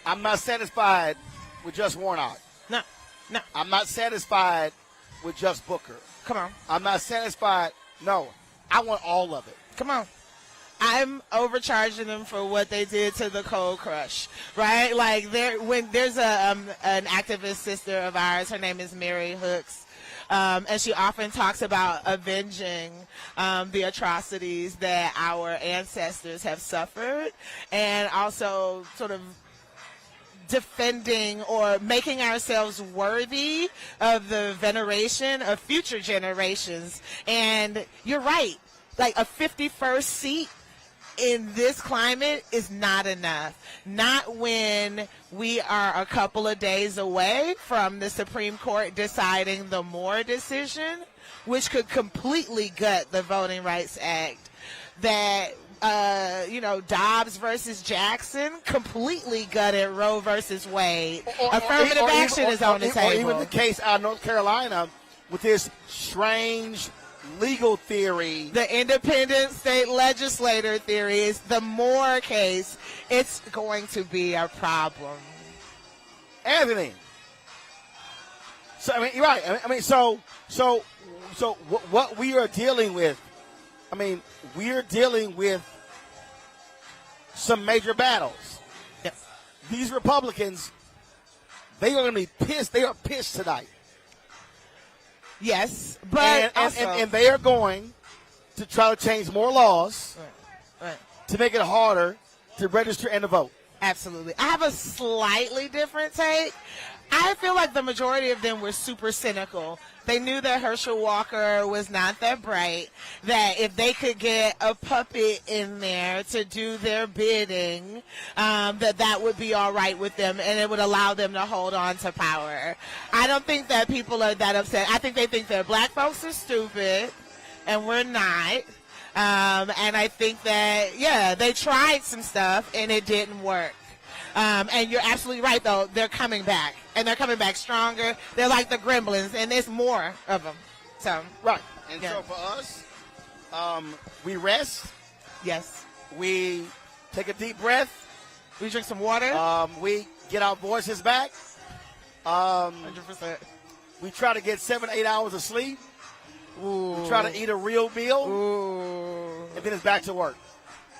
I'm not satisfied with just Warnock. No. I'm not satisfied with just Booker. Come on. I'm not satisfied. No, I want all of it. Come on. I'm overcharging them for what they did to the Cold Crush, right? Like, when there's an activist sister of ours, her name is Mary Hooks, and she often talks about avenging the atrocities that our ancestors have suffered, and also sort of defending or making ourselves worthy of the veneration of future generations. And you're right. Like, a 51st seat in this climate is not enough. Not when we are a couple of days away from the Supreme Court deciding the Moore decision, which could completely gut the Voting Rights Act. That, Dobbs versus Jackson completely gutted Roe versus Wade. Affirmative action is on the table. Or even the case out of North Carolina with this strange legal theory. The independent state legislator theory is the Moore case. It's going to be a problem. Anthony. So, I mean, you're right. I mean, so what we are dealing with I mean, we're dealing with some major battles. Yes. These Republicans, they are going to be pissed. They are pissed tonight. Yes, but and they are going to try to change more laws right. to make it harder to register and to vote. Absolutely. I have a slightly different take. I feel like the majority of them were super cynical. They knew that Herschel Walker was not that bright, that if they could get a puppet in there to do their bidding, that would be all right with them, and it would allow them to hold on to power. I don't think that people are that upset. I think they think that black folks are stupid, and we're not. And I think that, yeah, they tried some stuff, and it didn't work. And you're absolutely right, though. They're coming back, and they're coming back stronger. They're like the gremlins, and there's more of them. So right. And yeah. so for us, we rest. Yes. We take a deep breath. We drink some water. We get our voices back. 100%. We try to get 7-8 hours of sleep. Ooh. We try to eat a real meal. Ooh. And then it's back to work.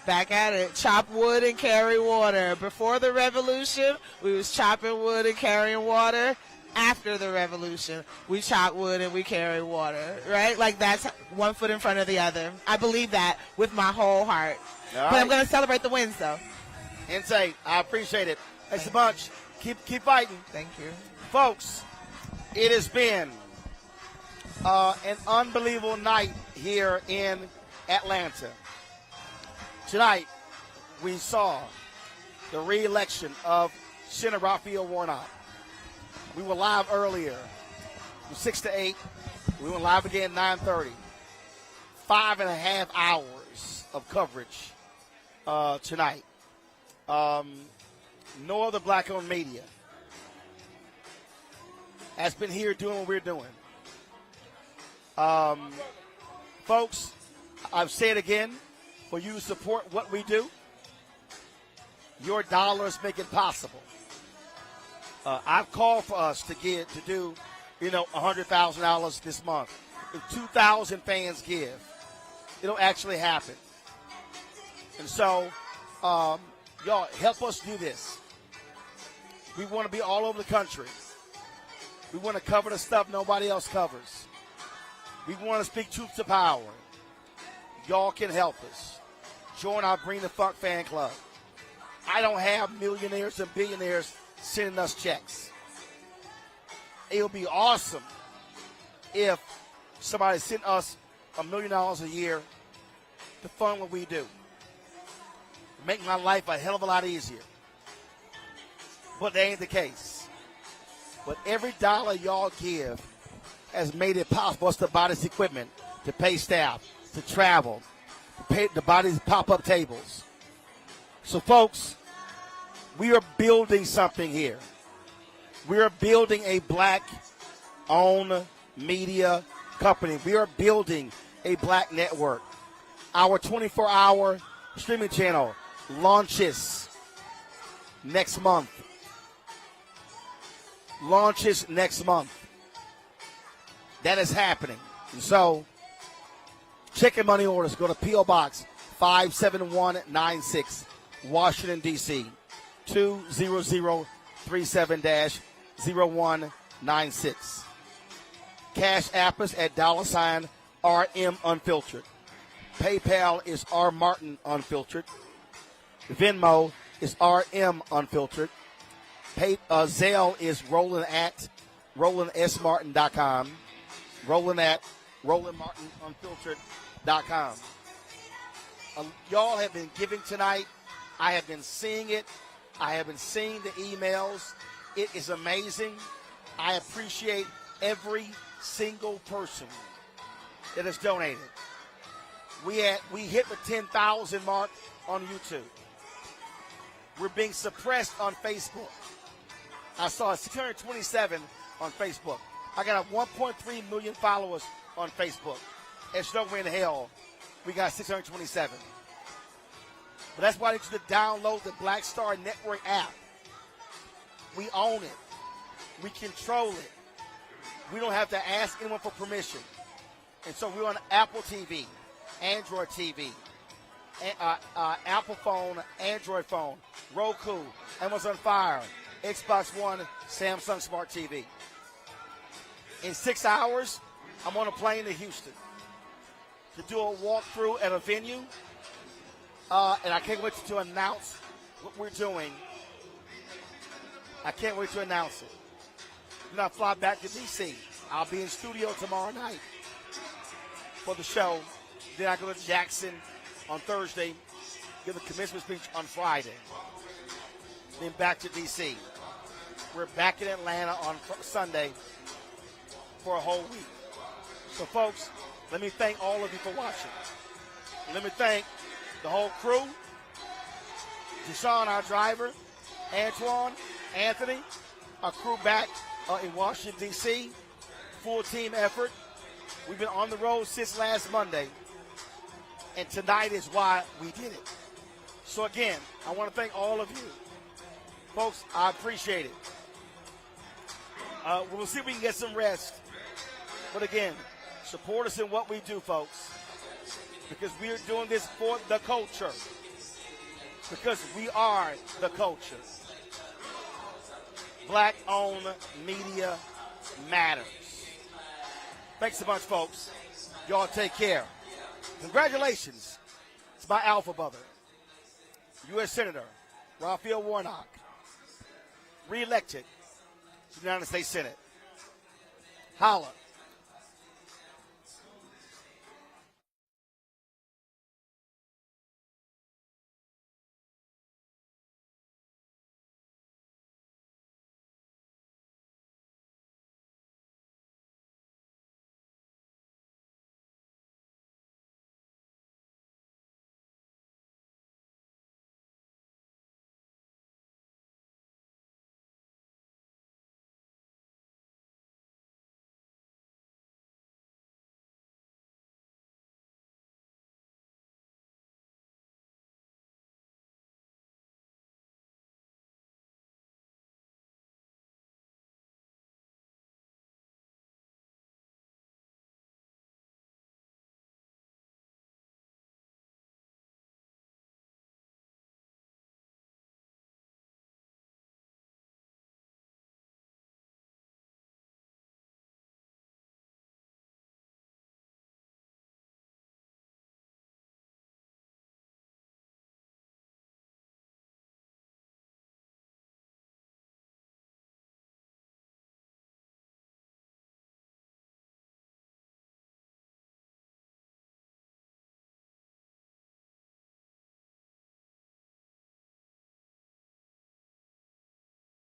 Back at it. Chop wood and carry water. Before the revolution, we was chopping wood and carrying water. After the revolution, we chop wood and we carry water, right? Like that's one foot in front of the other. I believe that with my whole heart. But I'm going to celebrate the wins, though. Insane. I appreciate it. Thanks a bunch. Keep fighting. Thank you. Folks, it has been an unbelievable night here in Atlanta. Tonight, we saw the re-election of Senator Raphael Warnock. We were live earlier from 6 to 8. We went live again at 9:30. 5.5 hours of coverage tonight. No other black-owned media has been here doing what we're doing. Folks, I've said again, for you to support what we do, your dollars make it possible. I've called for us to do $100,000 this month. If 2,000 fans give, it'll actually happen. And so, y'all, help us do this. We want to be all over the country. We want to cover the stuff nobody else covers. We want to speak truth to power. Y'all can help us. Join our Bring the Funk fan club. I don't have millionaires and billionaires sending us checks. It would be awesome if somebody sent us $1 million a year to fund what we do. Make my life a hell of a lot easier. But that ain't the case. But every dollar y'all give has made it possible us to buy this equipment, to pay staff, to travel, to buy these pop-up tables. So, folks, we are building something here. We are building a black-owned media company. We are building a black network. Our 24-hour streaming channel launches next month. That is happening. And so, check your money orders. Go to P.O. Box 57196, Washington, D.C. 20037-0196. Cash App is at $RM Unfiltered. PayPal is R Martin Unfiltered. Venmo is RM Unfiltered. Zelle is Roland at RolandSMartin.com. Roland at RolandMartinUnfiltered.com. Y'all have been giving tonight. I have been seeing it. I have been seeing the emails. It is amazing. I appreciate every single person that has donated. We hit the 10,000 mark on YouTube. We're being suppressed on Facebook. I saw 627 on Facebook. I got 1.3 million followers on Facebook. It's nowhere in hell. We got 627. But that's why I need you to download the Black Star Network app. We own it. We control it. We don't have to ask anyone for permission. And so we're on Apple TV, Android TV, Apple phone, Android phone, Roku, Amazon Fire, Xbox One, Samsung Smart TV. In 6 hours, I'm on a plane to Houston to do a walkthrough at a venue, and I can't wait to announce what we're doing. I can't wait to announce it. Then I fly back to D.C. I'll be in studio tomorrow night for the show. Then I go to Jackson on Thursday, give the commencement speech on Friday. Then back to D.C. We're back in Atlanta on Sunday for a whole week. So, folks, let me thank all of you for watching. Let me thank the whole crew, Deshaun, our driver, Antoine, Anthony, our crew back in Washington, D.C., full team effort. We've been on the road since last Monday, and tonight is why we did it. So, again, I want to thank all of you. Folks, I appreciate it. We'll see if we can get some rest. But, again, support us in what we do, folks, because we are doing this for the culture, because we are the culture. Black-owned media matters. Thanks a bunch, folks. Y'all take care. Congratulations to my alpha brother, U.S. Senator Raphael Warnock, re-elected to the United States Senate. Holla.